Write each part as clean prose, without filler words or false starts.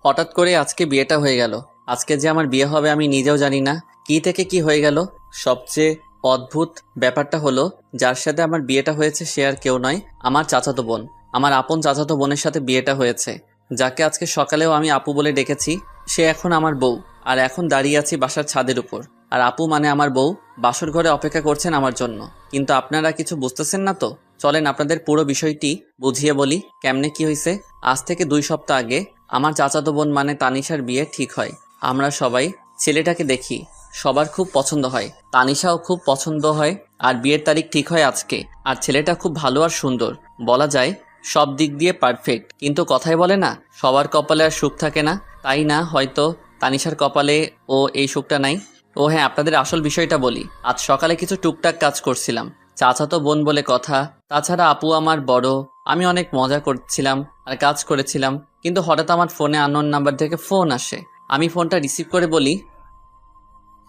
হঠাৎ করে আজকে বিয়েটা হয়ে গেল। আজকে যে আমার বিয়ে হবে আমি নিজেও জানি না কি থেকে কি হয়ে গেল। সবচেয়ে অদ্ভুত ব্যাপারটা হলো, যার সাথে আমার বিয়েটা হয়েছে সে আর কেউ নয়, আমার চাচাতো বোন। আমার আপন চাচাতো বোনের সাথে বিয়েটা হয়েছে, যাকে আজকে সকালেও আমি আপু বলে ডেকেছি। সে এখন আমার বউ। আর এখন দাঁড়িয়ে আছি বাসার ছাদের উপর, আর আপু মানে আমার বউ বাসর ঘরে অপেক্ষা করছেন আমার জন্য। কিন্তু আপনারা কিছু বুঝতেছেন না তো। চলেন আপনাদের পুরো বিষয়টি বুঝিয়ে বলি কেমনে কি হয়েছে। আজ থেকে 2 সপ্তাহ আগে আমার চাচাতো বোন মানে তানিশার বিয়ে ঠিক হয়। আমরা সবাই ছেলেটাকে দেখি, সবার খুব পছন্দ হয়, তানিশাও খুব পছন্দ হয়। আর বিয়ের তারিখ ঠিক হয় আজকে। আর ছেলেটা খুব ভালো আর সুন্দর, বলা যায় সব দিক দিয়ে পারফেক্ট। কিন্তু কথাই বলে না, সবার কপালে আর সুখ থাকে না। তাই না হয়তো তানিশার কপালে ও এই সুখটা নাই। ও হ্যাঁ, আপনাদের আসল বিষয়টা বলি। আজ সকালে কিছু টুকটাক কাজ করছিলাম, চাচাতো বোন বলে কথা। তাছাড়া আপু আমার বড়। আমি অনেক মজা করছিলাম আর কাজ করেছিলাম, কিন্তু হঠাৎ আমার ফোনে আননোন নাম্বার থেকে ফোন আসে। আমি ফোনটা রিসিভ করে বলি,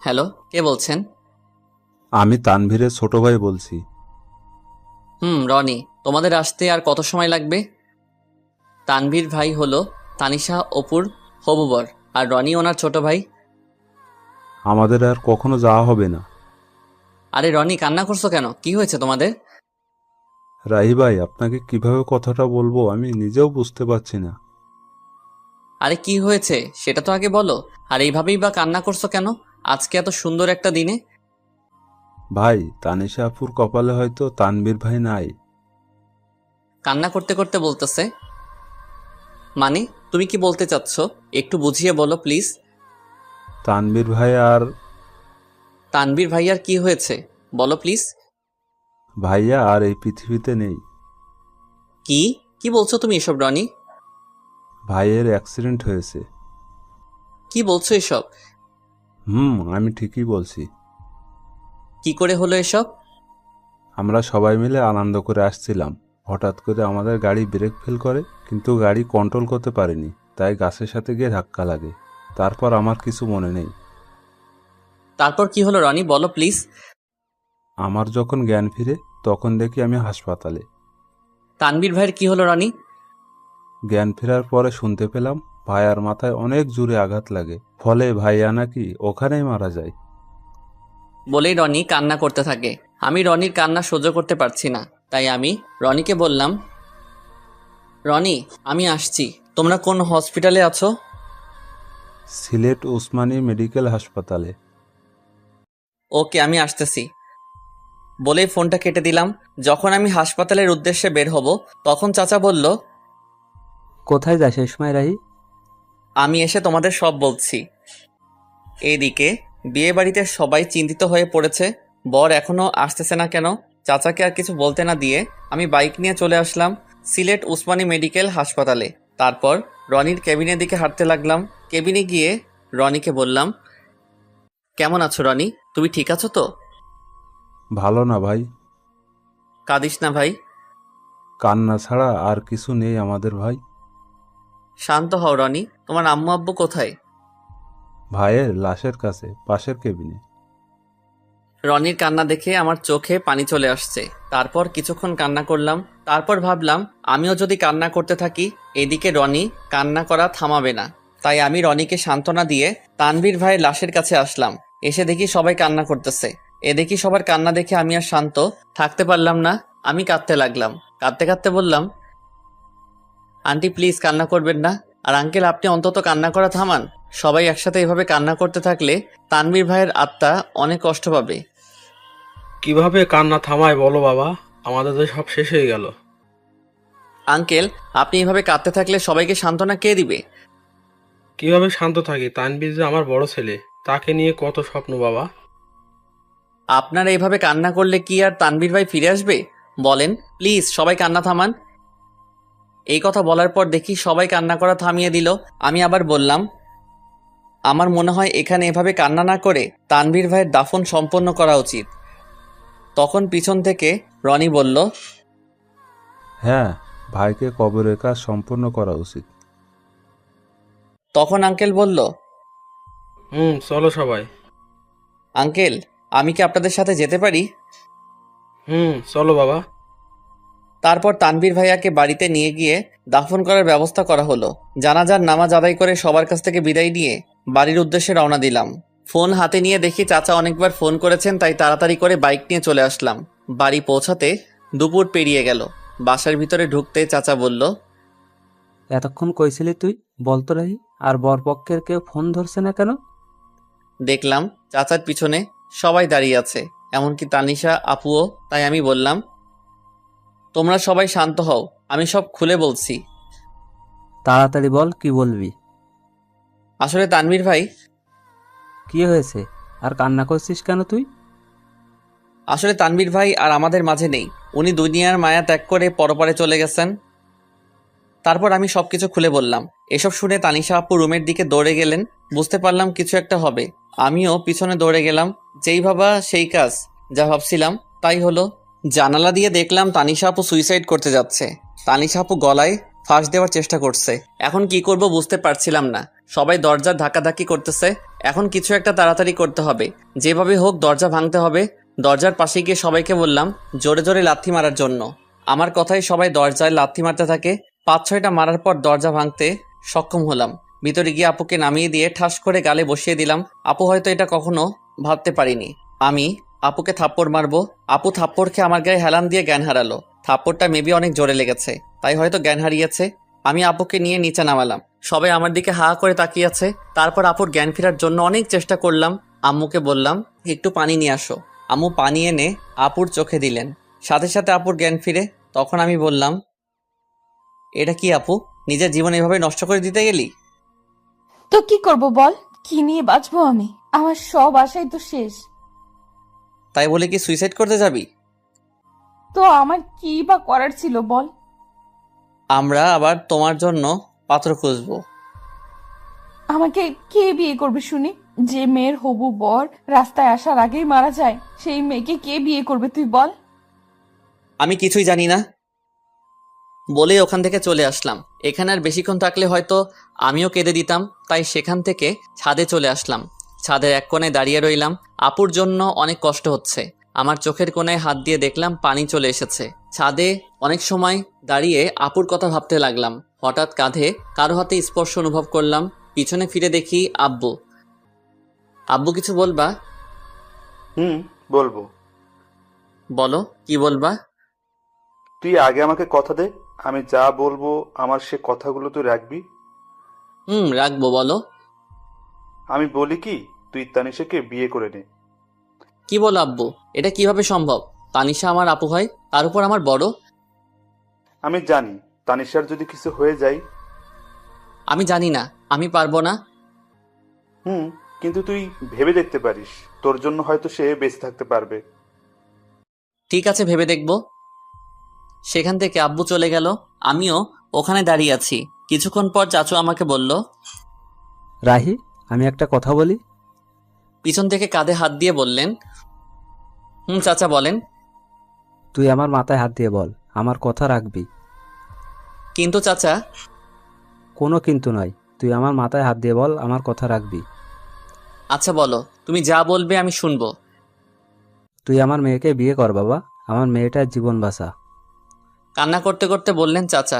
হ্যালো, কে বলছেন? আমি তানভীরের ছোট ভাই বলছি। রনি। তোমাদের আসতে আর কত সময় লাগবে? তানভীর ভাই হলো তানিশা অপুর হবু বর, আর রনি ওনার ছোট ভাই। আমাদের আর কখনো যাওয়া হবে না। আরে রনি, কান্না করছো কেন? কি হয়েছে তোমাদের? রাহি ভাই, আপনাকে কিভাবে কথাটা বলবো আমি নিজেও বুঝতে পারছি না। আরে কি হয়েছে সেটা তো আগে বলো। আর এইভাবেই বা কান্না করছো কেন আজকে এত সুন্দর একটা দিনে? ভাই, তানিশা আপুর কপালে হয়তো তানভীর ভাই নাই। কান্না করতে করতে বলতেছে মানে? তুমি কি বলতে চাচ্ছ? একটু বুঝিয়ে বলো প্লিজ। তানভীর ভাই আর তানভীর ভাইয়ার কি হয়েছে বলো প্লিজ। ভাইয়া আর এই পৃথিবীতে নেই। কি কি বলছো তুমি এসব রনি? ভাইয়ের অ্যাক্সিডেন্ট হয়েছে। কি বলছো এসব? আমি ঠিকই বলছি। কি করে হলো এসব? আমরা সবাই মিলে আনন্দ করে আসছিলাম। হঠাৎ করে আমাদের গাড়ি ব্রেক ফেল করে, কিন্তু গাড়ি কন্ট্রোল করতে পারেনি, তাই গাছের সাথে গিয়ে ধাক্কা লাগে। তারপর আমার কিছু মনে নেই। তারপর কি হলো রনি, বলো প্লিজ। আমার যখন জ্ঞান ফিরে, তখন দেখি আমি হাসপাতালে। তানভীর ভাইয়ের কি হলো রনি? জ্ঞান ফেরার পরে শুনতে পেলাম ভাইয়ার মাথায় অনেক জোরে আঘাত লাগে, ফলে ভাইয়া নাকি ওখানেই মারা যায়। বলেই রনি কান্না করতে থাকে। আমি রনির কান্না সহ্য করতে পারছি না, তাই আমি রনিকে বললাম, রনি আমি আসছি। তোমরা কোন হসপিটালে আছো? সিলেট ওসমানী মেডিকেল হাসপাতালে। ওকে, আমি আসতেছি। বলেই ফোনটা কেটে দিলাম। যখন আমি হাসপাতালের উদ্দেশ্যে বের হব, তখন চাচা বলল, কোথায় যাস এই সময় রাহি? আমি এসে তোমাদের সব বলছি। এইদিকে বিয়ে বাড়িতে সবাই চিন্তিত হয়ে পড়েছে, বর এখনো আসতেছে না কেন। চাচাকে আর কিছু বলতে না দিয়ে আমি বাইক নিয়ে চলে আসলাম সিলেট উসমানী মেডিকেল হাসপাতালে। তারপর রনির কেবিনের দিকে হাঁটতে লাগলাম। কেবিনে গিয়ে রনিকে বললাম, কেমন আছো রনি? তুমি ঠিক আছো তো? ভালো না ভাই। কাঁদিস না ভাই। কান্না ছাড়া আর কিছু নেই আমাদের ভাই। শান্ত হও রনি। তোমার আম্মু আব্বু কোথায়? ভাইয়ের লাশের কাছে, পাশের কেবিনে। রনির কান্না দেখে আমার চোখে পানি চলে আসছে। তারপর কিছুক্ষণ কান্না করলাম। তারপর ভাবলাম আমিও যদি কান্না করতে থাকি, এদিকে রনি কান্না করা থামাবে না। তাই আমি রনিকে সান্ত্বনা দিয়ে তানভীর ভাইয়ের লাশের কাছে আসলাম। এসে দেখি সবাই কান্না করতেছে। এ দেখি সবার কান্না দেখে আমি আর শান্ত থাকতে পারলাম না। আমি কাঁদতে লাগলাম। কাঁদতে কাঁদতে বললাম, আন্টি প্লিজ কান্না করবেন না। আর আঙ্কেল আপনি অন্তত কান্না করা থামান। সবাই একসাথে এভাবে কান্না করতে থাকলে তানভীর ভাইয়ের আত্মা অনেক কষ্ট পাবে। কিভাবে কান্না থামায় বলো বাবা, আমাদের তো সব শেষ হয়ে গেল। আঙ্কেল, আপনি এভাবে কাঁদতে থাকলে সবাইকে সান্ত্বনা কে দিবে? কিভাবে শান্ত থাকি? তানভীর যে আমার বড় ছেলে, তাকে নিয়ে কত স্বপ্ন বাবা। আপনারা এইভাবে কান্না করলে কি আর তানভীর ভাই ফিরে আসবে? বলেন প্লিজ, সবাই কান্না থামান। এই কথা বলার পর দেখি সবাই কান্না করা থামিয়ে দিল। আমি আবার বললাম, আমার মনে হয় এখানে এভাবে কান্না না করে তানভীর ভাইয়ের দাফন সম্পন্ন করা উচিত। তখন পিছন থেকে রনি বলল, হ্যাঁ, ভাইকে কবরের কাজ সম্পূর্ণ করা উচিত। তখন আঙ্কেল বলল, চলো সবাই। আঙ্কেল আমি কি আপনাদের সাথে যেতে পারি? চলো বাবা। তারপর তানভীর ভাইয়াকে বাড়িতে নিয়ে গিয়ে দাফন করার ব্যবস্থা করা হলো। জানাজার নামাজ আদায় করে সবার কাছ থেকে বিদায় নিয়ে বাড়ির উদ্দেশ্যে রওনা দিলাম। ফোন হাতে নিয়ে দেখি চাচা অনেকবার ফোন করেছেন, তাই তাড়াতাড়ি করে বাইক নিয়ে চলে আসলাম। বাড়ি পৌঁছাতে দুপুর পেরিয়ে গেল। বাসার ভিতরে ঢুকতে চাচা বলল, এতক্ষণ কইছিলি তুই? বলতো রাহি, আর বরপক্ষের কেউ ফোন ধরছে না কেন? দেখলাম চাচার পিছনে সবাই দাঁড়িয়ে আছে, এমনকি তানিশা আপুও। তাই আমি বললাম, তোমরা সবাই শান্ত হও, আমি সব খুলে বলছি। তাড়াতাড়ি বল, কি বলবি? আসলে তানভীর ভাই, কি হয়েছে? আর কান্না করছিস কেন তুই? আসলে তানভীর ভাই আর আমাদের মাঝে নেই। উনি দুনিয়ার মায়া ত্যাগ করে পরপারে চলে গেছেন। তারপর আমি সবকিছু খুলে বললাম। এসব শুনে তানিশা আপু রুমের দিকে দৌড়ে গেলেন। বুঝতে পারলাম কিছু একটা হবে। আমিও পিছনে দৌড়ে গেলাম। যেই ভাবা সেই কাজ, যা ভাবছিলাম তাই হলো। জানালা দিয়ে দেখলাম তানিশা আপু সুইসাইড করতে যাচ্ছে। তানিশা আপু গলায় ফাঁস দেওয়ার চেষ্টা করছে। এখন কি করব বুঝতে পারছিলাম না। সবাই দরজার ধাক্কাধাক্কি করতেছে। এখন কিছু একটা তাড়াতাড়ি করতে হবে, যেভাবে হোক দরজা ভাঙতে হবে। দরজার পাশে গিয়ে সবাইকে বললাম জোরে জোরে লাথি মারার জন্য। আমার কথায় সবাই দরজায় লাথি মারতে থাকে। 5-6টা মারার পর দরজা ভাঙতে সক্ষম হলাম। ভিতরে গিয়ে আপুকে নামিয়ে দিয়ে ঠাস করে গালে বসিয়ে দিলাম। আপু হয়তো এটা কখনো ভাবতে পারিনি আমি আপুকে থাপ্পড় মারবো। আপু থাপ্পড় খেয়ে আমার গায়ে হেলান দিয়ে জ্ঞান হারালো। থাপ্পড়টা মেবি অনেক জোরে লেগেছে, তাই হয়তো জ্ঞান হারিয়েছে। আমি আপুকে নিয়ে নিচে নামালাম। সবাই আমার দিকে হা করে তাকিয়ে আছে। তারপর আপুর জ্ঞান ফেরার জন্য অনেক চেষ্টা করলাম। আম্মুকে বললাম একটু পানি নিয়ে আসো। আম্মু পানি এনে আপুর চোখে দিলেন। সাথে সাথে আপুর জ্ঞান ফিরে। তখন আমি বললাম, এটা কি আপু, নিজের জীবন এভাবে নষ্ট করে দিতে গেলি? তো কি করব বল? কি নিয়ে বাঁচবো আমি? আমার সব আশাই তো শেষ। তাই বলে কি সুইসাইড করতে যাবি? তো আমার কি বা করার ছিল বল? আমরা আবার তোমার জন্য পাত্র খুঁজবো। আমাকে কে বিয়ে করবে শুনি? যে মেয়ের হবু বর রাস্তায় আসার আগেই মারা যায়, সেই মেয়েকে কে বিয়ে করবে তুই বল? আমি কিছুই জানি না বলেই ওখান থেকে চলে আসলাম। এখানে আর বেশিক্ষণ থাকলে হয়তো আমিও কেঁদে দিতাম, তাই সেখান থেকে ছাদে চলে আসলাম। ছাদের এক কোণায় দাঁড়িয়ে রইলাম। আপুর জন্য অনেক কষ্ট হচ্ছে। আমার চোখের কোণায় হাত দিয়ে দেখলাম পানি চলে এসেছে। ছাদে অনেক সময় দাঁড়িয়ে আপুর কথা ভাবতে লাগলাম। হঠাৎ কাঁধে কারো হাতে স্পর্শ অনুভব করলাম। পিছনে ফিরে দেখি আব্বু। আব্বু কিছু বলবা? বলবো। বলো, কি বলবা? তুই আগে আমাকে কথা দে, আমি যা বলবো আমার সে কথাগুলো তুই রাখবি। রাখবো, বলো। আমি বলি কি, তুই তানিশাকে বিয়ে করে নে। কি বলো আব্বু, এটা কিভাবে সম্ভব? তানিশা আমার আপু হয়, তার উপর আমার বড়। আমি জানি তানিশার যদি কিছু হয়ে যায়। আমি জানি না, আমি পারবো না। কিন্তু তুই ভেবে দেখতে পারিস, তোর জন্য হয়তো সে বেঁচে থাকতে পারবে। ঠিক আছে, ভেবে দেখব। সেখান থেকে আব্বু চলে গেল। আমিও ওখানে দাঁড়িয়ে আছি। কিছুক্ষণ পর চাচু আমাকে বলল, রাহি, আমি একটা কথা বলি। পিছন থেকে কাঁধে হাত দিয়ে বললেন, চাচা বলেন। তুই আমার মাথায় হাত দিয়ে বল, আমার কথা রাখবি। কিন্তু চাচা। কোনো কিন্তু নয়, তুই আমার মাথায় হাত দিয়ে বল, আমার কথা রাখবি। আচ্ছা বলো, তুমি যা বলবে আমি শুনবো। তুই আমার মেয়েকে বিয়ে কর বাবা, আমার মেয়েটার জীবন বাঁচা। কান্না করতে করতে বললেন চাচা।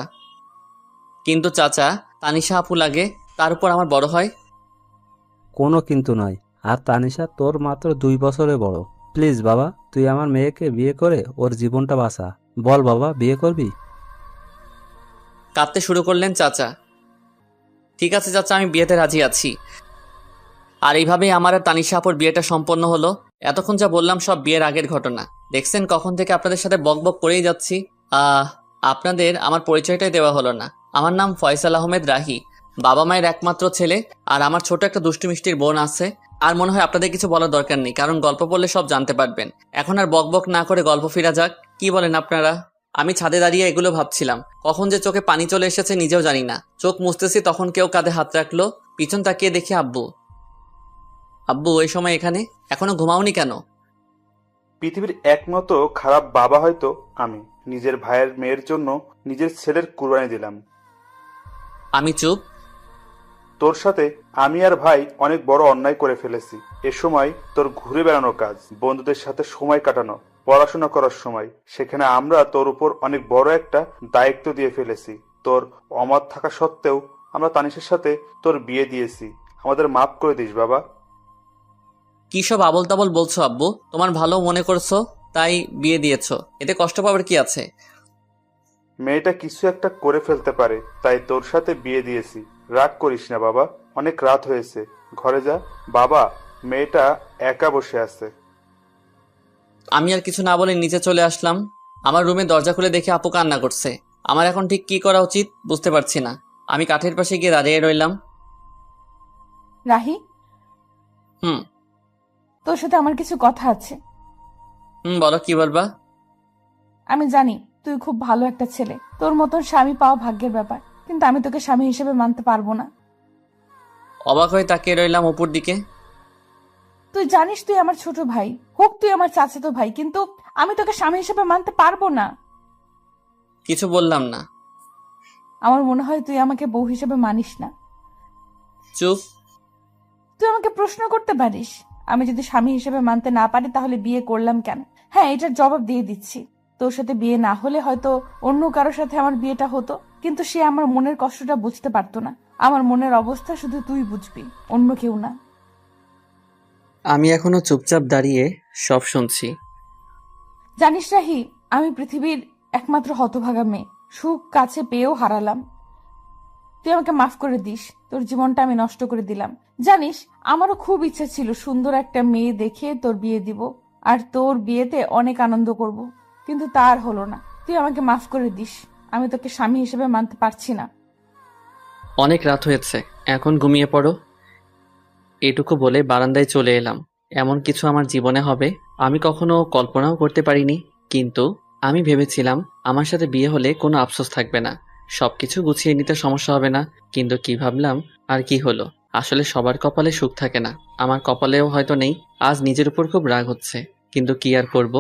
কিন্তু চাচা, তানিশা আপু লাগে, তার উপর আমার বড় হয়। কোনো কিন্তু নয়, আর তানিশা তোর মাত্র 2 বছরে বড়। প্লিজ বাবা, তুই আমার মেয়েকে বিয়ে করে ওর জীবনটা বাঁচা। বল বাবা, বিয়ে করবি? কাঁদতে শুরু করলেন চাচা। ঠিক আছে চাচা, আমি বিয়েতে রাজি আছি। আর এইভাবেই আমার আর তানিশা আপুর বিয়েটা সম্পন্ন হলো। এতক্ষণ যা বললাম সব বিয়ের আগের ঘটনা। দেখছেন কখন থেকে আপনাদের সাথে বক বক করেই যাচ্ছি। আপনাদের আমার পরিচয়টাই দেওয়া হলো না। আমার নাম ফয়সাল আহমেদ রাহি। বাবা মায়ের একমাত্র ছেলে। আর আমার ছোট একটা দুষ্টু মিষ্টির বোন আছে। আর মনে হয় আপনাদের কিছু বলার দরকার নেই, কারণ গল্প পড়লে সব জানতে পারবেন। এখন আর বক বক না করে গল্প ফিরা যাক। কি বলেন আপনারা? আমি ছাদে দাঁড়িয়ে এগুলো ভাবছিলাম। কখন যে চোখে পানি চলে এসেছে নিজেও জানি না। চোখ মুছতেছি, তখন কেউ কাঁধে হাত রাখলো। পিছন তাকিয়ে দেখি আব্বু। আব্বু ওই সময় এখানে? এখনো ঘুমাওনি কেন? পৃথিবীর একমাত্র খারাপ বাবা হয়তো আমি। নিজের ভাইয়ের মেয়ের জন্য নিজের ছেলের কুরবানি দিলাম। আমি চুপ। তোর সাথে আমি আর ভাই অনেক বড় অন্যায় করে ফেলেছি। এ সময় তোর ঘুরে বেড়ানোর কাজ, বন্ধুদের সাথে সময় কাটানো, পড়াশোনা করার সময়। সেখানে আমরা তোর উপর অনেক বড় একটা দায়িত্ব দিয়ে ফেলেছি। তোর অমত থাকা সত্ত্বেও আমরা তানিশের সাথে তোর বিয়ে দিয়েছি। আমাদের মাফ করে দিস বাবা। কি সব আবল তাবল বলছো আব্বু? তোমার ভালো মনে করছো তাই বিয়ে দিয়েছো, এতে কষ্ট পাবার কি আছে? মেয়েটা কিছু একটা করে ফেলতে পারে, তাই তোর সাথে বিয়ে দিয়েছি। রাগ করিস না বাবা, অনেক রাত হয়েছে, ঘরে যা। বাবা, মেয়েটা একা বসে আছে। আমি আর কিছু না বলে নিচে চলে আসলাম। আমার রুমে দরজা খুলে দেখে আপু কান্না করছে। আমার এখন ঠিক কি করা উচিত বুঝতে পারছি না। আমি কাঠের পাশে গিয়ে দাঁড়িয়ে রইলাম। রাহি, হুম। তোর সাথে আমার কিছু কথা আছে। বলো, কি বলবা? আমি জানি তুই খুব ভালো একটা ছেলে, তোর মতন স্বামী পাওয়া ভাগ্যের ব্যাপার, কিন্তু আমি তোকে স্বামী হিসেবে মানতে পারবো না। অবাক হয়ে তাকিয়ে রইলাম অপুর দিকে। তুই জানিস তুই আমার ছোট ভাই, হোক তুই আমার চাচাতো ভাই, কিন্তু আমি তোকে স্বামী হিসেবে মানতে পারবো না। কিছু বললাম না। আমার মনে হয় তুই আমাকে বউ হিসেবে মানিস না। চুপ। তুই আমাকে প্রশ্ন করতে পারিস, আমি যদি স্বামী হিসেবে মানতে না পারি তাহলে বিয়ে করলাম কেন? হ্যাঁ, এটার জবাব দিয়ে দিচ্ছি। তোর সাথে বিয়ে না হলে হয়তো অন্য কারোর সাথে আমার বিয়েটা হতো, কিন্তু সে আমার মনের কষ্টটা বুঝতে পারতো না। আমার মনের অবস্থা শুধু তুই বুঝবি, অন্য কেউ না। আমি এখনো চুপচাপ দাঁড়িয়ে সব শুনছি। জানিস রাহি, আমি পৃথিবীর একমাত্র হতভাগা মেয়ে, সুখ কাছে পেয়েও হারালাম। তুই আমাকে মাফ করে দিস, তোর জীবনটা আমি নষ্ট করে দিলাম। জানিস, আমারও খুব ইচ্ছা ছিল সুন্দর একটা মেয়ে দেখে তোর বিয়ে দিব, আর তোর বিয়েতে অনেক আনন্দ করব, কিন্তু তার হলো না। তুই আমাকে মাফ করে দিস, আমি তোকে স্বামী হিসেবে মানতে পারছি না। অনেক রাত হয়েছে, এখন ঘুমিয়ে পড়ো। এটুকু বলে বারান্দায় চলে এলাম। এমন কিছু আমার জীবনে হবে আমি কখনো কল্পনাও করতে পারিনি। কিন্তু আমি ভেবেছিলাম আমার সাথে বিয়ে হলে কোনো আফসোস থাকবে না, সবকিছু গুছিয়ে নিতে সমস্যা হবে না। কিন্তু কি ভাবলাম আর কি হলো। আসলে সবার কপালে সুখ থাকে না, আমার কপালেও হয়তো নেই। আজ নিজের উপর খুব রাগ হচ্ছে, কিন্তু কি আর করব।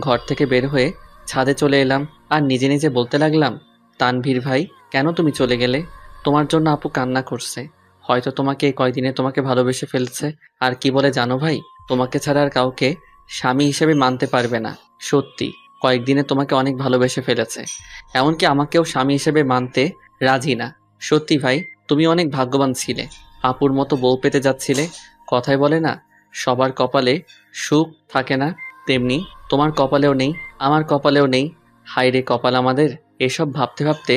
ঘর থেকে বের হয়ে ছাদে চলে এলাম আর নিজে নিজে বলতে লাগলাম, তানভীর ভাই, কেন তুমি চলে গেলে? তোমার জন্য আপু কান্না করছে। হয়তো তোমাকে এই কয়দিনে তোমাকে ভালোবেসে ফেলছে। আর কি বলে জানো ভাই, তোমাকে ছাড়া আর কাউকে স্বামী হিসেবে মানতে পারবে না। সত্যি, কয়েকদিনে তোমাকে অনেক ভালোবেসে ফেলেছে, এমনকি আমাকেও স্বামী হিসেবে মানতে রাজি না। সত্যি ভাই, তুমি অনেক ভাগ্যবান ছিলে, আপুর মতো বউ পেতে যাচ্ছিলে। কথায় বলে না, সবার কপালে সুখ থাকে না, তেমনি তোমার কপালেও নেই, আমার কপালেও নেই। হায়রে কপাল আমাদের। এসব ভাবতে ভাবতে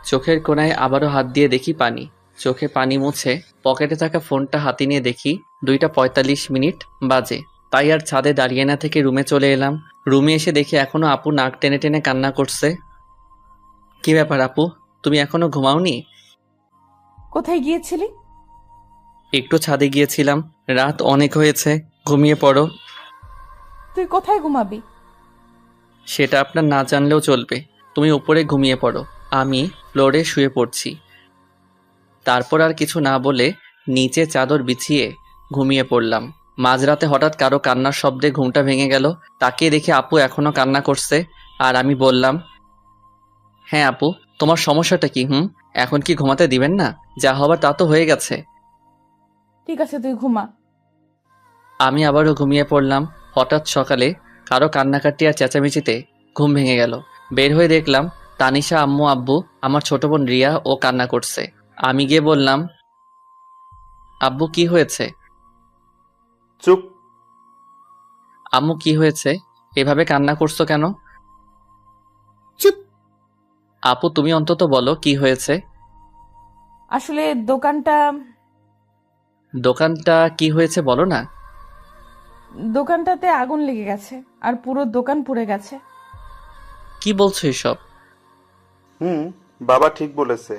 চোখের কোণায় আবারও হাত দিয়ে দেখি পানি। চোখে পানি মুছে পকেটে থাকা ফোনটা হাতে নিয়ে দেখি 2:45 বাজে। তাই আর ছাদে দাঁড়িয়ে না থেকে রুমে চলে এলাম। রুমে এসে দেখি এখনো আপু নাক টেনে টেনে কান্না করছে। কি ব্যাপার আপু, তুমি এখনো ঘুমাওনি? কোথায় গিয়েছিলি? একটু ছাদে গিয়েছিলাম, রাত অনেক হয়েছে, ঘুমিয়ে পড়ো। তুই কোথায় ঘুমাবি? সেটা আপনার না জানলেও চলবে, তুমি উপরে ঘুমিয়ে পড়ো, আমি ফ্লোরে শুয়ে পড়ছি। তারপর আর কিছু না বলে নিচে চাদর বিছিয়ে ঘুমিয়ে পড়লাম। মাঝরাতে হঠাৎ কারো কান্নার শব্দে ঘুমটা ভেঙে গেল। তাকিয়ে দেখি আপু এখনো কান্না করছে। আর আমি বললাম, হ্যাঁ আপু, তোমার সমস্যাটা কি? এখন কি ঘুমাতে দিবেন না? যা হবার তা তো হয়ে গেছে। ঠিক আছে, তুই ঘুমা। আমি আবারও ঘুমিয়ে পড়লাম। হঠাৎ সকালে কারো কান্নাকাটি আর চেঁচামেচিতে ঘুম ভেঙে গেল। বের হয়ে দেখলাম তানিশা, আম্মু, আব্বু, আমার ছোট বোন রিয়া ও কান্না করছে। আমি গিয়ে বললাম, আব্বু কি হয়েছে? চুপ। আম্মু কি হয়েছে, এভাবে কান্না করছো কেন? চুপ। আপু তুমি অন্তত বলো কি হয়েছে। আসলে দোকানটা দোকানটা কি হয়েছে বলো না। দোকানটাতে আগুন লেগে গেছে, আর পুরো দোকান পুড়ে গেছে। কি বলছো এসব? বাবা ঠিক বলেছে।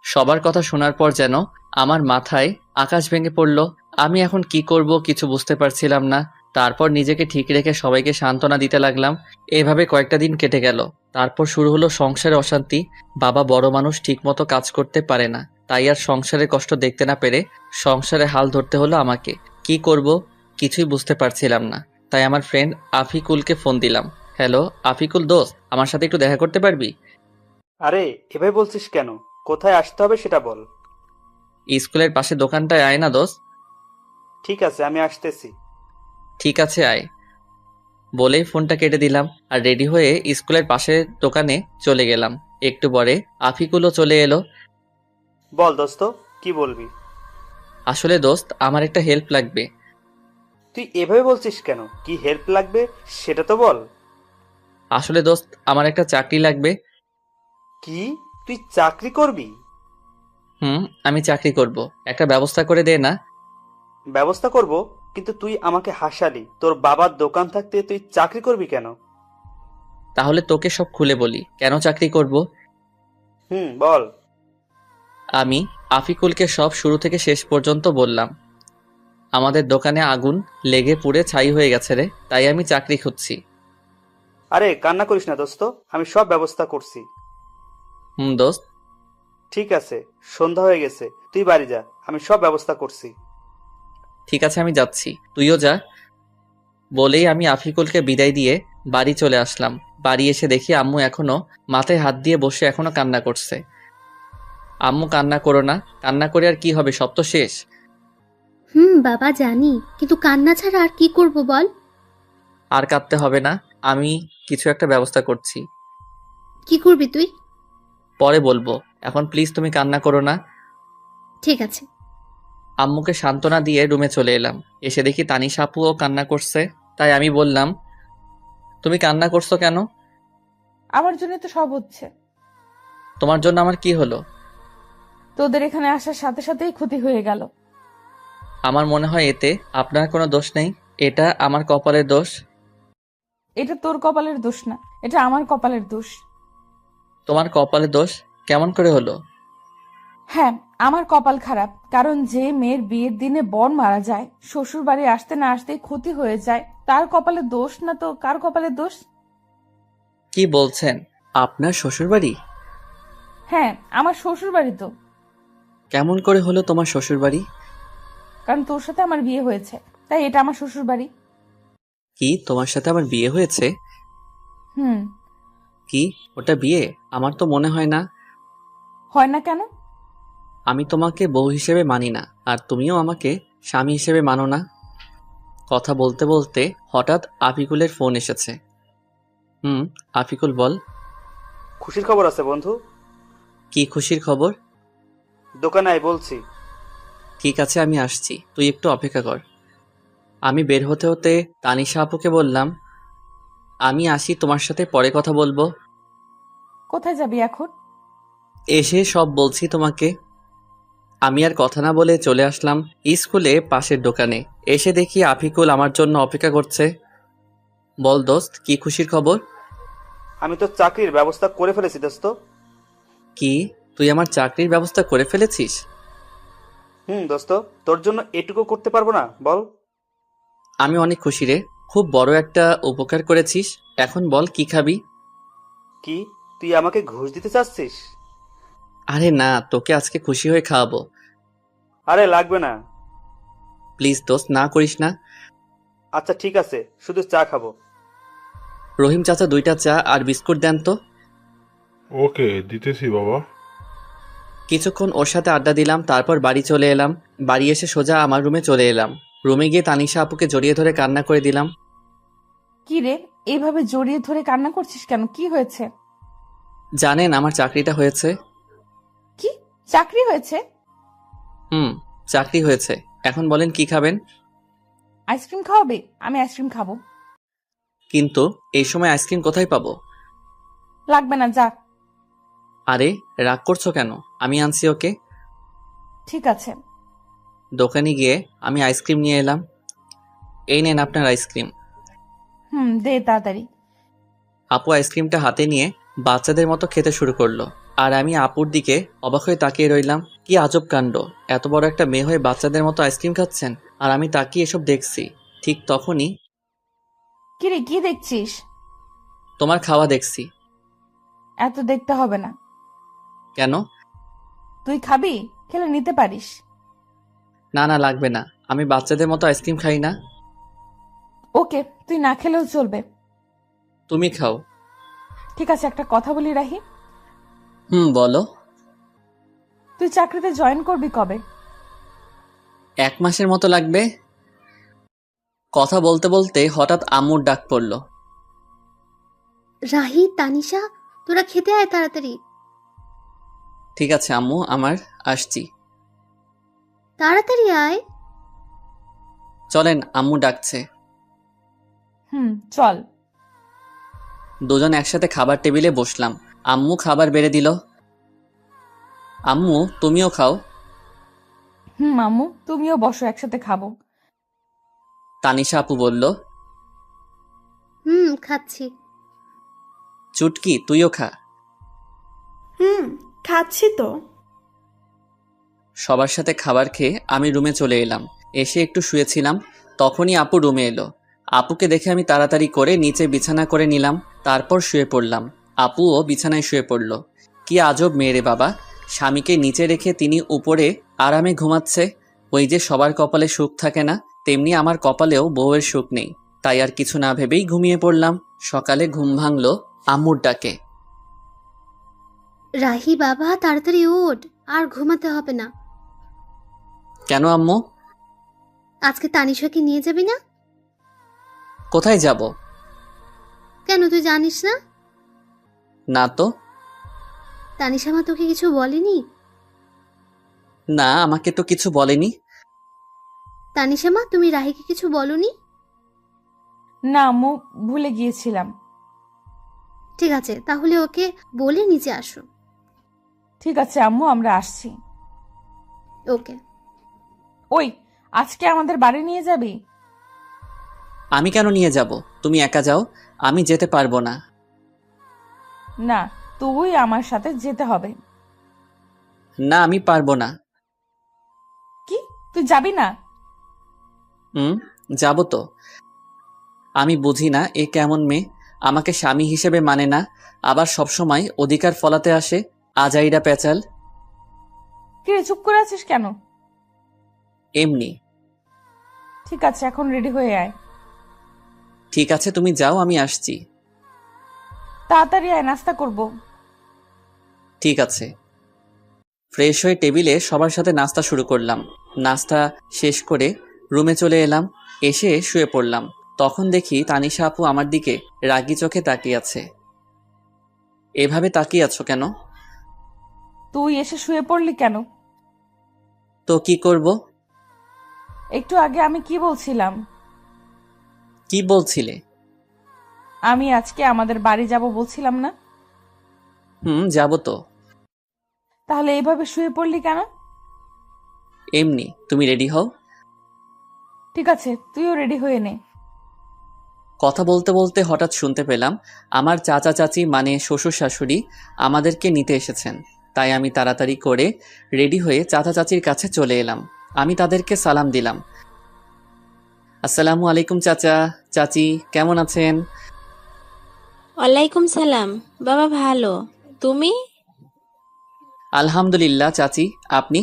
সবার কথা শোনার পর যেন আমার মাথায় আকাশ ভেঙে পড়ল। আমি এখন কি করব কিছু বুঝতে পারছিলাম না। তারপর নিজেকে ঠিক রেখে সবাইকে সান্ত্বনা দিতে লাগলাম। এভাবে কয়েকটা দিন কেটে গেল। তারপর শুরু হলো সংসারে অশান্তি। বাবা বড় মানুষ, ঠিকমতো কাজ করতে পারে না, তাই আর সংসারের কষ্ট দেখতে না পেরে সংসারে হাল ধরতে হলো আমাকে। কি করব কিছুই বুঝতে পারছিলাম না। তাই আমার ফ্রেন্ড আফিকুলকে ফোন দিলাম। হ্যালো আফিকুল দোস্ত, আমার সাথে একটু দেখা করতে পারবি? আরে এভাবে বলছিস কেন? কোথায় আসতে হবে সেটা বল। স্কুলের পাশে দোকানটায় আয় না দোস্ত। ঠিক আছে, আমি আসতেছি। ঠিক আছে আয়। বলেই ফোনটা কেটে দিলাম আর রেডি হয়ে স্কুলের পাশের দোকানে চলে গেলাম। একটু পরে আফিকুলও চলে এলো। বল দোস্ত, কি বলবি? আসলে দোস্ত, আমার একটা হেল্প লাগবে। তুই এভাবে বলছিস কেন? কি হেল্প লাগবে সেটা তো বল। আসলে দোস্ত, আমার একটা চাকরি লাগবে। কি? তুই চাকরি করবি? আমি চাকরি করব, একটা ব্যবস্থা করে দে না। ব্যবস্থা করব, কিন্তু তুই আমাকে হাসালি। তোর বাবার দোকান থাকতে তুই চাকরি করবি কেন? তাহলে তোকে সব খুলে বলি কেন চাকরি করব। বল। আমি আফিকুলকে সব শুরু থেকে শেষ পর্যন্ত বললাম। আমাদের দোকানে আগুন লেগে পুড়ে ছাই হয়ে গেছে রে, তাই আমি চাকরি খুঁজছি। আরে কান্না করিস না দোস্ত, আমি সব ব্যবস্থা করছি। দোস্ত। ঠিক আছে, সন্ধ্যা হয়ে গেছে, তুই বাড়ি যা, আমি সব ব্যবস্থা করছি। ঠিক আছে, আমি যাচ্ছি, তুইও যা। বলেই আমি আফিকুলকে বিদায় দিয়ে বাড়ি চলে আসলাম। বাড়ি এসে দেখি আম্মু এখনো মাথায় হাত দিয়ে বসে এখনো কান্না করছে। আম্মু, কান্না করো না, কান্না করে আর কি হবে, সব তো শেষ। বাবা জানি, কিন্তু কান্না ছাড়া আর কি করব বল। আর কাঁদতে হবে না, আমি কিছু একটা ব্যবস্থা করছি। কি করবি তুই? পরে বলবো, এখন প্লিজ তুমি কান্না করো না। ঠিক আছে। আম্মুকে সান্ত্বনা দিয়ে রুমে চলে এলাম। এসে দেখি তানিশা আপুও কান্না করছে। তাই আমি বললাম, তুমি কান্না করছো কেন? আমার জন্য তো সব হচ্ছে। তোমার জন্য আমার কি হলো? তোদের এখানে আসার সাথে সাথেই ক্ষতি হয়ে গেল। আমার মনে হয় এতে আপনার কোনো দোষ নেই, এটা আমার কপালের দোষ। এটা তোর কপালের দোষ না, এটা আমার কপালের দোষ। তোমার কপালের দোষ কেমন করে হলো? হ্যাঁ, আমার কপাল খারাপ, কারণ যে মেয়ের বিয়ের দিনে বর মারা যায়, শ্বশুর বাড়ি আসতে না আসতেই ক্ষতি হয়ে যায়, তার কপালে দোষ না তো কার কপালে দোষ? কি বলছেন? আপনার শ্বশুরবাড়ি? হ্যাঁ, আমার শ্বশুর বাড়ি তো। কেমন করে হলো তোমার শ্বশুরবাড়ি? কারণ তোর সাথে আমার বিয়ে হয়েছে, তাই এটা আমার শ্বশুর বাড়ি। কি, তোমার সাথে আমার বিয়ে হয়েছে? হুম। কি, ওটা বিয়ে? আমার তো মনে হয় না। হয় না কেন? আমি তোমাকে বউ হিসেবে মানি না, আর তুমিও আমাকে স্বামী হিসেবে মানো না। কথা বলতে বলতে হঠাৎ আফিকুলের ফোন এসেছে। আফিকুল, বল। খুশির খবর আছে বন্ধু। কি খুশির খবর? দোকানে আয় বলছি। ঠিক আছে, আমি আসছি, তুই একটু অপেক্ষা কর। আমি বের হতে হতে তানিশা আপুকে বললাম, আমি আসি, তোমার সাথে পরে কথা বলবো। কোথায় যাবি এখন? এসে সব বলছি তোমাকে। আমি আর কথা না বলে চলে আসলাম স্কুলে পাশের দোকানে। এসে দেখি আফিকুল আমার জন্য অপেক্ষা করছে। বল দোস্ত, কি খুশির খবর? আমি তো চাকরির ব্যবস্থা করে ফেলেছি দোস্ত। কি, তুই আমার চাকরির ব্যবস্থা করে ফেলেছিস? দোস্ত, তোর জন্য এটুকু করতে পারবো না বল? আমি অনেক খুশি রে, খুব বড় একটা উপকার করেছিস। এখন বল, কি খাবি? কি, তুই আমাকে ঘুষ দিতে চাচ্ছিস? আরে না, তোকে আজকে খুশি হয়ে খাওয়াবো। আরে লাগবে না। প্লিজ দোস্ত, না করিস না। আচ্ছা ঠিক আছে, শুধু চা খাবো। রহিম চাচা, 2টা চা আর বিস্কুট দেন তো। ওকে, দিতেছি বাবা। কিছুক্ষণ ওর সাথে আড্ডা দিলাম, তারপর বাড়ি চলে এলাম। বাড়ি এসে সোজা আমার রুমে চলে এলাম। রুমে গিয়ে তানিশা আপুকে জড়িয়ে ধরে কান্না করে দিলাম। কি রে, এইভাবে জড়িয়ে ধরে কান্না করছিস কেন? কি হয়েছে? জানেন, আমার চাকরিটা হয়েছে। কি, চাকরি হয়েছে? চাকরি হয়েছে। এখন বলেন কি খাবেন? আইসক্রিম খাওয়াবে? আমি আইসক্রিম খাবো। কিন্তু এই সময় আইসক্রিম কোথায় পাবো? লাগবে না, যা। আরে রাগ করছো কেন? আমি আনছি ওকে। ঠিক আছে। দোকানে গিয়ে আমি আইসক্রিম নিয়ে এলাম। এই নেন আপনার আইসক্রিম। দে তাড়াতাড়ি। আপু আইসক্রিমটা হাতে নিয়ে বাচ্চাদের মতো খেতে শুরু করলো, আর আমি আপুর দিকে অবাক হয়ে তাকিয়ে রইলাম। কি আজব কাণ্ড, এত বড় একটা মেয়ে হয়ে বাচ্চাদের মতো আইসক্রিম খাচ্ছেন, আর আমি তাকিয়ে এসব দেখছি। ঠিক তখনই কি রে, কি দেখছিস? তোমার খাওয়া দেখছি। এত দেখতে হবে না। কেন? তুই খাবি? খেলে নিতে পারিস। না না, লাগবে না, আমি বাচ্চাদের মতো আইসক্রিম খাই না। ওকে, তুই না খেলেও চলবে। তুমি খাও। ঠিক আছে, একটা কথা বলি রাহি। বলো। তুই চাকরিতে জয়েন করবি কবে? 1 মাসের মতো লাগবে। কথা বলতে বলতে হঠাৎ আম্মুর ডাক পড়ল। রাহি, তানিশা, তোরা খেতে আয় তাড়াতাড়ি। ঠিক আছে আম্মু, আমার আসছি। তাড়াতাড়ি আয়। চলেন, আম্মু ডাকছে। চল। দুজন একসাথে খাবার টেবিলে বসলাম। আম্মু খাবার বেড়ে দিল। আম্মু, তুমিও খাও। আম্মু, তুমিও বসো, একসাথে খাবো। তানিশা আপু বলল। খাচ্ছি। চুটকি, তুইও খা। খাচ্ছি তো। সবার সাথে খাবার খেয়ে আমি রুমে চলে এলাম। এসে একটু শুয়েছিলাম, তখনই আপু রুমে এলো। আপুকে দেখে আমি তাড়াতাড়ি করে নিচে বিছানা করে নিলাম, তারপর শুয়ে পড়লাম। আপুও বিছানায় শুয়ে পড়ল। কি আজব মেয়ে রে বাবা, স্বামীকে নিচে রেখে তিনি উপরে আরামে ঘুমাচ্ছে। ওই যে সবার কপালে সুখ থাকে না, তেমনি আমার কপালেও বউয়ের সুখ নেই। তাই আর কিছু না ভেবেই ঘুমিয়ে পড়লাম। সকালে ঘুম ভাঙল আম্মুর ডাকে। রাহি বাবা, তাড়াতাড়ি ওঠ, আর ঘুমাতে হবে না। কেন আম্মু? আজকে তানিশাকে নিয়ে যাবি না? কোথায় যাব? কেন, তুই জানিস না? না তো। তানিশা মা তোকে কিছু বলেনি? না, আমাকে তো কিছু বলেনি। তানিশা মা, তুমি রাহিকে কিছু বলনি? না আম্মু, ভুলে গিয়েছিলাম। ঠিক আছে, তাহলে ওকে বলে নিচে আসো। ঠিক আছে আম্মু, আমরা আসছি। ওকে। ওই, আজকে আমাদের বাড়ি নিয়ে যাবি? আমি কেন নিয়ে যাব? তুমি একা যাও, আমি যেতে পারবো না। না, তুই আমার সাথে যেতে হবে। না, আমি পারবো না। কি, তুই যাবি না? যাব তো। আমি বুঝি না এ কেমন মেয়ে, আমাকে স্বামী হিসেবে মানে না, আবার সবসময় অধিকার ফলাতে আসে। আজাইরা পেঁচাল। কিরে, চুপ করে আছিস কেন? এমনি। ঠিক আছে, এখন রেডি হয়ে আয়। ঠিক আছে, তুমি যাও, আমি আসছি। তাড়াতাড়ি আয়, নাস্তা করব। ঠিক আছে। ফ্রেশ হয়ে টেবিলে সবার সাথে নাস্তা শুরু করলাম। নাস্তা শেষ করে রুমে চলে এলাম। এসে শুয়ে পড়লাম। তখন দেখি তানিশা আপু আমার দিকে রাগী চোখে তাকিয়ে আছে। এভাবে তাকিয়ে আছো কেন? তুই এসে শুয়ে পড়লি কেন? তো কি করব? একটু আগে আমি কি বলছিলাম? কি বলছিলে? আমি আজকে আমাদের বাড়ি যাব বলছিলাম না? যাব তো। তাহলে এইভাবে শুয়ে পড়লি কেন? এমনি। তুমি রেডি হও। ঠিক আছে, তুইও রেডি হয়ে নে। কথা বলতে বলতে হঠাৎ শুনতে পেলাম আমার চাচা চাচি মানে শ্বশুর শাশুড়ি আমাদেরকে নিতে এসেছেন। তাই আমি তাড়াতাড়ি করে রেডি হয়ে চাচা চাচির কাছে চলে এলাম। আমি তাদেরকে সালাম দিলাম। আসসালামু আলাইকুম চাচা চাচি, কেমন আছেন? ওয়ালাইকুম সালাম। বাবা ভালো, তুমি? আলহামদুলিল্লাহ চাচি, আপনি?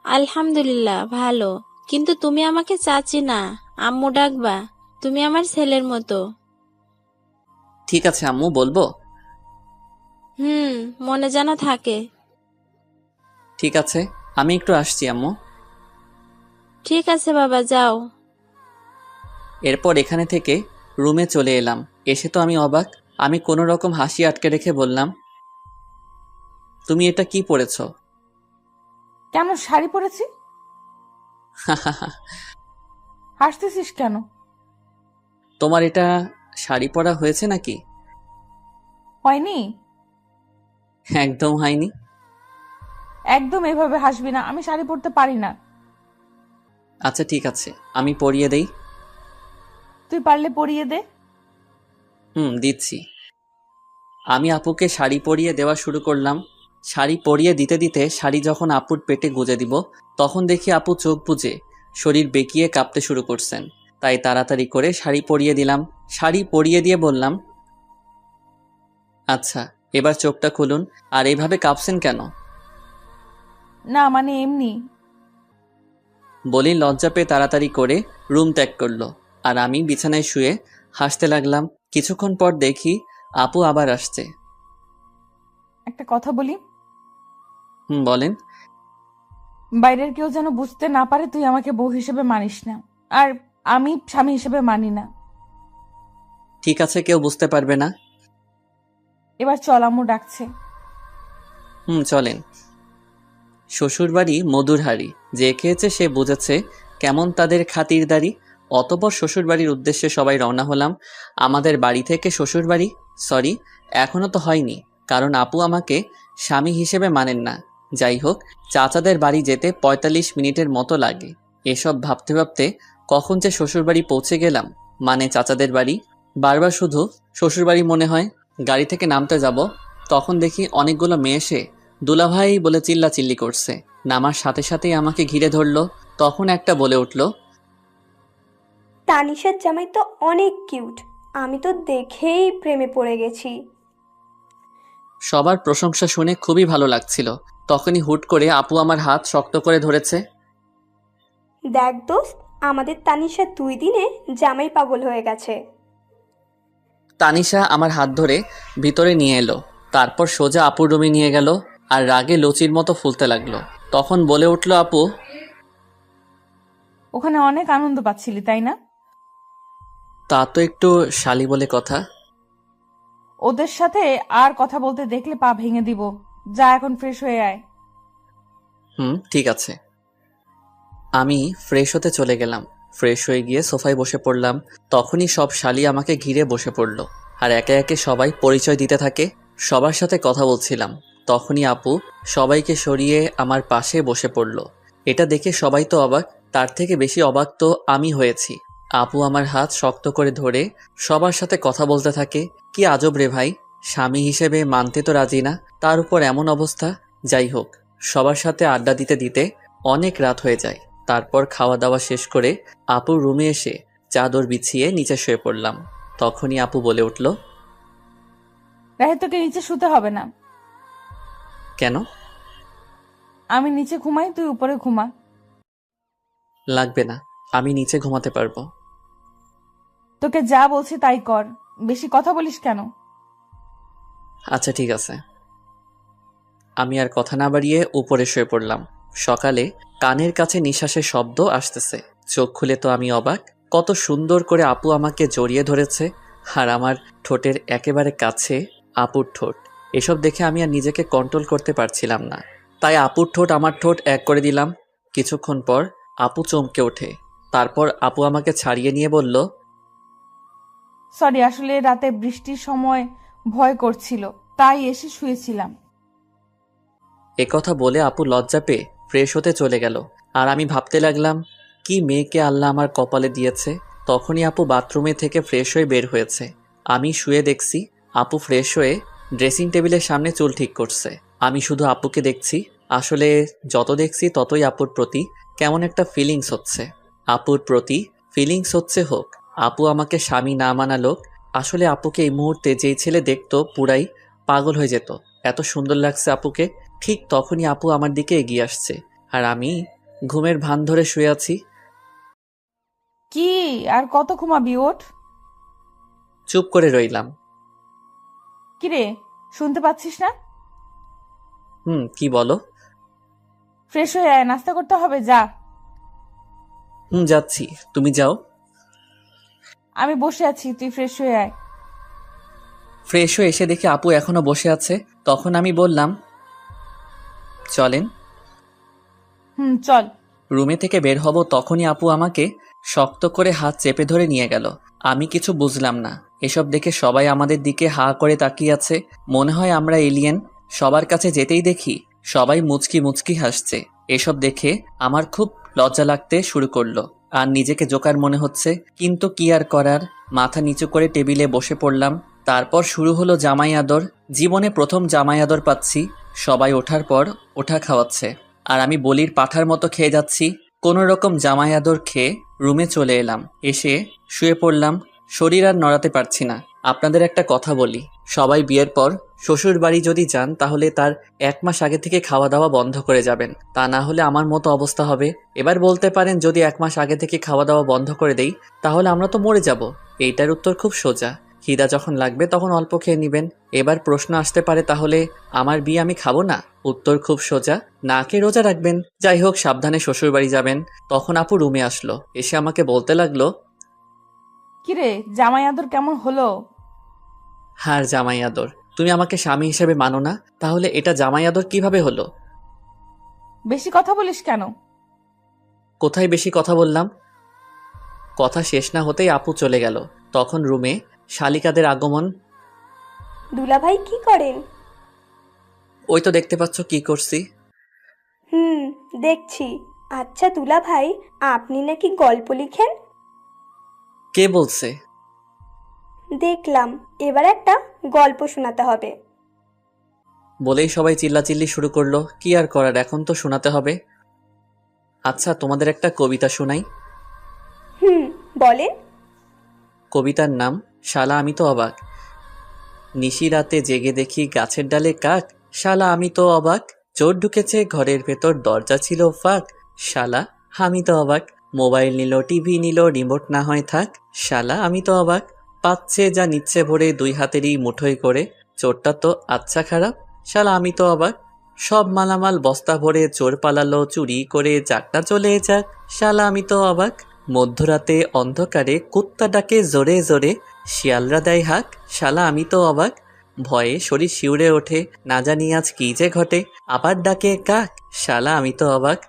আলহামদুলিল্লাহ ভালো, কিন্তু তুমি আমাকে চাচি না, আম্মু ডাকবা। তুমি আমার ছেলের মতো। ঠিক আছে আম্মু, বলবো। মনে যেন থাকে। ঠিক আছে, আমি একটু আসছি আম্মু। ঠিক আছে বাবা, যাও। এরপর এখানে থেকে রুমে চলে এলাম। এসে তো আমি অবাক। আমি কোনো রকম হাসি আটকে রেখে বললাম, তুমি এটা কি পরেছ? কেন, শাড়ি পরেছি। হাসতেছিস কেন? তোমার এটা শাড়ি পরা হয়েছে নাকি? হয়নি। একদম হয়নি। একদম এভাবে হাসবি না, আমি শাড়ি পরতে পারি না। আচ্ছা ঠিক আছে, আমি পরিয়ে দেই। তুই পারলে পরিয়ে দে। দিচ্ছি। আমি আপুকে শাড়ি পরিয়ে দেওয়া শুরু করলাম। শাড়ি পরিয়ে দিতে দিতে শাড়ি যখন আপুর পেটে গুজে দিব, তখন দেখি আপু চোখ বুজে শরীর বেঁকিয়ে কাঁপতে শুরু করছেন। তাই তাড়াতাড়ি করে শাড়ি পরিয়ে দিলাম। শাড়ি পরিয়ে দিয়ে বললাম, আচ্ছা এবার চোখটা খুলুন। আর এইভাবে কাঁপছেন কেন? না মানে এমনি। বলি লজ্জা পেয়ে তাড়াতাড়ি করে রুম ত্যাগ করলো। আর আমি বিছানায় শুয়ে হাসতে লাগলাম। কিছুক্ষণ পর দেখি আপু আবার আসছে। একটা কথা বলি। বলেন। বাইরের কেউ যেন বুঝতে না পারে তুই আমাকে বউ হিসেবে মানিস না। আর আমি স্বামী হিসেবে মানি না। ঠিক আছে, কেউ বুঝতে পারবে না। এবার চল, আম্মু ডাকছে। চলেন। শ্বশুরবাড়ি মধুর হাড়ি, যে খেয়েছে সে বুঝেছে কেমন তাদের খাতিরদারি। অতঃপর শ্বশুরবাড়ির উদ্দেশ্যে সবাই রওনা হলাম। আমাদের বাড়ি থেকে শ্বশুরবাড়ি, সরি, এখনো তো হয়নি, কারণ আপু আমাকে স্বামী হিসেবে মানেন না। যাই হোক, চাচাদের বাড়ি যেতে ৪৫ মিনিটের মতো লাগে। এসব ভাবতে ভাবতে কখন যে শ্বশুরবাড়ি পৌঁছে গেলাম, মানে চাচাদের বাড়ি। বারবার শুধু শ্বশুরবাড়ি মনে হয়। গাড়ি থেকে নামতে যাব, তখন দেখি অনেকগুলো মেয়ে এসে দুলাভাই বলে চিল্লাচিল্লি করছে। নামার সাথে সাথেই আমাকে ঘিরে ধরলো। তখন একটা বলে উঠল, তানিশার জামাই তো অনেক কিউট, আমি তো দেখেই প্রেমে পড়ে গেছি। সবার প্রশংসা শুনে খুবই ভালো লাগছিল। তখনই হুট করে আপু আমার হাত শক্ত করে ধরেছে। দেখ দোস্ত, আমাদের তানিশা 2 দিনে জামাই পাগল হয়ে গেছে। তানিশা আমার হাত ধরে ভিতরে নিয়ে এলো, তারপর সোজা আপুর রুমে নিয়ে গেল আর রাগে লুচির মতো ফুলতে লাগলো। তখন বলে উঠল, আপু, ওখানে অনেক আনন্দ পাচ্ছিলি তাই না? তা তো একটু শালি বলে কথা। ওদের সাথে আর কথা বলতে দেখলে পা ভেঙে দিব। যা, এখন ফ্রেশ হয়ে আয়। ঠিক আছে। আমি ফ্রেশ হতে চলে গেলাম। ফ্রেশ হয়ে গিয়ে সোফায় বসে পড়লাম। তখনই সব শালি আমাকে ঘিরে বসে পড়ল আর একে একে সবাই পরিচয় দিতে থাকে। সবার সাথে কথা বলছিলাম, তখনই আপু সবাইকে সরিয়ে আমার পাশে বসে পড়ল। এটা দেখে সবাই তো অবাক, তার থেকে বেশি অবাক তো আমি হয়েছি। আপু আমার হাত শক্ত করে ধরে সবার সাথে কথা বলতে থাকে। কি আজব রে ভাই, স্বামী হিসেবে মানতে তো রাজি না, তার উপর এমন অবস্থা। যাই হোক, সবার সাথে আড্ডা দিতে দিতে অনেক রাত হয়ে যায়। তারপর খাওয়া দাওয়া শেষ করে আপুর রুমে এসে চাদর বিছিয়ে নিচে শুয়ে পড়লাম। তখনই আপু বলে উঠল, রাহে, তোকে নিচে শুতে হবে না। কেন? আমি নিচে ঘুমাই, তুই উপরে ঘুমা। লাগবে না, আমি নিচে ঘুমাতে পারবো। তোকে যা বলছি তাই কর, বেশি কথা বলিস কেন? আচ্ছা ঠিক আছে। আমি আর কথা না বাড়িয়ে উপরে শুয়ে পড়লাম। সকালে কানের কাছে নিঃশ্বাসের শব্দ আসতেছে। চোখ খুলে তো আমি অবাক, কত সুন্দর করে আপু আমাকে জড়িয়ে ধরেছে আর আমার ঠোঁটের একেবারে কাছে আপুর ঠোঁট। এসব দেখে আমি আর নিজেকে কন্ট্রোল করতে পারছিলাম না, তাই আপুর ঠোঁট আমার ঠোঁট এক করে দিলাম। কিছুক্ষণ পর আপু চমকে ওঠে। তারপর আপু আমাকে ছাড়িয়ে নিয়ে বলল, সরি, আসলে রাতে বৃষ্টির সময় ভয় করছিল, তাই এসে শুয়েছিলাম। একথা বলে আপু লজ্জা পেয়ে ফ্রেশ হতে চলে গেল। আর আমি ভাবতে লাগলাম, কি মেয়েকে আল্লাহ আমার কপালে দিয়েছে। তখনই আপু বাথরুমে থেকে ফ্রেশ হয়ে বের হয়েছে। আমি শুয়ে দেখছি আপু ফ্রেশ হয়ে ড্রেসিং টেবিলের সামনে চুল ঠিক করছে। আমি শুধু আপুকে দেখছি। আসলে যত দেখছি ততই আপুর প্রতি কেমন একটা ফিলিংস হচ্ছে। আপুর প্রতি ফিলিংস হচ্ছে হোক, আপু আমাকে স্বামী না মানা লোক। আসলে আপুকে এই মুহূর্তে যেই ছেলে দেখতো পুরাই পাগল হয়ে যেত, এত সুন্দর লাগছে আপুকে। ঠিক তখনই আপু আমার দিকে এগিয়ে আসছে আর আমি ঘুমের ভান ধরে শুয়ে আছি। কি আর কত ঘুমাবি, ওঠ। চুপ করে রইলাম। কিরে, শুনতে পাচ্ছিস না? কি বলো? ফ্রেশ হয়ে আয়, নাস্তা করতে হবে, যা। যাচ্ছি, তুমি যাও। আমি বসে আছি, তুই ফ্রেশ হয়ে আয়। ফ্রেশ হয়ে এসে দেখি আপু এখনো বসে আছে। তখন আমি বললাম, চলেন। চল। রুমে থেকে বের হব, তখনই আপু আমাকে শক্ত করে হাত চেপে ধরে নিয়ে গেল। আমি কিছু বুঝলাম না। এসব দেখে সবাই আমাদের দিকে হা করে তাকিয়ে আছে, মনে হয় আমরা এলিয়েন। সবার কাছে যেতেই দেখি সবাই মুচকি মুচকি হাসছে। এসব দেখে আমার খুব লজ্জা লাগতে শুরু করলো আর নিজেকে জোকার মনে হচ্ছে, কিন্তু কি আর করার। মাথা নিচু করে টেবিলে বসে পড়লাম। তারপর শুরু হলো জামাই আদর। জীবনে প্রথম জামাই আদর পাচ্ছি। সবাই ওঠার পর ওঠা খাওয়াচ্ছে আর আমি বলির পাঠার মতো খেয়ে যাচ্ছি। কোনো রকম জামাই আদর খেয়ে রুমে চলে এলাম। এসে শুয়ে পড়লাম, শরীর আর নড়াতে পারছি না। আপনাদের একটা কথা বলি, সবাই বিয়ের পর শ্বশুর বাড়ি যদি যান তাহলে তার 1 মাস আগে থেকে খাওয়া দাওয়া বন্ধ করে যাবেন, তা না হলে আমার মতো অবস্থা হবে। এবার বলতে পারেন, যদি 1 মাস আগে থেকে খাওয়া দাওয়া বন্ধ করে দেই তাহলে আমরা তো মরে যাব। এইটার উত্তর খুব সোজা, খিদা যখন লাগবে তখন অল্প খেয়ে নেবেন। এবার প্রশ্ন আসতে পারে, তাহলে আমার বিয়ে আমি খাবো না? উত্তর খুব সোজা, না খেয়ে রোজা রাখবেন। যাই হোক, সাবধানে শ্বশুরবাড়ি যাবেন। তখন আপু রুমে আসলো, এসে আমাকে বলতে লাগলো, কিরে জামাই আদর কেমন হলো? হার জামাই আদর, তুমি আমাকে স্বামী হিসেবে মানো না, তাহলে এটা জামাই আদর কিভাবে হলো? বেশি কথা বলিস কেন? কোথায় বেশি কথা বললাম? কথা শেষ না হতেই আপু চলে গেল। তখন রুমে শালিকাদের আগমন। দুলাভাই কি করেন? ওই তো দেখতে পাচ্ছ কি করছি। হুম, দেখছি। আচ্ছা দুলাভাই, আপনি নাকি গল্প লিখেন? কে বলছে? দেখলাম, এবার একটা গল্প শোনাতে হবে। বলেই সবাই চিল্লাচিল্লি শুরু করলো। কি আর করার, এখন তো শোনাতে হবে। আচ্ছা, তোমাদের একটা কবিতা শোনাই। হুম, বলেন। কবিতার নাম শালা আমি তো অবাক। নিশি রাতে জেগে দেখি গাছের ডালে কাক, শালা আমি তো অবাক। চোর ঢুকেছে ঘরের ভেতর, দরজা ছিল ফাঁক, শালা আমি তো অবাক। মোবাইল নিল, টিভি নিল, রিমোট না হয় থাক, শালা আমি তো অবাক। পাচ্ছে যা নিচ্ছে ভরে, দুই হাতেরই মুঠোয় করে, চোরটা তো আচ্ছা খারাপ, শালা আমি তো অবাক। সব মালামাল বস্তা ভরে চোর পালালো চুরি করে, চাকটা চলে যাক, শালা আমি তো অবাক। মধ্যরাতে অন্ধকারে কুত্তা ডাকে জোরে জোরে, শিয়ালরা দেয় হাঁক, শালা আমি তো অবাক। ভয়ে শরীর শিউরে ওঠে, না জানি আজ কি যে ঘটে, আবার ডাকে কাক, শালা আমি তো অবাক।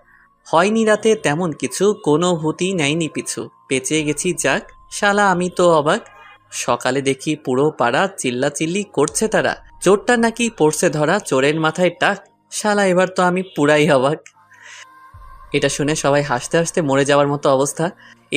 হয়নি রাতে তেমন কিছু, কোনো ভূতি নেয়নি পিছু, বেঁচে গেছি যাক, শালা আমি তো অবাক। সকালে দেখি পুরো পাড়া চিল্লাচিল্লি করছে তারা, চোরটা নাকি পড়ছে ধরা, চোরের মাথায় টাক, শালা এবার তো আমি পুরাই অবাক। এটা শুনে সবাই হাসতে হাসতে মরে যাওয়ার মতো অবস্থা।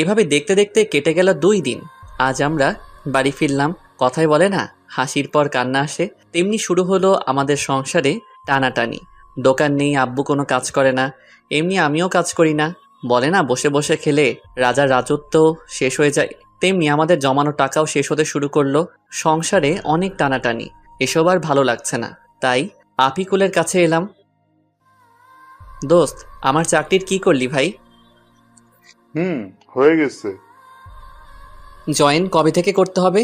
এভাবে দেখতে দেখতে কেটে গেল 2 দিন। আজ আমরা বাড়ি ফিরলাম। কথায় বলে না, হাসির পর কান্না আসে, তেমনি শুরু হলো আমাদের সংসারে টানাটানি। দোকান নেই, আব্বু কোনো কাজ করে না, এমনি আমিও কাজ করি না। বলে না, বসে বসে খেলে রাজার রাজত্ব শেষ হয়ে যায়, তেমনি আমাদের জমানো টাকাও শেষ হতে শুরু করলো। সংসারে অনেক টানাটানি, এসব আর ভালো লাগছে না। তাই আফিকুলের কাছে এলাম। দোস্ত, আমার চাকরির কি করলি ভাই? হয়ে গেছে। জয়েন কবে থেকে করতে হবে?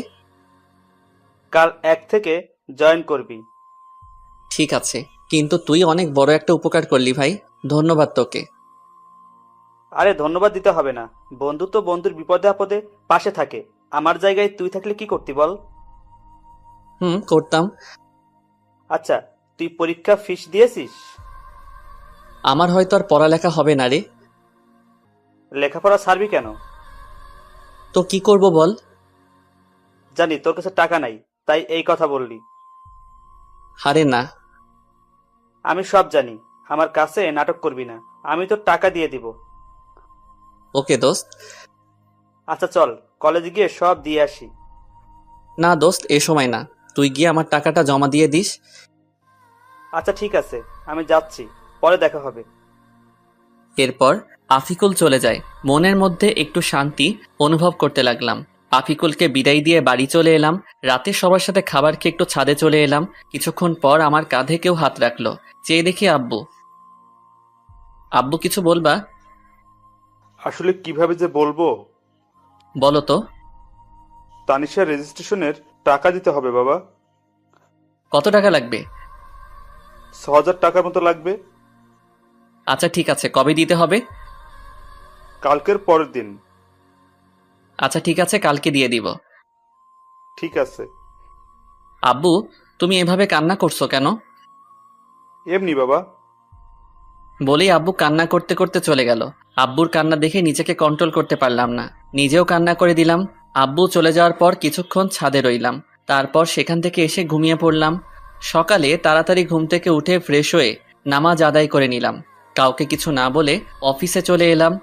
কাল 1 থেকে জয়েন করবি। ঠিক আছে, কিন্তু তুই অনেক বড় একটা উপকার করলি ভাই, ধন্যবাদ তোকে। আরে ধন্যবাদ দিতে হবে না, বন্ধু তো বন্ধুর বিপদে আপদে পাশে থাকে। আমার জায়গায় তুই থাকলে কি করতি বল? করতাম। আচ্ছা, তুই পরীক্ষা ফিস দিয়েছিস? আমার হয়তো আর পড়ালেখা হবে না রে। লেখাপড়া ছাড়বি কেন? তো কি করব বল? জানি তোর কাছে টাকা নাই, তাই এই কথা বললি। আরে না। আমি সব জানি, আমার কাছে নাটক করবি না, আমি তোর টাকা দিয়ে দিব। ওকে দোস্ত। আচ্ছা চল, কলেজে গিয়ে সব দিয়ে আসি। না দোস্ত, এ সময় না, তুই গিয়ে আমার টাকাটা জমা দিয়ে দিস। আচ্ছা ঠিক আছে, আমি যাচ্ছি, পরে দেখা হবে। এরপর আফিকুল চলে যায়। মনের মধ্যে একটু শান্তি অনুভব করতে লাগলাম। আফিকুলকে বিদায় দিয়ে বাড়ি চলে এলাম। রাতে সবার সাথে খাবার খেয়ে একটু ছাদে চলে এলাম। কিছুক্ষণ পর আমার কাঁধে কেউ হাত রাখলো, চেয়ে দেখি আব্বু। আব্বু কিছু বলবা? আসলে কিভাবে যে বলবো। বলো তো। তানিশা রেজিস্ট্রেশনের টাকা দিতে হবে বাবা। কত টাকা লাগবে? 6,000 টাকার মতো লাগবে। আচ্ছা ঠিক আছে, কবে দিতে হবে? কালকের পরের দিন। আচ্ছা ঠিক আছে, কালকে দিয়ে দিব। ঠিক আছে। আব্বু, তুমি এভাবে কান্না করছো কেন? এমনি বাবা। বলেই আব্বু কান্না করতে করতে চলে গেল। আব্বুর কান্না দেখে নিজেকে কন্ট্রোল করতে পারলাম না, নিজেও কান্না করে দিলাম। আব্বু চলে যাওয়ার পর কিছুক্ষণ ছাদে রইলাম, তারপর সেখান থেকে এসে ঘুমিয়ে পড়লাম। সকালে তাড়াতাড়ি ঘুম থেকে উঠে ফ্রেশ হয়ে নামাজ আদায় করে নিলাম। কাউকে কিছু না বলে অফিসে চলে এলাম।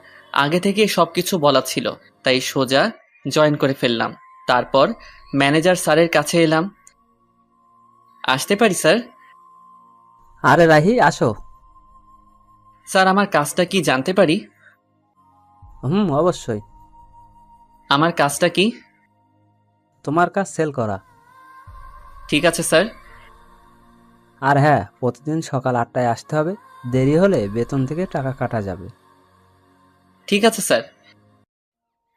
আগে থেকে সবকিছু বলা ছিল, তাই সোজা জয়েন করে ফেললাম। তারপর ম্যানেজার স্যারের কাছে এলাম। আসতে পারি স্যার? আরে রাহি, আসো। স্যার, আমার কাজটা কি জানতে পারি? অবশ্যই। আমার কাজটা কি? তোমার কাজ সেল করা। ঠিক আছে স্যার। আর হ্যাঁ, প্রতিদিন সকাল 8টায় আসতে হবে, দেরি হলে বেতন থেকে টাকা কাটা যাবে। ঠিক আছে স্যার।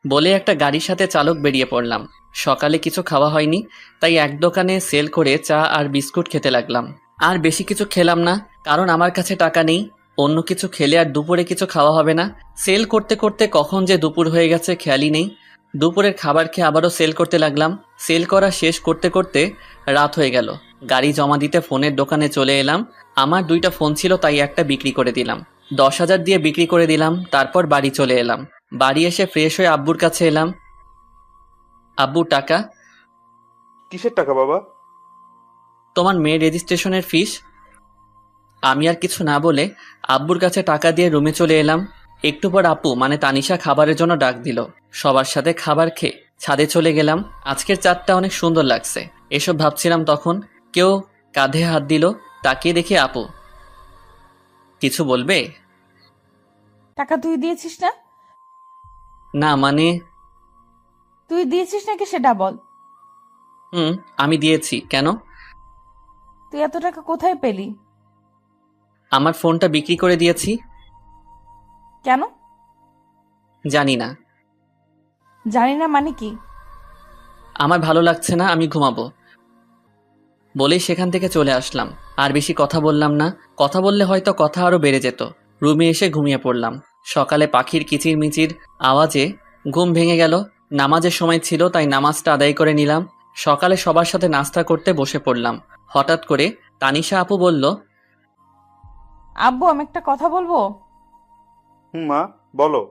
বলে একটা গাড়ির সাথে চালক বেরিয়ে পড়লাম। সকালে কিছু খাওয়া হয়নি, তাই এক দোকানে সেল করে চা আর বিস্কুট খেতে লাগলাম। আর বেশি কিছু খেলাম না, কারণ আমার কাছে টাকা নেই। অন্য কিছু খেলে আর দুপুরে কিছু খাওয়া হবে না। সেল করতে করতে কখন যে দুপুর হয়ে গেছে খেয়ালই নেই। দুপুরের খাবার খেয়ে আবারও সেল করতে লাগলাম। সেল করা শেষ করতে করতে রাত হয়ে গেল। গাড়ি জমা দিতে ফোনের দোকানে চলে এলাম। আমার 2টা ফোন ছিল, তাই একটা বিক্রি করে দিলাম। 10,000 দিয়ে বিক্রি করে দিলাম। তারপর বাড়ি চলে এলাম। বাড়ি এসে ফ্রেশ হয়ে আব্বুর কাছে এলাম। আব্বু, টাকা। কিসের টাকা বাবা? তোমার মেয়ের রেজিস্ট্রেশনের ফিস। আমি আর কিছু না বলে আব্বুর কাছে টাকা দিয়ে রুমে চলে এলাম। একটু পর আপু মানে তানিশা খাবারের জন্য ডাক দিল। সবার সাথে খাবার খেয়ে ছাদে চলে গেলাম। আজকের চাঁদটা অনেক সুন্দর লাগছে, এসব ভাবছিলাম তখন কেউ কাঁধে হাত দিল। তাকিয়ে দেখি আপু। কিছু বলবে? টাকা তুই দিয়েছিস না? না মানে। তুই দিয়েছিস নাকি সেটা বল। আমি দিয়েছি। কেন? তুই এত টাকা কোথায় পেলি? আমার ফোনটা বিক্রি করে দিয়েছি। কেন? জানি না। জানি না মানে কি? আমার ভালো লাগছে না, আমি ঘুমাবো বলেই সেখান থেকে চলে আসলাম। আর বেশি কথা বললাম না, কথা বললে হয়তো কথা আরো বেড়ে যেত। রুমে এসে ঘুমিয়ে পড়লাম। সকালে পাখির কিচিরমিচির আওয়াজে ঘুম ভেঙে গেল। নামাজের সময় ছিল, তাই নামাজটা আদায় করে নিলাম। সকালে সবার সাথে নাস্তা করতে বসে পড়লাম। হঠাৎ করে তানিশা আপু বলল, আব্বু, আমি একটা কথা বলবো। মা, বলো।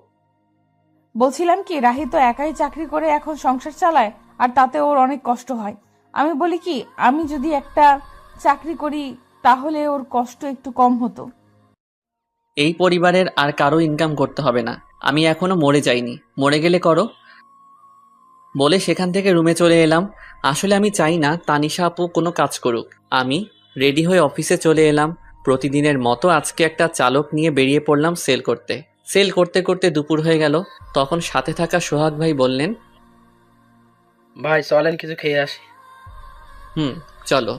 বলছিলাম কি, রাহি তো একাই চাকরি করে এখন সংসার চালায়, আর তাতে ওর অনেক কষ্ট হয়। আমি বলি কি, আমি যদি একটা চাকরি করি তাহলে ওর কষ্ট একটু কম হতো। এই পরিবারের আর কারো ইনকাম করতে হবে না। আমি এখনো মরে যাইনি, মরে গেলে করো বলে সেখান থেকে রুমে চলে এলাম। আসলে আমি চাই না তানিশা আপু কোনো কাজ করুক। আমি রেডি হয়ে অফিসে চলে এলাম। প্রতিদিনের মতো আজকে একটা চালক নিয়ে বেরিয়ে পড়লাম সেল করতে। সেল করতে করতে দুপুর হয়ে গেল। তখন সাথে থাকা সোহাগ ভাই বললেন, ভাই চলেন কিছু খেয়ে আসি। চলো।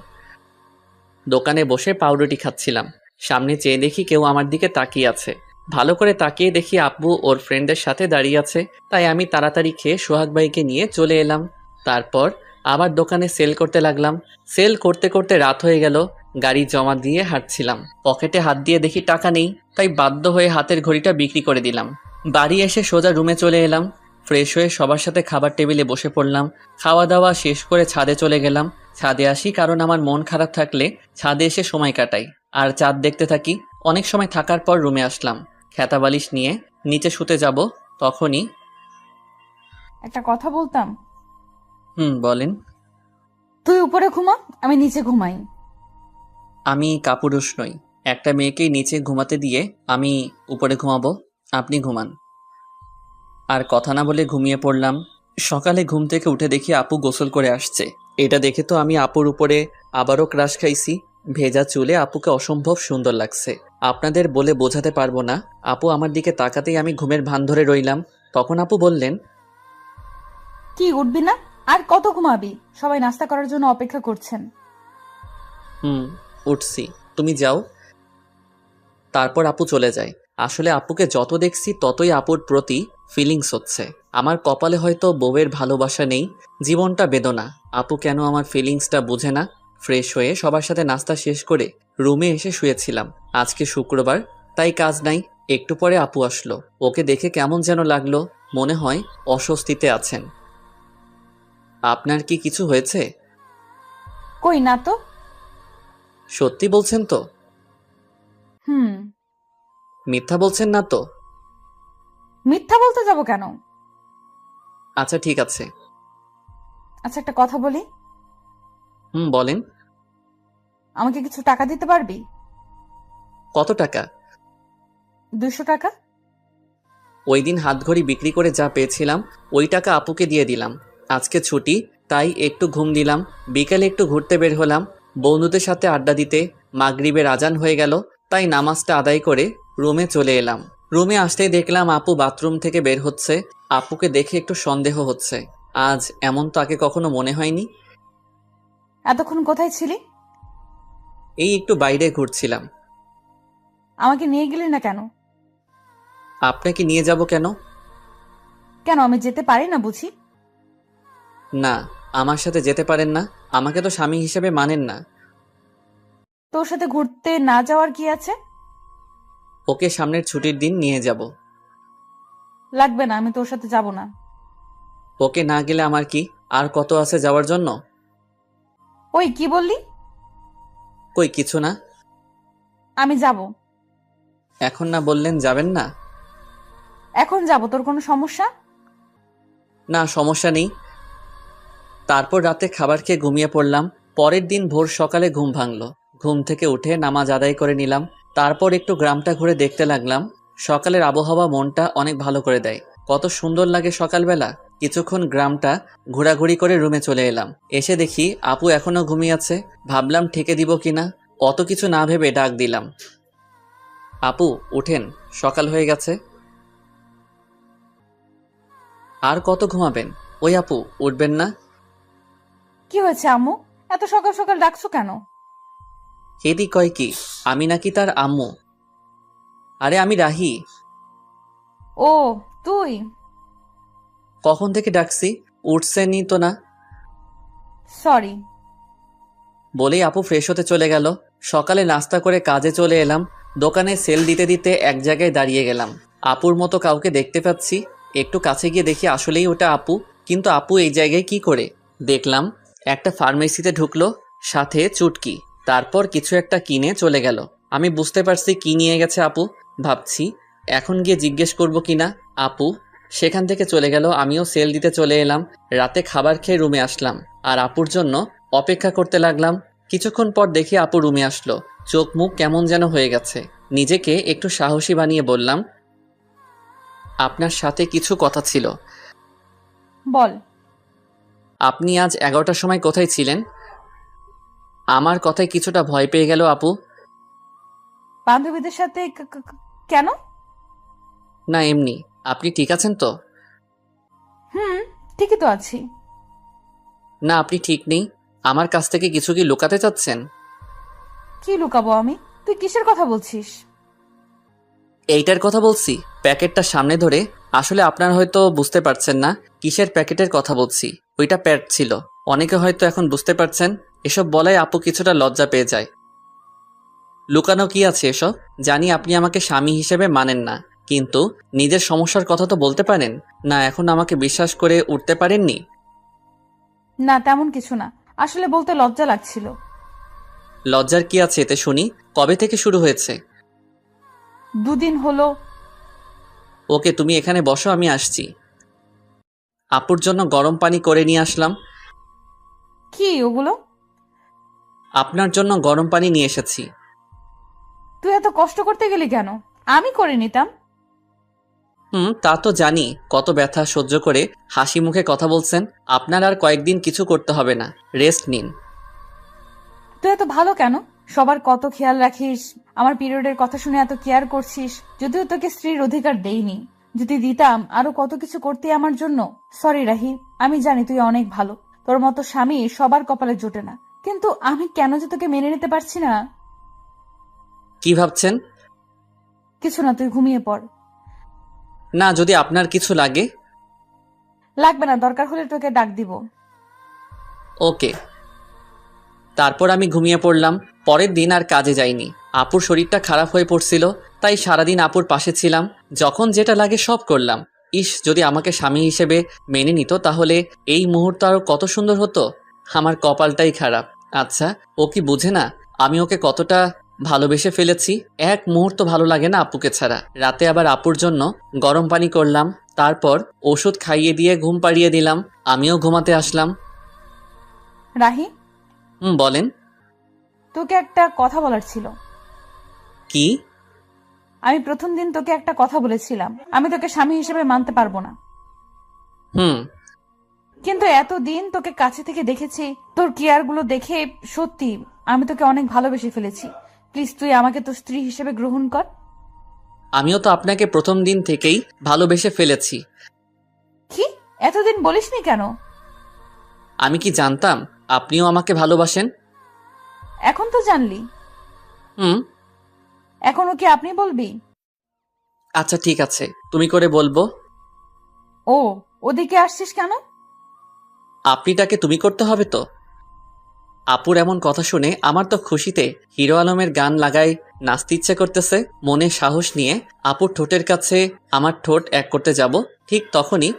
দোকানে বসে পাউরুটি খাচ্ছিলাম। সামনে চেয়ে দেখি কেউ আমার দিকে তাকিয়ে আছে। ভালো করে তাকিয়ে দেখি আব্বু ওর ফ্রেন্ডের সাথে দাঁড়িয়ে আছে। তাই আমি তাড়াতাড়ি খেয়ে সোহাগ ভাইকে নিয়ে চলে এলাম। তারপর আবার দোকানে সেল করতে লাগলাম। সেল করতে করতে রাত হয়ে গেল। গাড়ি জমা দিয়ে হাঁটছিলাম। পকেটে হাত দিয়ে দেখি টাকা নেই, তাই বাধ্য হয়ে হাতের ঘড়িটা বিক্রি করে দিলাম। বাড়ি এসে সোজা রুমে চলে এলাম। ফ্রেশ হয়ে সবার সাথে খাবার টেবিলে বসে পড়লাম। খাওয়া দাওয়া শেষ করে ছাদে চলে গেলাম। ছাদে আসি কারণ আমার মন খারাপ থাকলে ছাদে এসে সময় কাটাই আর চাঁদ দেখতে থাকি। অনেক সময় থাকার পর রুমে আসলাম। খেতা বালিশ নিয়ে নিচে শুতে যাব, তখনই একটা কথা বলতাম। বলেন। তুই উপরে ঘুমা, আমি নিচে ঘুমাই। আমি কাপুরুষ নই। একটা মেয়েকেই নিচে ঘুমাতে দিয়ে আমি উপরে ঘুমাবো, আপনি ঘুমান। আর কথা না বলে ঘুমিয়ে পড়লাম। সকালে ঘুম থেকে উঠে দেখি আপু গোসল করে আসছে। এটা দেখে তো আমি আপুর উপরে আবারও ক্রাশ খাইছি। ভেজা চুলে আপুকে অসম্ভব সুন্দর লাগছে। আপনাদের বলে বোঝাতে পারবো না। আপু আমার দিকে তাকাতেই আমি ঘুমের ভান ধরে রইলাম। তখন আপু বললেন, কি উঠবি না? আর কত ঘুমাবি? সবাই নাস্তা করার জন্য অপেক্ষা করছেন। উঠছি, তুমি যাও। তারপর আপু চলে যায়। আসলে আপুকে যত দেখছি ততই আপুর প্রতি ফিলিংস হচ্ছে। আমার কপালে হয়তো বউয়ের ভালোবাসা নেই, জীবনটা বেদনা। আপু কেন আমার ফিলিংসটা বুঝে না। ফ্রেশ হয়ে সবার সাথে নাস্তা শেষ করে রুমে এসে শুয়েছিলাম। আজকে শুক্রবার, তাই কাজ নাই। একটু পরে আপু আসলো। ওকে দেখে কেমন যেন লাগলো, মনে হয় অস্বস্তিতে আছেন। আপনার কি কিছু হয়েছে? কই না তো। সত্যি বলছেন তো? মিথ্যা বলছেন না তো? মিথ্যা বলতে যাব কেন? আচ্ছা ঠিক আছে। আচ্ছা, একটা কথা বলি। বলেন। আমাকে কিছু টাকা দিতে পারবি? কত টাকা? 200 টাকা। ওই দিন হাতঘড়ি বিক্রি করে যা পেয়েছিলাম ওই টাকা আপুকে দিয়ে দিলাম। আজকে ছুটি, তাই একটু ঘুম দিলাম। বিকেলে একটু ঘুরতে বের হলাম বন্ধুদের সাথে আড্ডা দিতে। মাগরিবের আজান হয়ে গেল, তাই নামাজটা আদায় করে রুমে চলে এলাম। রুমে আসতেই দেখলাম আপু বাথরুম থেকে বের হচ্ছে। আপুকে দেখে একটু সন্দেহ হচ্ছে। আজ এমন তো আগে কখনো মনে হয়নি। এতক্ষণ কোথায় ছিলি? এই একটু বাইরে ঘুরছিলাম। আমাকে নিয়ে গেলি না কেন? আপনাকে নিয়ে যাব কেন? কেন আমি যেতে পারি না বুঝি? না, আমার সাথে যেতে পারেন না। আমাকে তো স্বামী হিসেবে মানেন না। তোর সাথে ঘুরতে না যাওয়ার কি আছে? ওকে সামনের ছুটির দিন নিয়ে যাব। লাগবে না, আমি তোর সাথে যাব না। ওকে না গেলে আমার কি আর কত আছে যাওয়ার জন্য? ওই কি বললি? কই কিছু না। আমি যাব। এখন না বললেন যাবেন না? এখন যাব, তোর কোনো সমস্যা? না, সমস্যা নেই। তারপর রাতে খাবার খেয়ে ঘুমিয়ে পড়লাম। পরের দিন ভোর সকালে ঘুম ভাঙলো। ঘুম থেকে উঠে নামাজ আদায় করে নিলাম। তারপর একটু গ্রামটা ঘুরে দেখতে লাগলাম। সকালের আবহাওয়া মনটা অনেক ভালো করে দেয়। কত সুন্দর লাগে সকালবেলা। কিছুক্ষণ গ্রামটা ঘোরাঘুরি করে রুমে চলে এলাম। এসে দেখি আপু এখনো ঘুমিয়ে আছে। ভাবলাম ঠেকে দিব কিনা, অত কিছু না ভেবে ডাক দিলাম, আপু উঠেন, সকাল হয়ে গেছে। আর কত ঘুমাবেন? ওই আপু উঠবেন না? কি হয়েছে আম্মু, এত সকাল সকাল ডাকছো কেন? হেদি কয় কি আমি নাকি তার আম্মু? আরে আমি রাহি। ও তুই? কখন থেকে ডাকছি, উঠছেনই তো না। সরি। বলেই আপু ফ্রেশ হতে চলে গেল। সকালে নাস্তা করে কাজে চলে এলাম। দোকানে সেল দিতে দিতে এক জায়গায় দাঁড়িয়ে গেলাম। আপুর মতো কাউকে দেখতে পাচ্ছি। একটু কাছে গিয়ে দেখি আসলেই ওটা আপু। কিন্তু আপু এই জায়গায় কি করে? দেখলাম একটা ফার্মেসিতে ঢুকলো, সাথে চুটকি। তারপর কিছু একটা কিনে চলে গেল। আমি বুঝতে পারছি কি নিয়ে গেছে আপু। ভাবছি এখন গিয়ে জিজ্ঞেস করব কিনা। আপু সেখান থেকে চলে গেল। আমিও সেল দিতে চলে এলাম। রাতে খাবার খেয়ে রুমে আসলাম আর আপুর জন্য অপেক্ষা করতে লাগলাম। কিছুক্ষণ পর দেখি আপু রুমে আসলো। চোখ মুখ কেমন যেন হয়ে গেছে। নিজেকে একটু সাহসী বানিয়ে বললাম, আপনার সাথে কিছু কথা ছিল। বল। আপনি আজ 11টার সময় কোথায় ছিলেন? আমার কথায় কিছুটা ভয় পেয়ে গেল আপু। বান্ধবীদের সাথে কেন? না এমনি। আপনি ঠিক আছেন তো? হুম, ঠিকই তো আছি। না আপনি ঠিক নেই। আমার কাছ থেকে কিছু কি লুকাতে চাচ্ছেন? কি লুকাবো আমি? তুই কিসের কথা বলছিস? এইটার কথা বলছি, প্যাকেটটা সামনে ধরে। আসলে আপনারা হয়তো বুঝতে পারছেন না কিসের প্যাকেটের কথা বলছি। ওইটা প্যাড ছিল। অনেকে হয়তো এখন বুঝতে পারছেন। এসব বলায় আপু কিছুটা লজ্জা পেয়ে যায়। লুকানো কি আছে এসব? জানি আপনি আমাকে স্বামী হিসেবে মানেন না, কিন্তু নিজের সমস্যার কথা তো বলতে পারেন না। এখন আমাকে বিশ্বাস করে উঠতে পারেননি? না তেমন কিছু না, আসলে বলতে লজ্জা লাগছিল। লজ্জার কি আছে এতে শুনি? কবে থেকে শুরু হয়েছে? 2 দিন হলো। ওকে তুমি এখানে বসো, আমি আসছি। আপুর জন্য গরম পানি করে নিয়ে আসলাম। কি ওগুলো? আপনার জন্য গরম পানি নিয়ে এসেছি। তুই এত কষ্ট করতে গেলি কেন? আমি করে নিতাম। তা তো জানি, কত ব্যথা সহ্য করে হাসি মুখে কথা বলছেন। আপনার আর কয়েকদিন কিছু করতে হবে না, রেস্ট নিন। তুই এত ভালো কেন? সবার কত খেয়াল রাখিস, আমার পিরিয়ডের কথা শুনে এত কেয়ার করছিস। যদিও তোকে স্ত্রীর অধিকার দেইনি, যদি দিতাম আরো কত কিছু করতে আমার জন্য। সরি রাহি, আমি জানি তুই অনেক ভালো। তোর মতো স্বামী সবার কপালে জোটে না, কিন্তু আমি কেন যে তোকে মেনে নিতে পারছি না। কি ভাবছেন? কিছু না, তুই ঘুমিয়ে পড়। না, যদি আপনার কিছু লাগে। লাগবে না, দরকার হলে তোকে ডাক দিব। ওকে। তারপর আমি ঘুমিয়ে পড়লাম। পরের দিন আর কাজে যাইনি। আপুর শরীরটা খারাপ হয়ে পড়ছিল, তাই সারাদিন আপুর পাশে ছিলাম। যখন যেটা লাগে সব করলাম। ইস, যদি আমাকে স্বামী হিসেবে মেনে নিত তাহলে এই মুহূর্ত আরো কত সুন্দর হতো। আমার কপালটাই খারাপ। আচ্ছা, ও কি বুঝে না আমি ওকে কতটা ভালোবেসে ফেলেছি? এক মুহূর্ত ভালো লাগে না আপুকে ছাড়া। রাতে আবার আপুর জন্য গরম পানি করলাম। তারপর ওষুধ খাইয়ে দিয়ে ঘুম পাড়িয়ে দিলাম। আমিও ঘুমাতে আসলাম। রাহি, বলেন। তোকে একটা কথা বলার ছিল। কি? আমি প্রথম দিন তোকে একটা কথা বলেছিলাম, আমি তোকে স্বামী হিসেবে মানতে পারবো না। কিন্তু এতদিন তোকে কাছে থেকে দেখেছি, তোর কেয়ার গুলো দেখে সত্যি আমি তোকে অনেক ভালোবেসে ফেলেছি। প্লিজ তুই আমাকে তোর স্ত্রী হিসেবে গ্রহণ কর। আমিও তো আপনাকে প্রথম দিন থেকেই ভালোবেসে ফেলেছি। কি এতদিন বলিসনি কেন? আমি কি জানতাম আপনিও আমাকে ভালোবাসেন? এখন তো জানলি। হুম। এখনো কি আপনি বলবি? আচ্ছা ঠিক আছে, তুমি করে বলবো। ও, ওদিকে আসছিস কেন? আপনিটাকে তুমি করতে হবে তো। আপুর এমন কথা শুনে আমার তো খুশিতে হিরো আলমের গান লাগাই নাচতে ইচ্ছে করতেছে। মনে সাহস নিয়ে আপুর ঠোঁটের কাছে আমার ঠোঁট এক করতে যাব, ঠিক তখনই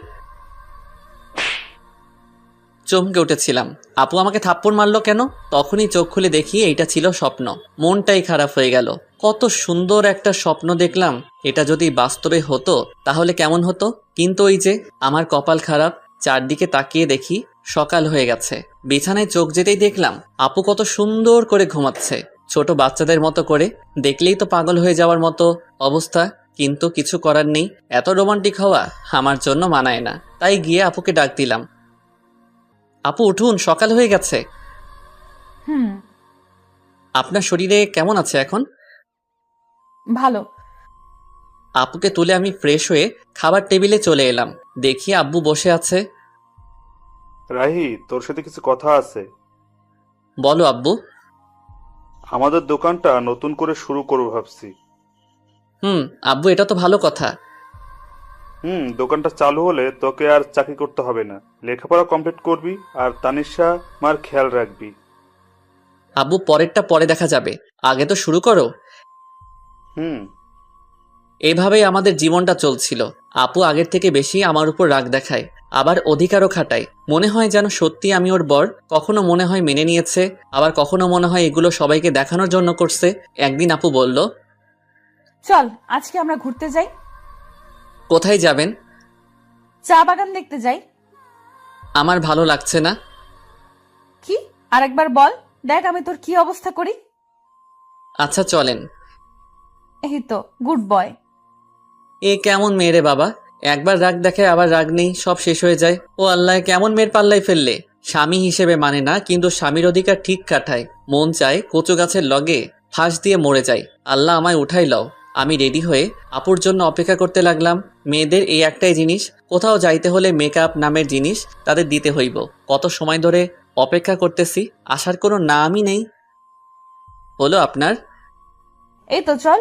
চমকে উঠেছিলাম। আপু আমাকে থাপ্পড় মারলো কেন? তখনই চোখ খুলে দেখি এইটা ছিল স্বপ্ন। মনটাই খারাপ হয়ে গেল। কত সুন্দর একটা স্বপ্ন দেখলাম, এটা যদি বাস্তবে হতো তাহলে কেমন হতো। কিন্তু ওই যে আমার কপাল খারাপ, চারদিকে তাকিয়ে দেখি সকাল হয়ে গেছে। বিছানায় চোখ যেতেই দেখলাম আপু কত সুন্দর করে ঘুমাচ্ছে, ছোট বাচ্চাদের মতো করে। দেখলেই তো পাগল হয়ে যাওয়ার মতো অবস্থা, কিন্তু কিছু করার নেই। এত রোমান্টিক হওয়া আমার জন্য মানায় না। তাই গিয়ে আপুকে ডাক দিলাম, আপু উঠুন, সকাল হয়ে গেছে। হুম, আপনার শরীরে কেমন আছে এখন? ভালো। আপুকে তুলে আমি ফ্রেশ হয়ে খাবার টেবিলে চলে এলাম। দেখি আব্বু বসে আছে। রাহি, তোর সাথে কিছু কথা আছে। বলো আব্বু। আমাদের দোকানটা নতুন করে শুরু করবো ভাবছি। আব্বু, এটা তো ভালো কথা। দোকানটা চালু হলে তোকে আর চাকরি করতে হবে না, লেখাপড়া কমপ্লিট করবি আর তানিশা মার খেয়াল রাখবি। আব্বু, পরেরটা পরে দেখা যাবে, আগে তো শুরু করো। হুম এভাবেই আমাদের জীবনটা চলছিল। আপু আগের থেকে বেশি আমার উপর রাগ দেখায়, আবার অধিকারও খাটায়। মনে হয় যেন সত্যি আমি ওর বর। কখনো মনে হয় মেনে নিয়েছে, আবার কখনো মনে হয় এগুলো সবাইকে দেখানোর জন্য করছে। একদিন আপু বলল, চল আজকে আমরা ঘুরতে যাই। কোথায় যাবেন? চা বাগান দেখতে যাই। আমার ভালো লাগছে না। কি? আরেকবার বল, দেখ আমি তোর কি অবস্থা করি। আচ্ছা চলেন। এই তো, গুড বয়। এ কেমন মেয়ে রে বাবা, একবার রাগ দেখে আবার রাগ নেই, সব শেষ হয়ে যায়। ও আল্লাহ, কেমন মেয়ের পাল্লায় ফেললে। স্বামী হিসেবে মানে না, কিন্তু স্বামীর অধিকার ঠিক কাটায়। মন চায় কচু গাছের লগে ফাঁস দিয়ে মরে যায়। আল্লাহ আমায় উঠাই লও। আমি রেডি হয়ে আপুর জন্য অপেক্ষা করতে লাগলাম। মেয়েদের এই একটাই জিনিস, কোথাও যাইতে হলে মেকআপ নামের জিনিস তাদের দিতে হইব। কত সময় ধরে অপেক্ষা করতেছি, আসার কোনো নামই নেই। হলো আপনার? এই তো চল।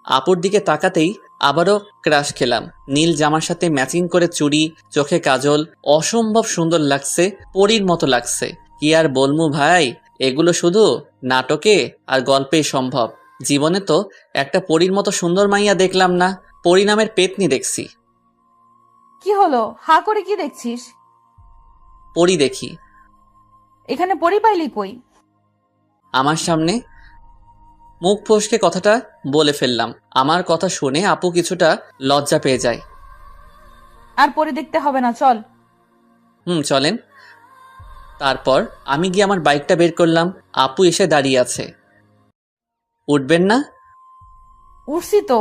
আপুর দিকে তাকাতেই আবারও ক্রাশ খেলাম। নীল জামার সাথে ম্যাচিং করে চুড়ি, চোখে কাজল, অসম্ভব সুন্দর লাগছে, পরীর মতো লাগছে। কি আর বলমু ভাই, এগুলো শুধু নাটকে আর গল্পেই সম্ভব। জীবনে তো একটা পরীর মতো সুন্দর মাইয়া দেখলাম না, পরী নামের পেতনি দেখছি। কি হলো, হা করে কি দেখছিস? পরী দেখি। এখানে পরি পাইলি কই? আমার সামনে। মুখ ফসকে কথাটা বলে ফেললাম। আমার কথা শুনে আপু কিছুটা লজ্জা পেয়ে যায়। আর পরি দেখতে হবে না, চল। চলেন। তারপর আমি গিয়ে আমার বাইকটা বের করলাম। আপু এসে দাঁড়িয়ে আছে। উঠবেন না? উঠছি তো।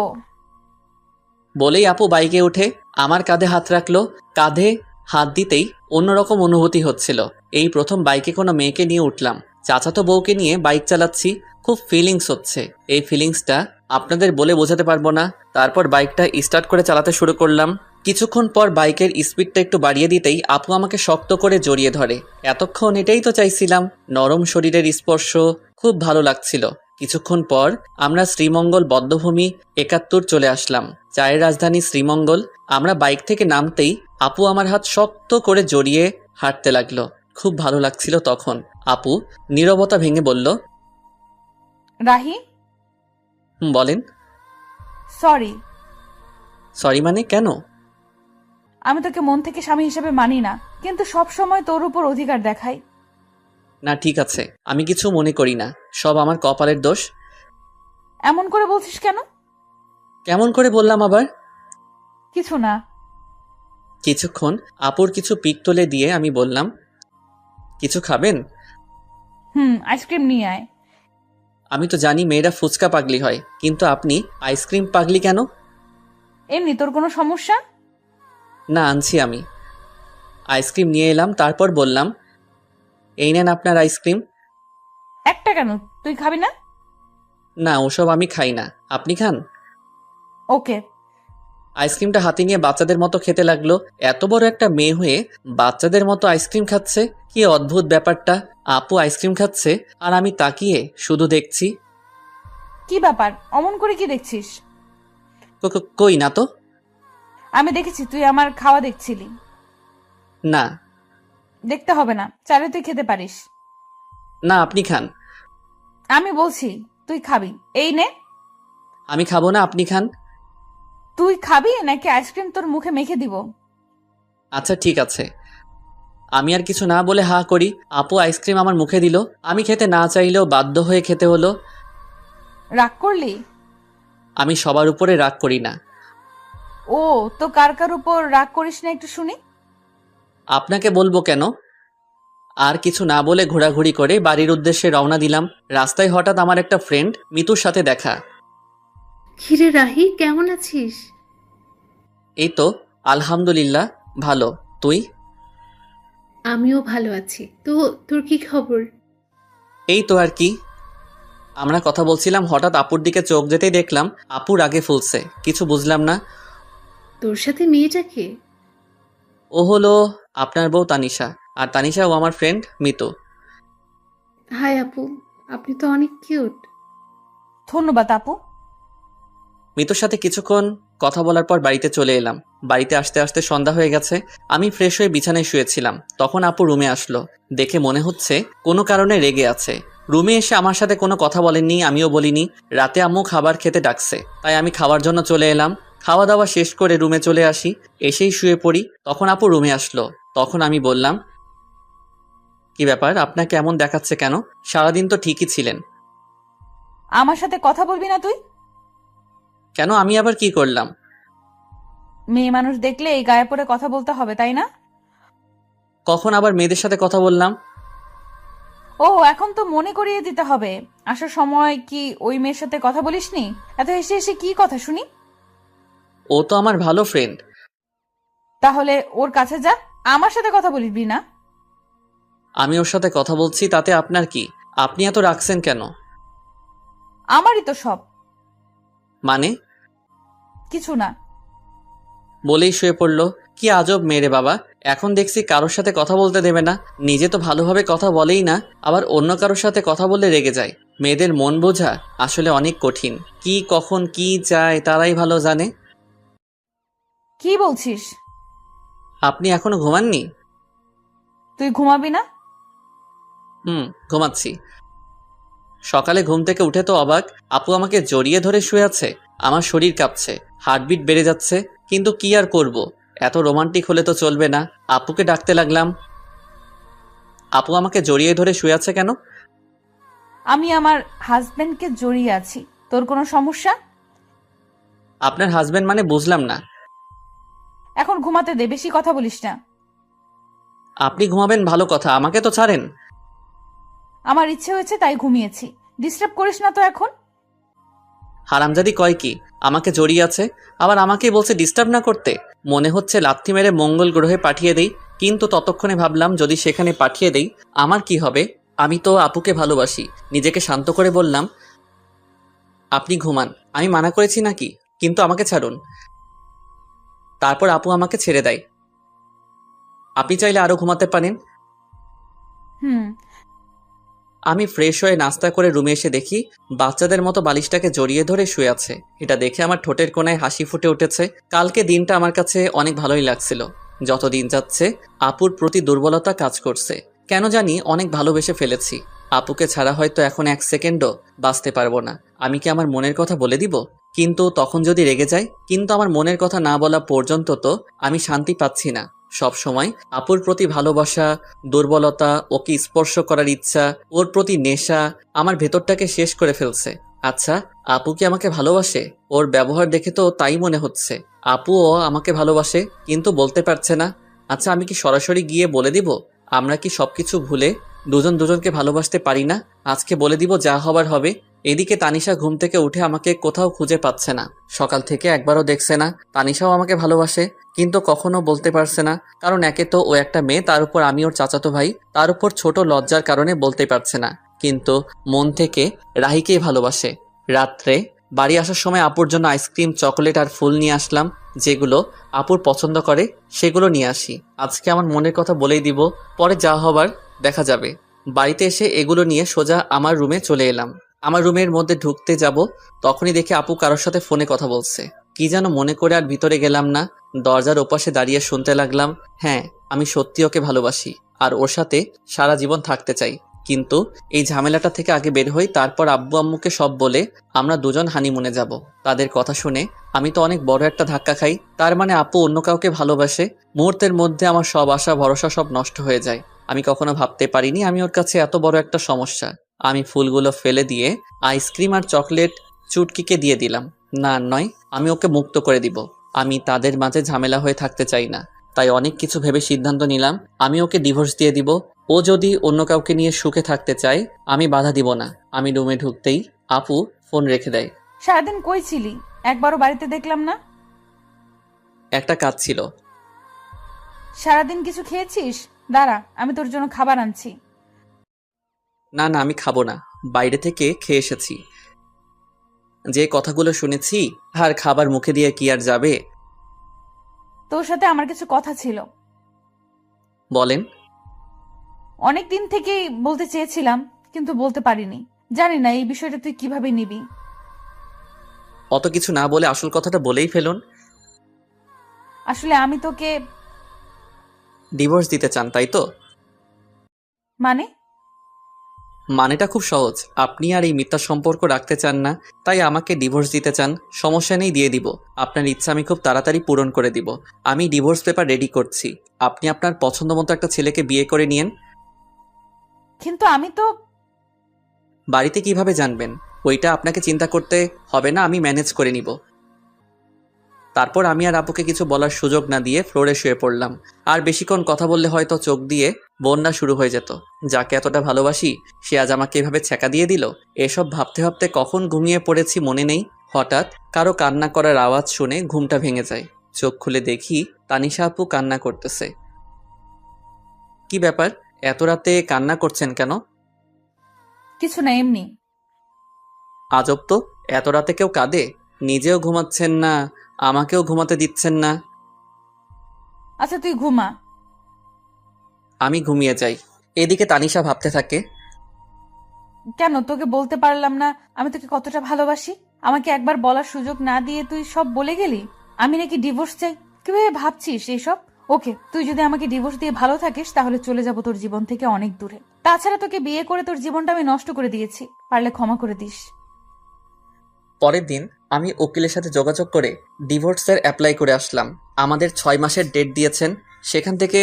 বলেই আপু বাইকে উঠে আমার কাঁধে হাত রাখলো। কাঁধে হাত দিতেই অন্যরকম অনুভূতি হচ্ছিল। এই প্রথম বাইকে কোনো মেয়েকে নিয়ে উঠলাম। চাচাতো বউকে নিয়ে বাইক চালাচ্ছি, খুব ফিলিংস হচ্ছে। এই ফিলিংসটা আপনাদের বলে বোঝাতে পারবো না। তারপর বাইকটা স্টার্ট করে চালাতে শুরু করলাম। কিছুক্ষণ পর বাইকের স্পিডটা একটু বাড়িয়ে দিতেই আপু আমাকে শক্ত করে জড়িয়ে ধরে। এতক্ষণ এটাই তো চাইছিলাম, নরম শরীরের স্পর্শ, খুব ভালো লাগছিল। কিছুক্ষণ পর আমরা শ্রীমঙ্গল বদ্ধভূমি 71 চলে আসলাম, চায়ের রাজধানী শ্রীমঙ্গল। আমরা বাইক থেকে নামতেই আপু আমার হাত শক্ত করে জড়িয়ে হাঁটতে লাগলো। খুব ভালো লাগছিল তখন। আপু নীরবতা ভেঙে বলল, রাহি। বলেন। সরি। সরি মানে কেন? আমি তোকে মন থেকে স্বামী হিসেবে মানি না, কিন্তু সব সময় তোর উপর অধিকার দেখাই। না ঠিক আছে, আমি কিছু মনে করি না, সব আমার কপালের দোষ। এমন করে বলছিস কেন? কেমন করে বললাম আবার? কিছু না। কিছুক্ষণ আপুর কিছু পিক তুলে দিয়ে আমি বললাম, কিছু খাবেন? আইসক্রিম নিয়ে আয়। আমি তো জানি মেয়েরা ফুচকা পাগলি হয়, কিন্তু আপনি আইসক্রিম পাগলি কেন? এমনি, তোর কোনো সমস্যা? না, আনছি আমি। আইসক্রিম নিয়ে এলাম, তারপর বললাম, এই নেন আপনার আইসক্রিম। একটা কেন, তুই খাবি না? না, ওসব আমি খাই না, আপনি খান। ওকে। আইসক্রিমটা হাতে নিয়ে বাচ্চাদের মতো খেতে লাগলো। এত বড় একটা মেয়ে হয়ে বাচ্চাদের মতো আইসক্রিম খাচ্ছে, কি অদ্ভুত ব্যাপারটা। আপু আইসক্রিম খাচ্ছে আর আমি তাকিয়ে শুধু দেখছি। কি ব্যাপার, অমন করে কি দেখছিস? কই না তো। আমি দেখেছি তুই আমার খাওয়া দেখছিলি। না দেখতে হবে না, চাইলে তুই খেতে পারিস। না, আপনি খান। আমি বলছি তুই খাবি, এই নে। আমি খাবো না, আপনি খান। তুই খাবি নাকি আইসক্রিম তোর মুখে মেখে দিব? আচ্ছা ঠিক আছে। আমি আর কিছু না বলে হা করি। আপু আইসক্রিম আমার মুখে দিল। আমি খেতে না চাইলেও বাধ্য হয়ে খেতে হলো। রাগ করলি? আমি সবার উপরে রাগ করি না। ও, তো কার কার উপর রাগ করিস না একটু শুনি। আপনাকে বলবো কেন? আর কিছু না বলে ঘোরাঘুরি করে বাড়ির উদ্দেশ্যে রওনা দিলাম। রাস্তায় হঠাৎ আমার একটা ফ্রেন্ড মিতুর সাথে দেখা। কিরে রাহি, কেমন আছিস? এই তো আলহামদুলিল্লাহ ভালো। তুই? আমিও ভালো আছি। তো তোর কি খবর? এই তো আর কি। আমরা কথা বলছিলাম, হঠাৎ আপুর দিকে চোখ যেতেই দেখলাম আপু রাগে ফুলছে। কিছু বুঝলাম না। তোর সাথে মেয়েটাকে? ও হলো আপনার বউ তানিশা, আর তানিশাও আমার ফ্রেন্ড মিতু। হাই আপু, আপনি তো অনেক কিউট। ধন্যবাদ আপু। মিতুর সাথে কিছুক্ষণ কথা বলার পর বাড়িতে চলে এলাম। বাড়িতে আসতে আসতে সন্ধ্যা হয়ে গেছে। আমি ফ্রেশ হয়ে বিছানায় শুয়েছিলাম, তখন আপু রুমে আসলো। দেখে মনে হচ্ছে কোনো কারণে রেগে আছে। রুমে এসে আমার সাথে কোনো কথা বলেননি, আমিও বলিনি। রাতে আম্মু খাবার খেতে ডাকছে, তাই আমি খাওয়ার জন্য চলে এলাম। খাওয়া দাওয়া শেষ করে রুমে চলে আসি, এসেই শুয়ে পড়ি। তখন আপু রুমে আসলো। তখন আমি বললাম, কি ব্যাপার, আপনাকে এমন দেখাচ্ছে কেন? সারাদিন তো ঠিকই ছিলেন। আমার সাথে কথা বলবি না তুই? কেন, আমি আবার কি করলাম? মেয়ে মানুষ দেখলে এই গায়ে পড়ে কথা বলতে হবে, তাই না? কখন আবার মেয়েদের সাথে কথা বললাম? ও, এখন তো মনে করিয়ে দিতে হবে। আসার সময় কি ওই মেয়ের সাথে কথা বলিসনি? এত হেসে হেসে কি কথা শুনি? ও তো আমার ভালো ফ্রেন্ড। তাহলে ওর কাছে যা, আমার সাথে কথা বলবি না। আমি ওর সাথে কথা বলছি, তাতে আপনার কি? আপনি এত রাখছেন কেন? আমারই তো সব। মানে? কিছু না। বলেই শুয়ে পড়লো। কি আজব মেয়ে বাবা, এখন দেখছি কারোর সাথে কথা বলতে দেবে না। নিজে তো ভালোভাবে কথা বলেই না, আবার অন্য কারোর সাথে কথা বললে রেগে যায়। মেয়েদের মন বোঝা আসলে অনেক কঠিন। কি কখন কি চায় তারাই ভালো জানে। কি বলছিস? আপনি এখনো ঘুমাননি? তুই ঘুমাবি না? ঘুমাচ্ছি। সকালে ঘুম থেকে উঠে তো অবাক, আপু আমাকে জড়িয়ে ধরে শুয়ে আছে। আমার শরীর কাঁপছে, হার্টবিট বেড়ে যাচ্ছে। কিন্তু কি আর করব, এত রোমান্টিক হলে তো চলবে না। আপুকে ডাকতে লাগলাম। আপু আমাকে জড়িয়ে ধরে শুয়ে আছে কেন? আমি আমার হাজবেন্ডকে জড়িয়ে আছি। তোর কোনো সমস্যা? আপনার হাজবেন্ড মানে বুঝলাম না। এখন ঘুমাতে দে, বেশি কথা বলিস না। আপনি ঘুমাবেন ভালো কথা, আমাকে তো ছাড়েন। আমার ইচ্ছে হয়েছে তাই ঘুমিয়েছি, ডিস্টার্ব করিস না তো এখন। হারামজাদি কয় কি, আমাকে জড়িয়ে আছে, আবার আমাকেই বলছে ডিস্টার্ব না করতে। মনে হচ্ছে লাথি মেরে মঙ্গল গ্রহে পাঠিয়ে দেই। কিন্তু ততক্ষণে ভাবলাম, যদি সেখানে পাঠিয়ে দেই আমার কি হবে? আমি তো আপুকে ভালোবাসি। নিজেকে শান্ত করে বললাম, আপনি ঘুমান, আমি মানা করেছি নাকি? কিন্তু আমাকে ছাড়ুন। তারপর আপু আমাকে ছেড়ে দেয়। আপনি চাইলে আরো ঘুমাতে পারেন। হুম। আমি ফ্রেশ হয়ে নাস্তা করে রুমে এসে দেখি বাচ্চাদের মতো বালিশটাকে জড়িয়ে ধরে শুয়ে আছে। এটা দেখে আমার ঠোঁটের কোণায় হাসি ফুটে উঠেছে। কালকে দিনটা আমার কাছে অনেক ভালোই লাগছিল। যত দিন যাচ্ছে আপুর প্রতি দুর্বলতা কাজ করছে। কেন জানি অনেক ভালোবেসে ফেলেছি। আপুকে ছাড়া হয়তো এখন 1 সেকেন্ডও বাঁচতে পারবো না। আমি কি আমার মনের কথা বলে দিব? কিন্তু তখন যদি রেগে যায়? কিন্তু আমার মনের কথা না বলা পর্যন্ত তো আমি শান্তি পাচ্ছি না। সব সময় আপুর প্রতি ভালোবাসা, দুর্বলতা, ওকে স্পর্শ করার ইচ্ছা, ওর প্রতি নেশা আমার ভেতরটাকে শেষ করে ফেলছে। আচ্ছা, আপু কি আমাকে ভালোবাসে? ওর ব্যবহার দেখে তো তাই মনে হচ্ছে। আপুও আমাকে ভালোবাসে, কিন্তু বলতে পারছে না। আচ্ছা, আমি কি সরাসরি গিয়ে বলে দিব? আমরা কি সবকিছু ভুলে দুজন দুজনকে ভালোবাসতে পারি না? আজকে বলে দিব, যা হবার হবে। এদিকে তানিশা ঘুম থেকে উঠে আমাকে কোথাও খুঁজে পাচ্ছে না। সকাল থেকে একবারও দেখছে না। তানিশাও আমাকে ভালোবাসে, কিন্তু কখনো বলতে পারছে না। কারণ একে তো ও একটা মেয়ে, তার উপর আমি ওর চাচাতো ভাই, তার উপর ছোট লজ্জার কারণে বলতে পারছে না। কিন্তু মন থেকে রাহিকেই ভালোবাসে। রাত্রে বাড়ি আসার সময় আপুর জন্য আইসক্রিম, চকোলেট আর ফুল নিয়ে আসলাম। যেগুলো আপুর পছন্দ করে সেগুলো নিয়ে আসি। আজকে আমার মনের কথা বলেই দিব, পরে যা হবার দেখা যাবে। বাড়িতে এসে এগুলো নিয়ে সোজা আমার রুমে চলে এলাম। আমার রুমের মধ্যে ঢুকতে যাব, তখনই দেখি আপু কারোর সাথে ফোনে কথা বলছে। কি যেন মনে করে আর ভিতরে গেলাম না। দরজার ওপাশে দাঁড়িয়ে শুনতে লাগলাম, হ্যাঁ আমি সত্যি ওকে ভালোবাসি আর ওর সাথে সারা জীবন থাকতে চাই, কিন্তু এই ঝামেলাটা থেকে আগে বের হই, তারপর আব্বু আম্মুকে সব বলে আমরা দুজন হানিমুনে যাব। তাদের কথা শুনে আমি তো অনেক বড় একটা ধাক্কা খাই। তার মানে আপু অন্য কাউকে ভালোবাসে। মুহূর্তের মধ্যে আমার সব আশা ভরসা সব নষ্ট হয়ে যায়। আমি কখনো ভাবতে পারিনি আমি ওর কাছে এত বড় একটা সমস্যা। আমি ফুলগুলো ফেলে দিয়ে আইসক্রিম আর চকলেট চুটকিকে দিয়ে দিলাম। না নয়, আমি ওকে মুক্ত করে দিব। আমি তাদের মাঝে ঝামেলা হয়ে থাকতে চাই না, তাই অনেক কিছু ভেবে সিদ্ধান্ত নিলাম আমি ওকে ডিভোর্স দিয়ে দিব। ও যদি অন্য কাউকে নিয়ে সুখে থাকতে চায় আমি বাধা দিব না। আমি রুমে ঢুকতেই আপু ফোন রেখে দেয়। সারাদিন কই ছিলি? একবারও বাড়িতে দেখলাম না। একটা কাজ ছিল। সারাদিন কিছু খেয়েছিস? দাঁড়া, আমি তোর জন্য খাবার আনছি। না না, আমি খাবো না, বাইরে থেকে খেয়ে এসেছি। যে কথাগুলো শুনেছি আর খাবার মুখে দিয়ে কি আর যাবে। তোর সাথে আমার কিছু কথা ছিল। বলেন। অনেক দিন থেকেই বলতে চেয়েছিলাম, কিন্তু বলতে পারিনি। জানি না এই বিষয়টা তুই কিভাবে নিবি। অত কিছু না বলে আসল কথাটা বলেই ফেলুন। আসলে আমি তোকে ডিভোর্স দিতে চান, তাই তো? মানে মানেটা খুব সহজ। আপনি আর এই মিথ্যা সম্পর্ক রাখতে চান না, তাই আমাকে ডিভোর্স দিতে চান। সমস্যা নেই, দিয়ে দিব। আপনার ইচ্ছা আমি খুব তাড়াতাড়ি পূরণ করে দিব। আমি ডিভোর্স পেপার রেডি করছি। আপনি আপনার পছন্দ মতো একটা ছেলেকে বিয়ে করে নিয়েন। কিন্তু আমি তো বাড়িতে কিভাবে জানবেন? ওইটা আপনাকে চিন্তা করতে হবে না, আমি ম্যানেজ করে নিব। তারপর আমি আর আপুকে কিছু বলার সুযোগ না দিয়ে ফ্লোরে শুয়ে পড়লাম। আর বেশিক্ষণ কথা বললে হয়তো চোখ দিয়ে বন্যা শুরু হয়ে যেত। যাকে এতটা ভালোবাসি সে আজ আমাকে এভাবে ছ্যাঁকা দিয়ে দিল। এসব ভাবতে ভাবতে কখন ঘুমিয়ে পড়েছি মনে নেই। হঠাৎ কারো কান্না করার আওয়াজ শুনে ঘুমটা ভেঙে যায়। চোখ খুলে দেখি তানিশা আপু কান্না করতেছে। কি ব্যাপার, এত রাতে কান্না করছেন কেন? কিছু না, এমনি। আজব তো, এত রাতে কেউ কাঁদে? নিজেও ঘুমাচ্ছেন না, আমাকেও ঘুমাতে দিচ্ছেন না। আচ্ছা তুই ঘুমা। আমি ঘুমিয়ে যাই। এদিকে তানিশা ভাবতে থাকে, কেন তোকে বলতে পারলাম না আমি তোকে কতটা ভালোবাসি? আমাকে একবার বলার সুযোগ না দিয়ে তুই সব বলে গেলি। আমি নাকি ডিভোর্স চাই? কিভাবে ভাবছিস এইসব? ওকে, তুই যদি আমাকে ডিভোর্স দিয়ে ভালো থাকিস তাহলে চলে যাব তোর জীবন থেকে অনেক দূরে। তাছাড়া তোকে বিয়ে করে তোর জীবনটা আমি নষ্ট করে দিয়েছি, পারলে ক্ষমা করে দিস। পরের দিন আমি উকিলের সাথে যোগাযোগ করে ডিভোর্সের অ্যাপ্লাই করে আসলাম। আমাদের 6 মাসের ডেট দিয়েছেন। সেখান থেকে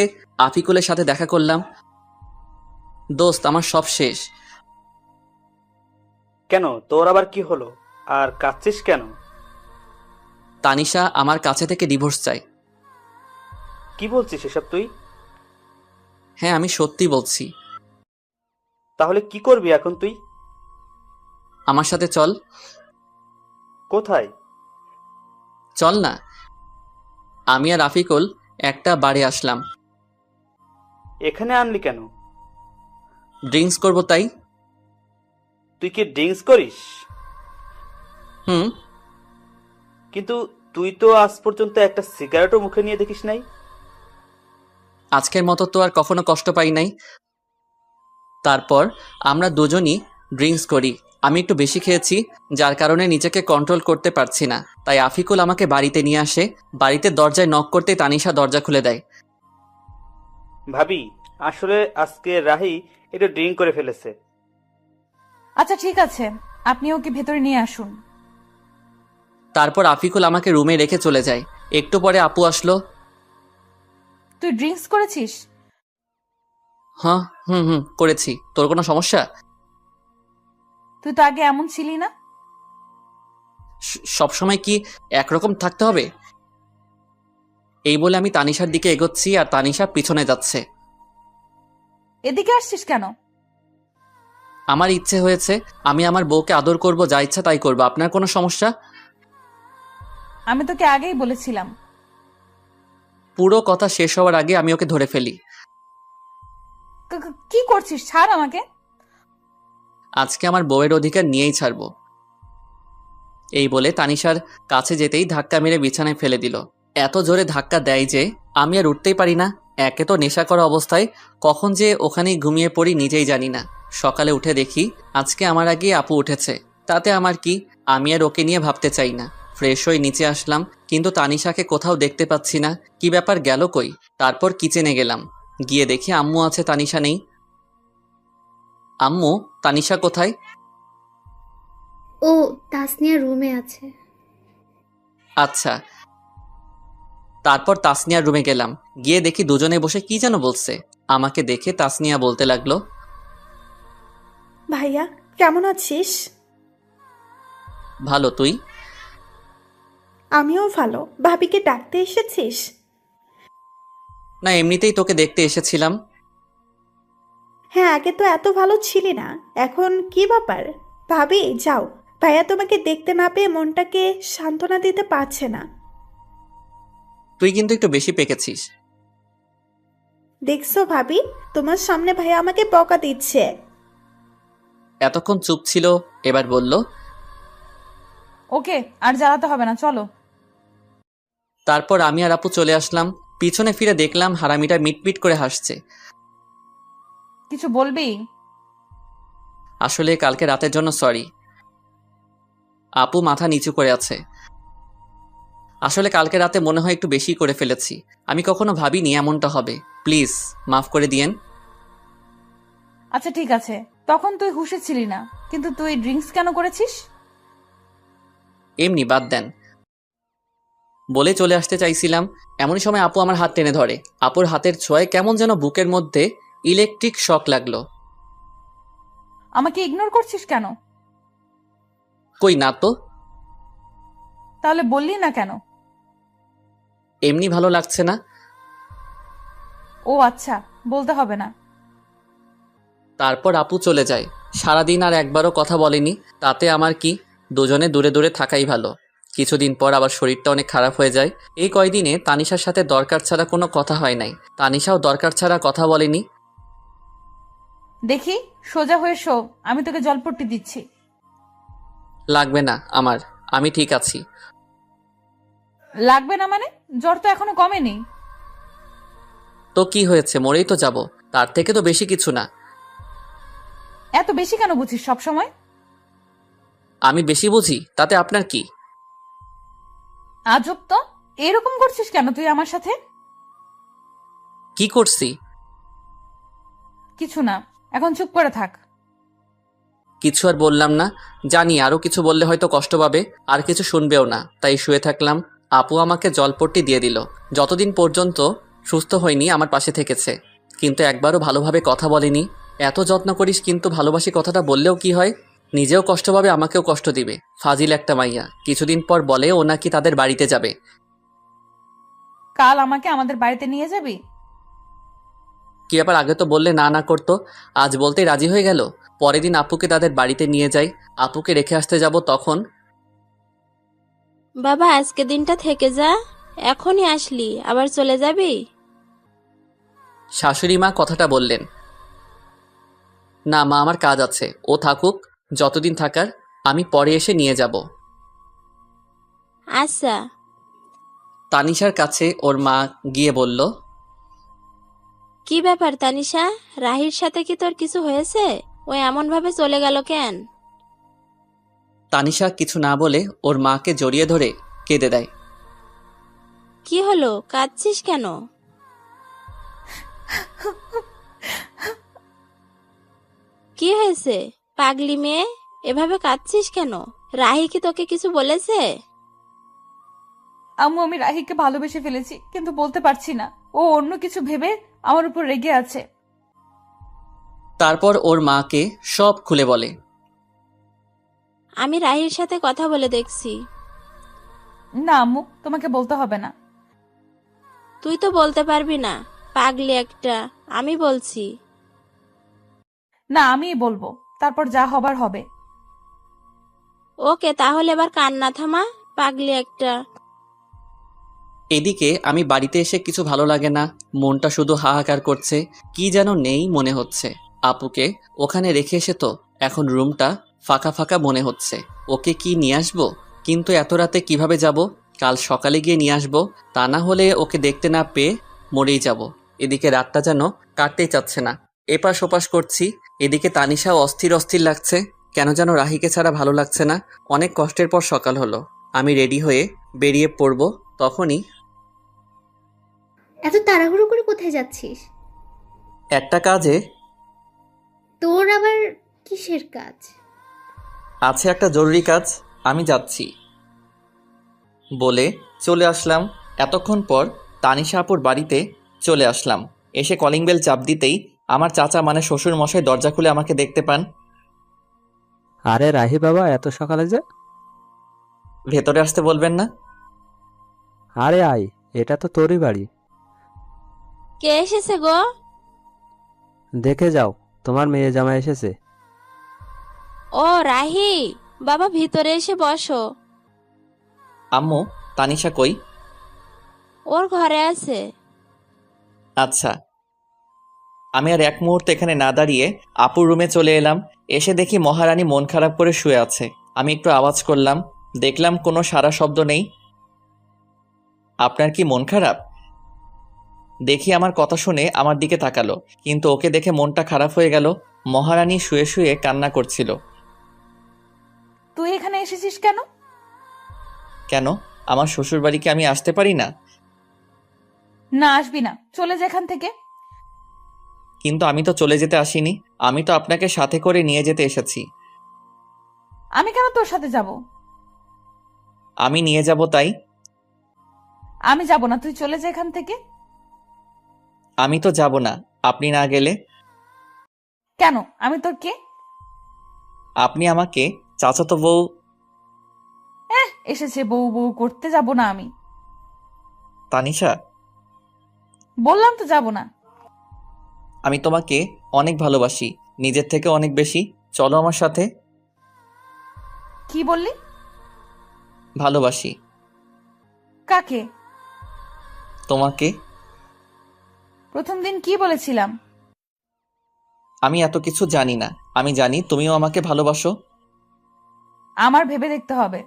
আফিকুলের সাথে দেখা করলাম। দোস্ত, আমার সব শেষ। কেন, তোর আবার কি হলো? আর কাঁদছিস কেন? তানিশা আমার কাছে থেকে ডিভোর্স চাই। কি বলছিস এসব তুই? হ্যাঁ, আমি সত্যি বলছি। তাহলে কি করবি এখন তুই? আমার সাথে চল। কোথায়? চল না। আমি আর আফিকুল একটা বারে আসলাম। এখানে আনলি কেন? ড্রিঙ্কস করব তাই। তুই কি ড্রিঙ্কস করিস? হুম। কিন্তু তুই তো আজ পর্যন্ত একটা সিগারেটও মুখে নিয়ে দেখিস নাই। আজকের মতো তো আর কখনো কষ্ট পাই নাই। তারপর আমরা দুজনই ড্রিঙ্কস করি। আমি একটু বেশি খেয়েছি, যার কারণে নিজেকে কন্ট্রোল করতে পারছি না। তাই আফিকুল আমাকে বাড়িতে নিয়ে আসে। বাড়িতে দরজায় নক করতে তানিশা দরজা খুলে দেয়। ভাবি, আসলে আজকে রাহি একটু ড্রিঙ্ক করে ফেলেছে। আচ্ছা ঠিক আছে, আপনি ওকে ভেতরে নিয়ে আসুন। তারপর আফিকুল আমাকে রুমে রেখে চলে যায়। একটু পরে আপু আসলো। তুই ড্রিঙ্কস করেছিস? হ্যাঁ, হুম, করেছি। তোর কোনো সমস্যা? তুই তো আগে এমন ছিলি না। সবসময় কি একরকম থাকতে হবে? এই বলে আমি তানিশার দিকে এগোচ্ছি আর তানিশা পিছনে যাচ্ছে। এদিকে আসছিস কেন? আমার ইচ্ছে হয়েছে, আমি আমার বউকে আদর করব, যা ইচ্ছা তাই করবো। আপনার কোনো সমস্যা? আমি তোকে আগেই বলেছিলাম। পুরো কথা শেষ হওয়ার আগে আমি ওকে ধরে ফেলি। কি করছিস? ছাড় আমাকে। আজকে আমার বউয়ের অধিকার নিয়েই ছাড়বো। এই বলে তানিশার কাছে যেতেই ধাক্কা মেরে বিছানায় ফেলে দিল। এত জোরে ধাক্কা দেয় যে আমি আর উঠতেই পারি না। একে তো নেশা করা অবস্থায় কখন যে ওখানেই ঘুমিয়ে পড়ি নিজেই জানি না। সকালে উঠে দেখি আজকে আমার আগে আপু উঠেছে। তাতে আমার কি, আমি আর ওকে নিয়ে ভাবতে চাই না। ফ্রেশ হয়ে নিচে আসলাম, কিন্তু তানিশাকে কোথাও দেখতে পাচ্ছি না। কি ব্যাপার, গেল কই? তারপর কিচেনে গেলাম, গিয়ে দেখি আম্মু আছে, তানিশা নেই। আম্মু, তানিশা কোথায়? ও তাসনিয়া রুমে আছে। আচ্ছা। তারপর তাসনিয়ার রুমে গেলাম, গিয়ে দেখি দুজনে বসে কি যেন বলছে। আমাকে দেখে তাসনিয়া বলতে লাগলো, ভাইয়া কেমন আছিস? ভালো, তুই? আমিও ভালো। ভাবিকে ডাকতে এসেছিস? না, এমনিতেই তোকে দেখতে এসেছিলাম। হ্যাঁ, আগে তো এত ভালো ছিলি না, এখন কি ব্যাপার? ভাবি যাও, ভাইয়া তোমাকে দেখতে না পেয়ে মনটাকে সান্ত্বনা দিতে পারছে না। তুই কিন্তু একটু বেশি পেকেছিস। দেখছো ভাবি, তোমার সামনে ভাইয়া আমাকে বকা দিচ্ছে। এতক্ষণ চুপ ছিল, এবার বলল, ওকে, আর জ্বালাতে হবে না, চলো। তারপর আমি আর আপু চলে আসলাম। পিছনে ফিরে দেখলাম হারামিটা মিটমিট করে হাসছে। কিছু বলবি? আসলে কালকে রাতের জন্য সরি। আপু মাথা নিচু করে আছে। আসলে কালকে রাতে মনে হয় একটু বেশি করে ফেলেছি। আমি কখনো ভাবিনি এমনটা হবে। প্লিজ মাফ করে দিয়েন। আচ্ছা ঠিক আছে, তখন তুই হুঁশে ছিলি না, কিন্তু তুই ড্রিঙ্কস কেন করেছিস? এমনি, বাদ দেন। বলে চলে আসতে চাইছিলাম, এমনই সময় আপু আমার হাত টেনে ধরে। আপুর হাতের ছোঁয়ায় কেমন যেন বুকের মধ্যে ইলেকট্রিক শক লাগলো। আমাকে ইগনোর করছিস কেন? কই না তো। তাহলে বললি না কেন? এমনি ভালো লাগছে না। ও আচ্ছা, বলতে হবে না। তারপর আপু চলে যায়। সারাদিন আর একবারও কথা বলেনি। তাতে আমার কি, দুজনে দূরে দূরে থাকাই ভালো। কিছুদিন পর আবার শরীরটা অনেক খারাপ হয়ে যায়। এই কয়দিনে তানিশার সাথে দরকার ছাড়া কোনো কথা হয় নাই। তানিশাও দরকার ছাড়া কথা বলেনি। দেখি, সোজা হয়ে শো, আমি তোকে জলপট্টি দিচ্ছি। লাগবে না আমার, আমি ঠিক আছি। লাগবে না মানে? জ্বর তো এখনো কমেনি। তো কি হয়েছে, মরেই তো যাব, তার থেকে তো বেশি কিছু না। এত বেশি কেন বুঝিস সব সময়? আমি বেশি বুঝি, তাতে আপনার কি? আজব তো, এরকম করছিস কেন তুই আমার সাথে? কি করছি? কিছু না, এখন চুপ করে থাক। কিছু আর বললাম না। জানি আরো কিছু বললে হয়তো কষ্ট পাবে, আর কিছু শুনবেও না, তাই শুয়ে থাকলাম। আপু আমাকে জলপট্টি দিয়ে দিল। যতদিন পর্যন্ত সুস্থ হয়নি আমার পাশে থেকেছে, কিন্তু একবারও ভালোভাবে কথা বলেনি। এত যত্ন করিস কিন্তু ভালোবাসি কথাটা বললেও কি হয়? নিজেও কষ্ট পাবে, আমাকেও কষ্ট দিবে। ফাজিল একটা মাইয়া। কিছুদিন পর বলে ও নাকি তাদের বাড়িতে যাবে। কাল আমাকে আমাদের বাড়িতে নিয়ে যাবি? কি ব্যাপার, আগে তো বললে না না করতো, আজ বলতেই রাজি হয়ে গেল। পরের দিন আপুকে তাদের বাড়িতে নিয়ে যাই। আপুকে রেখে আসতে যাব তখন। বাবা আজকে দিনটা থেকে যা, এখনই আসলি আবার চলে যাবি? শাশুড়ি মা কথাটা বললেন। না মা, আমার কাজ আছে, ও থাকুক যতদিন থাকার, আমি পরে এসে নিয়ে যাব। আচ্ছা। তানিশার কাছে ওর মা গিয়ে বলল, কি ব্যাপার তানিশা, রাহির সাথে কি তোর কিছু হয়েছে? ও এমন ভাবে চলে গেল কেন? তানিশা কিছু না বলে ওর মাকে জড়িয়ে ধরে কেঁদে দেয়। কি হলো, কাঁদছিস কেন? কি হয়েছে পাগলি মেয়ে, এভাবে কাঁদছিস কেন? রাহি কি তোকে কিছু বলেছে? আম্মু, আমি রাহিকে ভালোবেসে ফেলেছি, কিন্তু বলতে পারছি না। ও অন্য কিছু ভেবে আমার উপর রেগে আছে। তারপর ওর মাকে সব খুলে বলে। আমি রাহির সাথে কথা বলে দেখছি। না আম্মু, তোমাকে বলতে হবে না। তুই তো বলতে পারবি না, পাগলি একটা। আমি বলছি। না, আমিই বলবো, তারপর যা হবার হবে। ওকে, তাহলে এবার কান্না থামা, পাগলি একটা। এদিকে আমি বাড়িতে এসে কিছু ভালো লাগে না, মনটা শুধু হাহাকার করছে। কি যেন নেই মনে হচ্ছে। আপুকে ওখানে রেখে এসে তো এখন রুমটা ফাঁকা ফাঁকা মনে হচ্ছে। ওকে কি নিয়ে আসবো? কিন্তু এত রাতে কিভাবে যাব? কাল সকালে গিয়ে নিয়ে আসবো, তা না হলে ওকে দেখতে না পেয়ে মরেই যাব। এদিকে রাতটা যেন কাটতেই চাচ্ছে না, এপাশ ওপাশ করছি। এদিকে তানিশাও অস্থির অস্থির লাগছে, কেন যেন রাহিকে ছাড়া ভালো লাগছে না। অনেক কষ্টের পর সকাল হলো। আমি রেডি হয়ে বেরিয়ে পড়ব, তখনই এত তাড়াহুড়ো করে কোথায় যাচ্ছিস? একটা কাজে তোর আবার কিসের কাজ? আছে, একটা জরুরি কাজ, আমি যাচ্ছি বলে চলে আসলাম। এতক্ষণ পর তানিশা আপুর বাড়িতে চলে আসলাম। এসে কলিং বেল চাপ দিতেই আমার চাচা মানে শ্বশুর মশাই দরজা খুলে আমাকে দেখতে পান। আরে রাহি বাবা, এত সকালে যে? ভেতরে আসতে বলবেন না? আরে আয়, এটা তো তোরই বাড়ি। কে এসেছে গো? দেখে যাও, তোমার মেয়ে জামাই এসেছে। ও রাহি, বাবা ভিতরে এসে বসো। আম্মু, তানিশা কই? ওর ঘরে আছে। আচ্ছা। আমি আর এক মুহূর্তে এখানে না দাঁড়িয়ে আপুর রুমে চলে এলাম। এসে দেখি মহারানী মন খারাপ করে শুয়ে আছে। আমি একটু আওয়াজ করলাম, দেখলাম কোনো সারা শব্দ নেই। আপনার কি মন খারাপ? দেখি আমার কথা শুনে আমার দিকে তাকালো, কিন্তু ওকে দেখে মনটা খারাপ হয়ে গেল। মহারানী শুয়ে শুয়ে কান্না করছিল। তুই এখানে এসেছিস কেন? কেন, আমার শ্বশুর বাড়িকে আমি আসতে পারি না? না, আসবি না, চলে যা এখান থেকে। কিন্তু আমি তো চলে যেতে আসিনি, আমি তো আপনাকে সাথে করে নিয়ে যেতে এসেছি। আমি কেন তোর সাথে যাব? আমি নিয়ে যাব তাই। আমি যাব না, তুই চলে যা এখান থেকে। আমি তো যাব না আপনি না গেলে। কেন? আমি তোর কে? আপনি আমাকে চাচাতো বউ। এসেছে বউ বউ করতে, যাব না আমি। তানিশা, বললাম তো যাব না। আমি তোমাকে অনেক ভালোবাসি, নিজের থেকে অনেক বেশি। চলো আমার সাথে। কি বললি? ভালোবাসি। কাকে? তোমাকে। প্রথম দিন কি বলেছিলাম? আমি এত কিছু জানি না, আমি জানি তুমিও আমাকে ভালোবাসো। আমার ভেবে দেখতে হবে।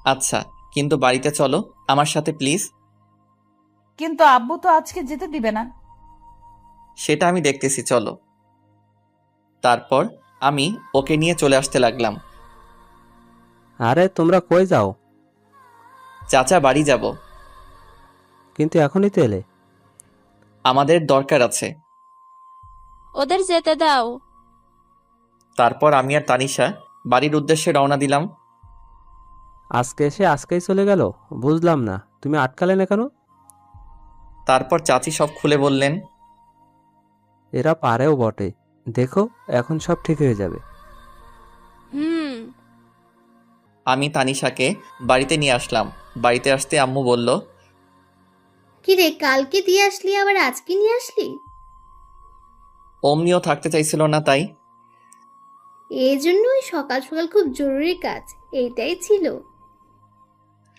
আচ্ছা, কিন্তু বাড়িতে চলো আমার সাথে প্লিজ। কিন্তু আব্বু তো আজকে যেতে দিবে না। সেটা আমি দেখতেছি, চলো। তারপর আমি ওকে নিয়ে চলে আসতে লাগলাম। আরে তোমরা কই যাও? চাচা, বাড়ি যাব। কিন্তু এখনই তো এলে। আমাদের দরকার আছে। ওদের যেতে দাও। তারপর আমি আর তানিশা বাড়ির উদ্দেশ্যে রওনা দিলাম। আজকে এসে আজকেই চলে গেল, বুঝলাম না তুমি আটকালে না কেন? তারপর চাচি সব খুলে বললেন। এরা পারেও বটে, দেখো এখন সব ঠিক হয়ে যাবে। হুম। আমি তানিশাকে বাড়িতে নিয়ে আসলাম। বাড়িতে আসতে আম্মু বলল, কি রে, কালকে দিয়ে আসলি আবার আজকে নিয়ে আসলি? অমনিও থাকতে চাইছিল না তাই। এই জন্যই সকাল সকাল খুব জরুরি কাজ, এইটাই ছিল।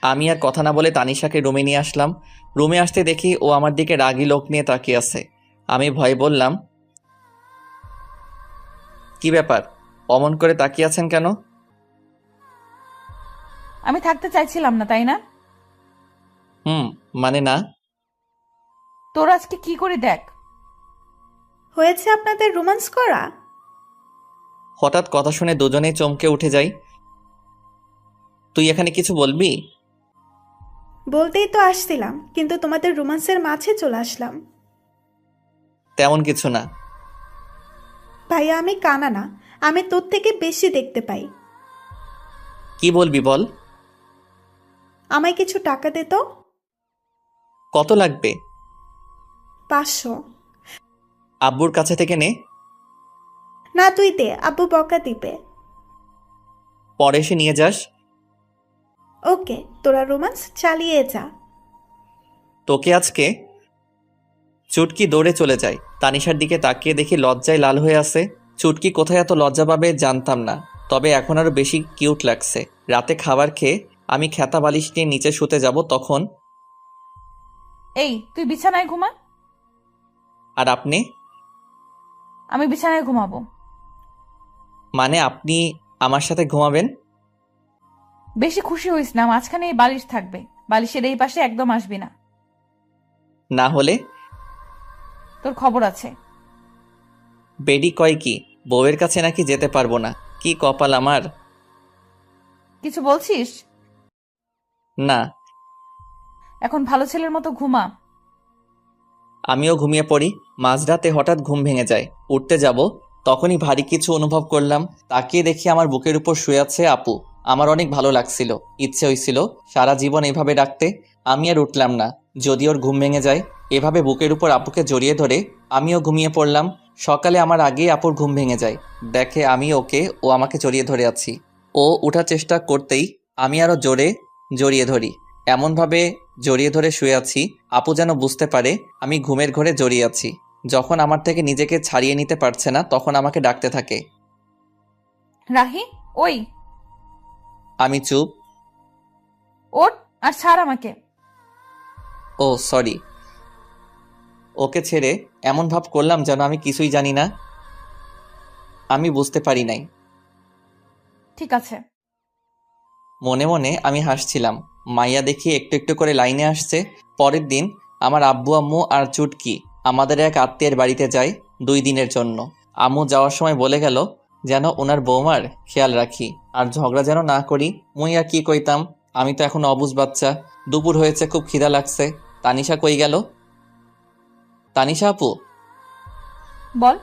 আমি আর কথা না বলে তানিশাকে রুমে নিয়ে আসলাম। রুমে আসতে দেখি ও আমার দিকে রাগী লোক নিয়ে তাকিয়ে আছে। আমি ভয়ে বললাম, কি ব্যাপার, অমন করে তাকিয়ে আছেন কেন? আমি থাকতে চাইছিলাম না, তাই না? মানে না। তোর আজকে কি করে দেখ। হয়েছে আপনাদের রোমান্স করা? হঠাৎ কথা শুনে দুজনেই চমকে উঠে যাই। তুই এখানে কিছু বলবি? বলতেই তো আসছিলাম, কিন্তু তোমাদের রোমান্সের মাঝে চলে আসলাম। তেমন কিছু না। ভাইয়া, আমি কানা না, আমি তোর থেকে বেশি দেখতে পাই। কি বলবি বল। আমায় কিছু টাকা দে তো। কত লাগবে? 500। আব্বুর কাছে থেকে নে। না, তুই দে, আব্বু বকা দিবে। পরে এসে নিয়ে যাস। ওকে, তোরা রোমান্স চালিয়ে যা। তোকে আজকে। চুটকি দৌড়ে চলে যায়। তানিশার দিকে তাকিয়ে দেখি লজ্জায় লাল হয়ে আছে। চুটকি কোথায় এত লজ্জা পাবে জানতাম না, তবে এখন আরো বেশি কিউট লাগছে। রাতে খাবার খেয়ে আমি খেতা বালিশ নিয়ে নিচে শুতে যাব, তখন এই, তুই বিছানায় ঘুমা। আর আপনি? আমি বিছানায় ঘুমাবো। মানে আপনি আমার সাথে ঘুমাবেন? বেশি খুশি হইস না, মাঝখানে এই বালিশ থাকবে, বালিশের এই পাশে একদম আসবি না। না হলে? তোর খবর আছে। বেডি কয় কি, বউয়ের কাছে নাকি যেতে পারবো না? কি কপাল আমার। কিছু বলছিস? না। এখন ভালো ছেলের মতো ঘুমা। আমিও ঘুমিয়ে পড়ি। মাঝরাতে হঠাৎ ঘুম ভেঙে যায়। উঠতে যাব, তখনই ভারী কিছু অনুভব করলাম। তাকিয়ে দেখি আমার বুকের উপর শুয়ে আছে আপু। আমার অনেক ভালো লাগছিল, ইচ্ছে হয়েছিল সারা জীবন এভাবে ডাকতে। আমি আর উঠলাম না। যদি ওর ঘুম ভেঙে যায়, এভাবে বুকের উপর আপুকে জড়িয়ে ধরে আমিও ঘুমিয়ে পড়লাম। সকালে আমার আগেই আপুর ঘুম ভেঙে যায়, দেখে আমি ওকে, ও আমাকে জড়িয়ে ধরে আছি। ও উঠার চেষ্টা করতেই আমি আরো জোরে জড়িয়ে ধরি। এমনভাবে জড়িয়ে ধরে শুয়ে আছি, আপু যেন বুঝতে পারে আমি ঘুমের ঘোরে জড়িয়ে আছি। যখন আমার থেকে নিজেকে ছাড়িয়ে নিতে পারছে না, তখন আমাকে ডাকতে থাকে। রাহি, ওই আমি চুপ। ওঠ আর ছাড় আমাকে। ও সরি। ওকে ছেড়ে এমন ভাব করলাম যেন আমি কিছুই জানি না। আমি বুঝতে পারি নাই। ঠিক আছে। মনে মনে আমি হাসছিলাম। মাইয়া দেখি একটু একটু করে লাইনে আসছে। পরের দিন আমার আব্বু আম্মু আর চুটকি আমাদের এক আত্মীয়ের বাড়িতে যায় 2 দিনের জন্য। আম্মু যাওয়ার সময় বলে গেল যেন ওনার বৌমার খেয়াল রাখি, আর ঝগড়া যেন না করি। মুই আর কি কইতাম, আমি তো এখন অবুঝ বাচ্চা। দুপুর হয়েছে, খুব খিদা লাগছে। তানিশা কই গেল? তানিশা আপু, বল।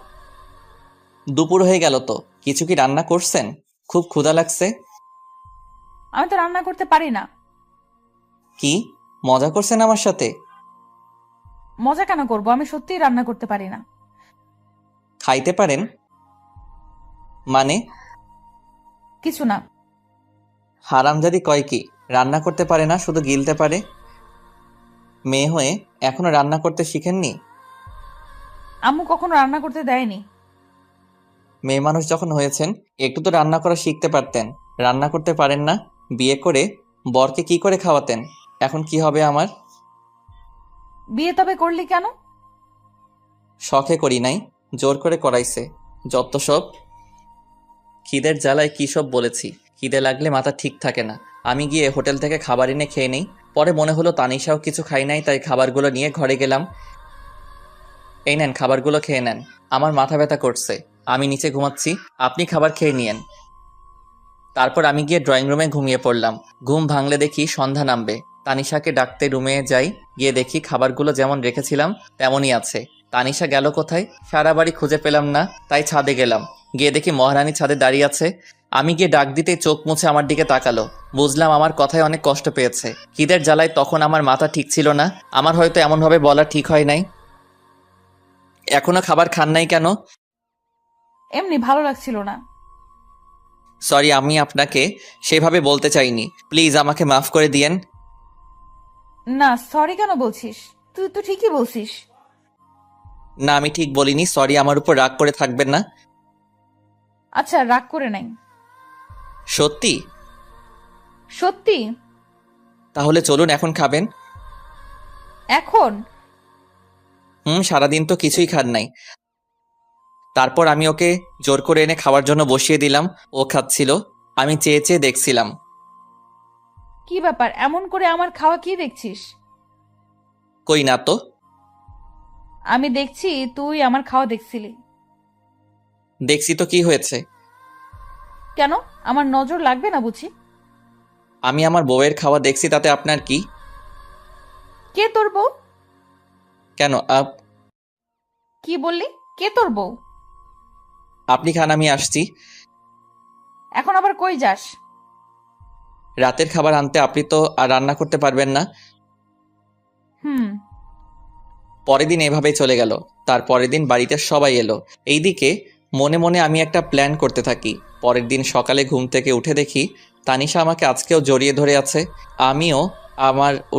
দুপুর হয়ে গেল তো, কিছু কি রান্না করছেন? খুব ক্ষুধা লাগছে। আমি তো রান্না করতে পারি না। কি মজা করছেন আমার সাথে? মজা কেন করব, আমি সত্যিই রান্না করতে পারি না। খাইতে পারেন? মানে? কিছু না। হারামজাদি কয় কি রান্না করতে পারে না, শুধু গিলতে পারে? মেয়ে হয়ে এখনো রান্না করতে শিখেননি? আম্মু কখনো রান্না করতে দেয়নি। মেয়ে মানুষ যখন হয়েছেন, একটু তো রান্না করা শিখতে পারতেন। রান্না করতে পারেন না? বিয়ে করে বরকে কি করে খাওয়াতেন? এখন কি হবে আমার? বিয়ে তবে করলি কেন? শখে করি নাই, জোর করে করাইছে। যত সব। খিদের জ্বালায় কী সব বলেছি। খিদে লাগলে মাথা ঠিক থাকে না। আমি গিয়ে হোটেল থেকে খাবার এনে খেয়ে নেই। পরে মনে হলো তানিশাও কিছু খাই নাই, তাই খাবারগুলো নিয়ে ঘরে গেলাম। এই নেন, খাবারগুলো খেয়ে নেন। আমার মাথা ব্যথা করছে, আমি নিচে ঘুমাচ্ছি, আপনি খাবার খেয়ে নিয়েন। তারপর আমি গিয়ে ড্রয়িং রুমে ঘুমিয়ে পড়লাম। ঘুম ভাঙলে দেখি সন্ধ্যা নামবে। তানিশাকে ডাকতে রুমে যাই। গিয়ে দেখি খাবারগুলো যেমন রেখেছিলাম তেমনই আছে। তানিশা গেল কোথায়? সারা বাড়ি খুঁজে পেলাম না, তাই ছাদে গেলাম। গিয়ে দেখি মহারানী ছাদে দাঁড়িয়ে আছে। আমি গিয়ে ডাক দিতেই চোখ মুছে আমার দিকে তাকালো। বুঝলাম আমার কথায় অনেক কষ্ট পেয়েছে। খিদের জ্বালায় তখন আমার মাথা ঠিক ছিল না। আমার হয়তো এমনভাবে বলা ঠিক হয় নাই। এখনো খাবার খান নাই কেন? এমনি ভালো লাগছিল না। সরি, আমি আপনাকে সেভাবে বলতে চাইনি। প্লিজ আমাকে মাফ করে দিয়েন। না, সরি কেন বলছিস? তুই তো ঠিকই বলছিস। না, আমি ঠিক বলিনি। সরি, আমার উপর রাগ করে থাকবেন না। আচ্ছা, রাগ করে নাই। সত্যি? সত্যি। তাহলে চলুন, এখন খাবেন। এখন? সারাদিন তো কিছুই খান নাই। তারপর আমি ওকে জোর করে এনে খাওয়ার জন্য বসিয়ে দিলাম। ও খাচ্ছিল, আমি চেয়ে চেয়ে দেখছিলাম। কি ব্যাপার, এমন করে আমার খাওয়া কি দেখছিস? কই না তো। আমি দেখছি তুই আমার খাওয়া দেখছিলি। দেখছি তো, কি হয়েছে? কেন, আমার নজর লাগবে না বুঝি? আমি আমার বউয়ের খাওয়া দেখছি, তাতে আপনার কি? কে তোর বউ? কেন কি বললি? কে তোর বউ? আপনি খান, আমি আসছি। এখন আবার কই যাস? রাতের খাবার আনতে। আপনি তো আর রান্না করতে পারবেন না। পরের দিন এভাবেই চলে গেল। তার পরের দিন বাড়িতে সবাই এলো। এইদিকে মনে মনে আমি একটা প্ল্যান করতে থাকি। পরের দিন সকালে ঘুম থেকে উঠে দেখি তানিশা আমাকে আজকেও জড়িয়ে ধরে আছে। আমিও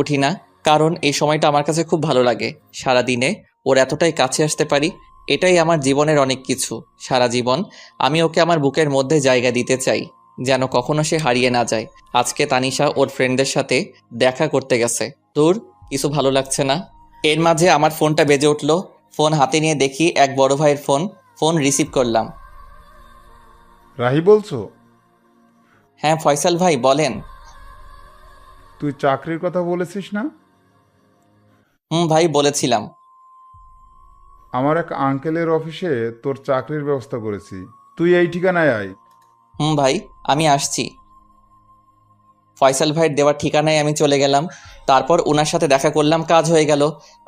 উঠি না, কারণ এই সময়টা আমার কাছে খুব ভালো লাগে। সারা দিনে ওর এতটাই কাছে আসতে পারি, এটাই আমার জীবনের অনেক কিছু। সারা জীবন আমি ওকে আমার বুকের মধ্যে জায়গা দিতে চাই, যেন কখনো সে হারিয়ে না যায়। আজকে তানিশা ওর ফ্রেন্ডদের সাথে দেখা করতে গেছে। দূর, কিছু ভালো লাগছে না। এর মাঝে আমার ফোনটা বেজে উঠল। ফোন হাতে নিয়ে দেখি এক বড় ভাইয়ের ফোন। ফোন রিসিভ করলাম। রাহি বলছো? হ্যাঁ ফয়সাল ভাই, বলেন। তুই চাকরির কথা বলেছিস না? ভাই, বলেছিলাম। আমার এক আঙ্কেলের অফিসে তোর চাকরির ব্যবস্থা করেছি, তুই এই ঠিকানায় আয়। ভাই, আমি আসছি। ফয়সাল ভাইয়ের দেওয়া ঠিকানায় আমি চলে গেলাম। তারপর ওনার সাথে দেখা করলাম, কাজ হয়ে গেল।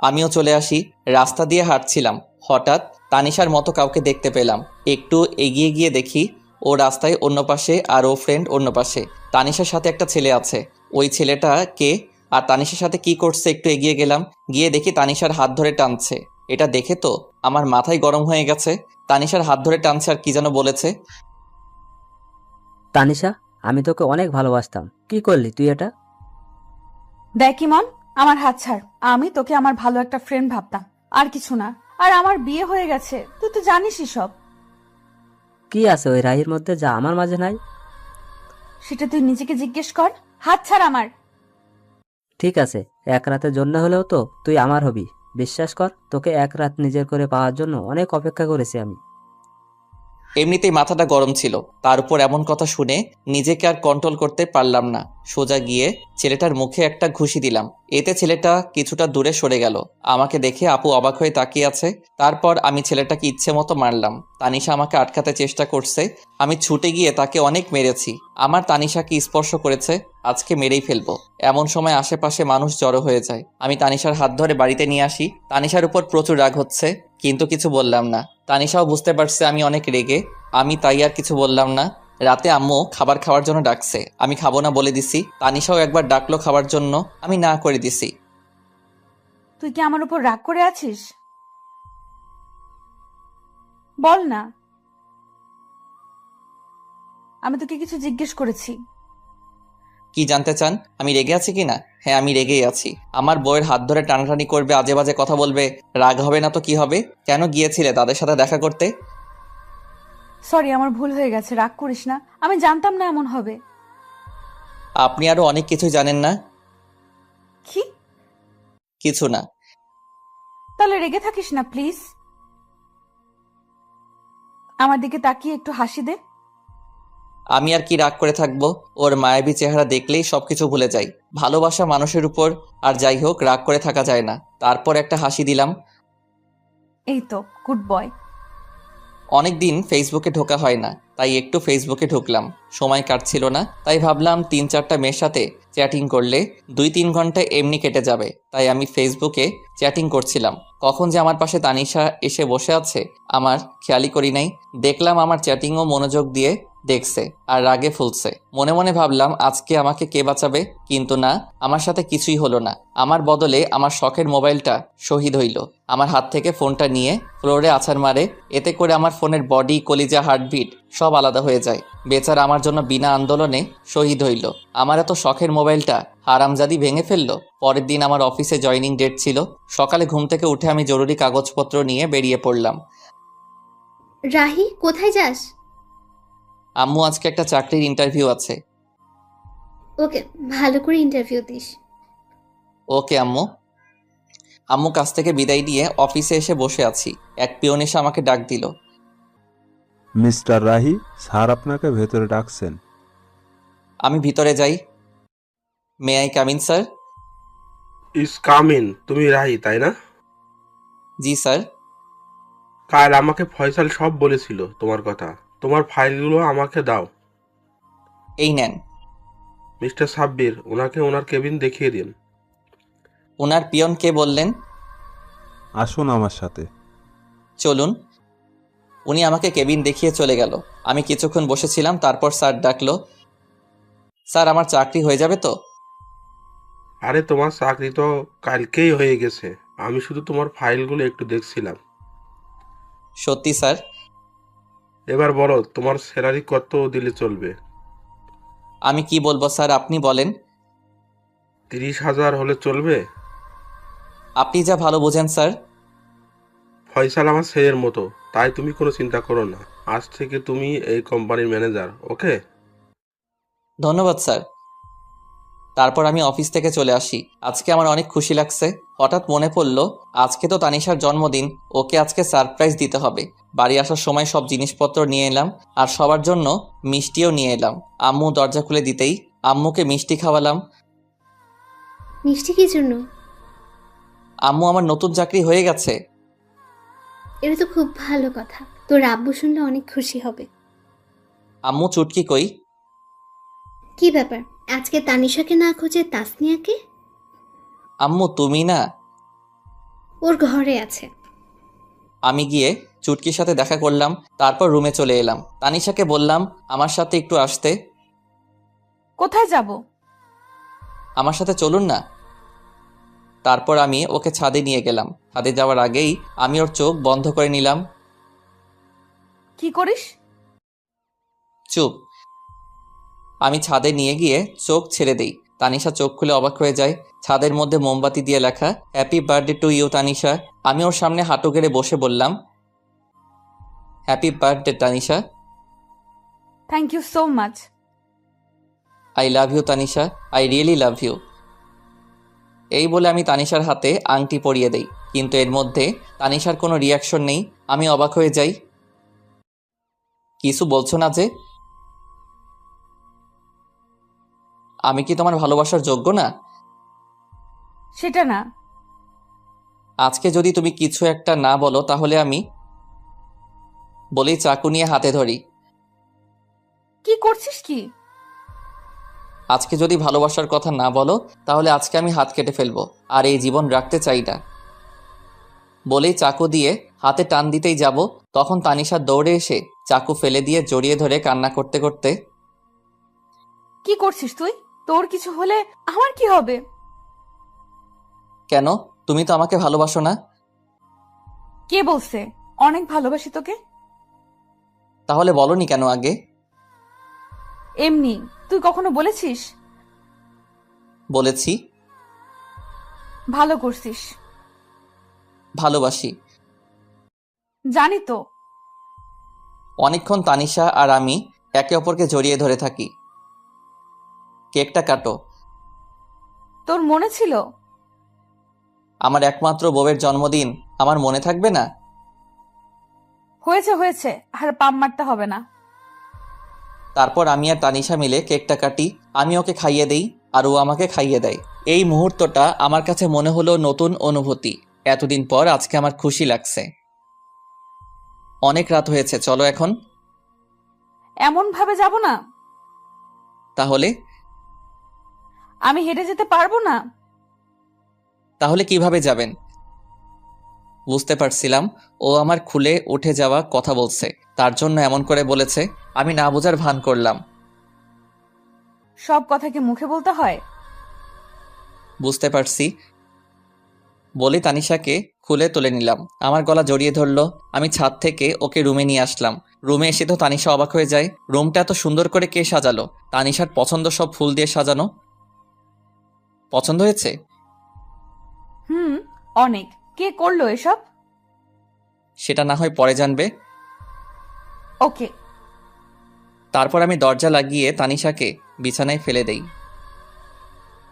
আমিও চলে আসি। রাস্তা দিয়ে হাঁটছিলাম, হঠাৎ তানিশার মতো কাউকে দেখতে পেলাম। একটু এগিয়ে গিয়ে দেখি ও রাস্তায় অন্য পাশে আর ও ফ্রেন্ড অন্য পাশে। তানিশার সাথে একটা ছেলে আছে। ওই ছেলেটা কে আর তানিশার সাথে কি করছে একটু এগিয়ে গেলাম, গিয়ে দেখি তানিশার হাত ধরে টানছে। এটা দেখে তো আমার মাথায় গরম হয়ে গেছে। তানিশার হাত ধরে টানছে আর কি যেন বলেছে। তানিশা, আমি তোকে অনেক ভালোবাসতাম, কি করলি তুই এটা? দেখ ইমন, আমার হাত ছাড়। আমি তোকে আমার ভালো একটা ফ্রেন্ড ভাবতাম, আর কিছু না। আর আমার বিয়ে হয়ে গেছে, তুই তো জানিসই সব। কি আছে ওই রাহির মধ্যে যা আমার মাঝে নাই? সেটা তুই নিজেকে জিজ্ঞেস কর। হাত ছাড় আমার। ঠিক আছে, এক রাতের জন্য হলেও তো তুই আমার হবি। বিশ্বাস কর, তোকে এক রাত নিজের করে পাওয়ার জন্য অনেক অপেক্ষা করেছি আমি। এমনিতেই মাথাটা গরম ছিল, তার উপর এমন কথা শুনে নিজেকে আর কন্ট্রোল করতে পারলাম না। সোজা গিয়ে ছেলেটার মুখে একটা ঘুষি দিলাম। এতে ছেলেটা কিছুটা দূরে সরে গেল। আমাকে দেখে আপু অবাক হয়ে তাকিয়ে আছে। তারপর আমি ছেলেটাকে ইচ্ছে মতো মারলাম। তানিশা আমাকে আটকাতে চেষ্টা করছে। আমি ছুটে গিয়ে তাকে অনেক মেরেছি। আমার তানিশাকে স্পর্শ করেছে, আজকে মেরেই ফেলবো। এমন সময় আশেপাশে মানুষ জড়ো হয়ে যায়। আমি তানিশার হাত ধরে বাড়িতে নিয়ে আসি। তানিশার উপর প্রচুর রাগ হচ্ছে, কিন্তু কিছু বললাম না। তানিশাও বুঝতে পারছে আমি অনেক রেগে, আমি তাই আর কিছু বললাম না। রাতে আম্মু খাবার খাওয়ার জন্য ডাকছে, আমি খাবো না বলে দিছি। তানিশাও একবার ডাকলো খাবার জন্য, আমি না করে দিছি। তুই কি আমার উপর রাগ করে আছিস? বল না। আমি তোকে কিছু জিজ্ঞেস করেছি। কি জানতে চান? আমি রেগে আছি কি না? হ্যাঁ, আমি রেগেই আছি। আমার বউয়ের হাত ধরে টানাটানি করবে, আজে বাজে কথা বলবে, রাগ হবে না তো কি হবে? কেন গিয়েছিলে তাদের সাথে দেখা করতে? সরি, আমার ভুল হয়ে গেছে, রাগ করিস না। আমি জানতাম না এমন হবে। আপনি আরো অনেক কিছু জানেন না। কি? কিছু না। তাহলে রেগে থাকিস না প্লিজ। আমার দিকে তাকিয়ে একটু হাসি দে। আমি আর কি রাগ করে থাকবো? ওর মায়াবী চেহারা দেখলেই সবকিছু ভুলে যাই। ভালোবাসা মানুষের উপর, আর যাই হোক, রাগ করে থাকা যায় না। তারপর একটা হাসি দিলাম। এই তো গুড বয়। অনেকদিন ফেসবুকে ঢোকা হয় না, তাই একটু ফেসবুকে ঢুকলাম। সময় কাটছিল না, তাই ভাবলাম 3-4টা মেয়ের সাথে চ্যাটিং করলে 2-3 ঘন্টা এমনি কেটে যাবে। তাই আমি ফেসবুকে চ্যাটিং করছিলাম। কখন যে আমার পাশে তানিশা এসে বসে আছে আমার খেয়ালই করি নাই। দেখলাম আমার চ্যাটিংও মনোযোগ দিয়ে দেখছে আর রাগে ফুলছে। মনে মনে ভাবলাম আজকে আমাকে কে বাঁচাবে, কিন্তু না, আমার সাথে কিছুই হলো না। আমার বদলে আমার শখের মোবাইলটা শহীদ হইল। আমার হাত থেকে ফোনটা নিয়ে ফ্লোরে আছাড় মারে। এতে করে আমার ফোনের বডি, কলিজা, হার্টবিট সব আলাদা হয়ে যায়। বেচারা আমার জন্য বিনা আন্দোলনে শহীদ হইল। আমার এত শখের মোবাইলটা হারামজাদি ভেঙে ফেললো। পরের দিন আমার অফিসে জয়নিং ডেট ছিল। সকালে ঘুম থেকে উঠে আমি জরুরি কাগজপত্র নিয়ে বেরিয়ে পড়লাম। রাহি, কোথায় যাস? আম্মু, আজকে একটা চাকরির ইন্টারভিউ আছে। ওকে, ভালো করে ইন্টারভিউ দিস। ওকে আম্মু। আম্মু কাছ থেকে বিদায় নিয়ে অফিসে এসে বসে আছি। এক পিয়ন এসে আমাকে ডাক দিল। মিস্টার রাহি, স্যার আপনাকে ভেতরে ডাকছেন। আমি ভিতরে যাই। May I come in sir? Yes come in. তুমি রাহি, তাই না? জি স্যার। কাল আমাকে ফয়সাল সব বলেছিল তোমার কথা। তোমার ফাইলগুলো আমাকে দাও। এই নেন। মিস্টার সাব্বির, ওনাকে ওনার কেবিন দেখিয়ে দিন। ওনার পিয়ন কে বললেন? আসুন আমার সাথে। চলুন। উনি আমাকে কেবিন দেখিয়ে চলে গেল। আমি কিছুক্ষণ বসেছিলাম, তারপর স্যার ডাকলো। স্যার, আমার চাকরি হয়ে যাবে তো? আরে তোমার চাকরি তো কালকেই হয়ে গেছে। আমি শুধু তোমার ফাইলগুলো একটু দেখছিলাম। সত্যি স্যার? এবার বলো, তোমার স্যালারি কত দিলে চলবে? আমি কি বলবো স্যার, আপনি বলেন। 30,000 হলে চলবে? আপনি যা ভালো বোঝেন স্যার। ফয়সাল আমার ছেলের মতো, তাই তুমি কোনো চিন্তা করো না। আজ থেকে তুমি এই কোম্পানির ম্যানেজার, ওকে? ধন্যবাদ স্যার। তারপর আমি অফিস থেকে চলে আসি। আজকে আমার অনেক খুশি লাগছে। হঠাৎ মনে পড়ল আজকে তো তানিশার জন্মদিন, ওকে আজকে সারপ্রাইজ দিতে হবে। বাড়ি আসার সময় সব জিনিসপত্র নিয়ে এলাম, আর সবার জন্য মিষ্টিও নিয়ে এলাম। আম্মু দরজা খুলে দিতেই আম্মুকে মিষ্টি খাওয়ালাম। মিষ্টি কি জন্য? আম্মু, আমার নতুন চাকরি হয়ে গেছে। এটা তো খুব ভালো কথা, তোর আব্বু শুনলে অনেক খুশি হবে। আম্মু, চুটকি কই? কি ব্যাপার, আজকে তানিশাকে না খুঁজে তাসনিয়াকে? আম্মু তুমি না? ওর ঘরে আছে। আমি গিয়ে চুটকির সাথে দেখা করলাম, তারপর রুমে চলে এলাম। তানিশাকে বললাম আমার সাথে একটু আসতে। কোথায় যাব? আমার সাথে চলুন না। তারপর আমি ওকে ছাদে নিয়ে গেলাম। ছাদে যাওয়ার আগেই আমি ওর চোখ বন্ধ করে নিলাম। কি করিস? চুপ। আমি ছাদে নিয়ে গিয়ে চোখ ছেড়ে দেই। তানিশা চোখ খুলে অবাক হয়ে যায়। ছাদের মধ্যে মোমবাতি দিয়ে লেখা happy birthday to you Tanisha. আমি ওর সামনে হাঁটু গেড়ে বসে বললাম, happy birthday Tanisha. Thank you so much. I love you Tanisha, I really love you. এই বলে আমি তানিশার হাতে আংটি পরিয়ে দেই, কিন্তু এর মধ্যে তানিশার কোনো রিয়াকশন নেই। আমি অবাক হয়ে যাই। কিছু বলছো না যে? আমি কি তোমার ভালোবাসার যোগ্য না? সেটা না। আজকে যদি তুমি কিছু একটা না বলো তাহলে আমি বলি চাকু নিয়ে হাতে ধরি। কি করছিস কি? আজকে যদি ভালোবাসার কথা না বলো তাহলে আজকে আমি হাত কেটে ফেলবো, আর এই জীবন রাখতে চাই না। বলেই চাকু দিয়ে হাতে টান দিতেই যাব, তখন তানিশা দৌড়ে এসে চাকু ফেলে দিয়ে জড়িয়ে ধরে কান্না করতে করতে, কি করছিস তুই? তোর কিছু হলে আমার কি হবে? কেন? তুমি তো আমাকে ভালোবাসো না। কে বলছে? অনেক ভালোবাসি তোকে। তাহলে বলনি কেন আগে? এমনি। তুই কখনো বলেছিস? বলেছি। ভালো করছিস। ভালোবাসি। জানি তো। অনেকক্ষণ তানিশা আর আমি একে অপরকে জড়িয়ে ধরে থাকি। কেকটা কাটো। তোর মনে ছিল? আমার একমাত্র বউয়ের জন্মদিন আমার মনে থাকবে না? হয়েছে হয়েছে, আর পাম মারতে হবে না। তারপর আমি আর তানিশা মিলে কেকটা কাটি। আমি ওকে খাইয়ে দেই আর ও আমাকে খাইয়ে দেয়। এই মুহূর্তটা আমার কাছে মনে হলো নতুন অনুভূতি। এতদিন পর আজকে আমার খুশি লাগছে। অনেক রাত হয়েছে, চলো এখন। এমন ভাবে যাব না। তাহলে? আমি হেঁটে যেতে পারবো না। তাহলে কিভাবে যাবেন? বুঝতে পারছিলাম ও আমার খুলে উঠে যাওয়া কথা বলছে, তার জন্য এমন করে বলেছে। আমি না বোঝার ভান করলাম। সব কথা কি মুখে বলতে হয়? বুঝতে পারছি। বলে তানিশাকে খুলে তুলে নিলাম, আমার গলা জড়িয়ে ধরলো। আমি ছাদ থেকে ওকে রুমে নিয়ে আসলাম। রুমে এসে তো তানিশা অবাক হয়ে যায়। রুমটা এত সুন্দর করে কে সাজালো? তানিশার পছন্দ সব ফুল দিয়ে সাজানো। পছন্দ হয়েছে? অনেক। কে করলো এসব? সেটা না হয় পরে জানবে। ওকে। তারপর আমি দরজা লাগিয়ে তানিশাকে বিছানায় ফেলে দেই।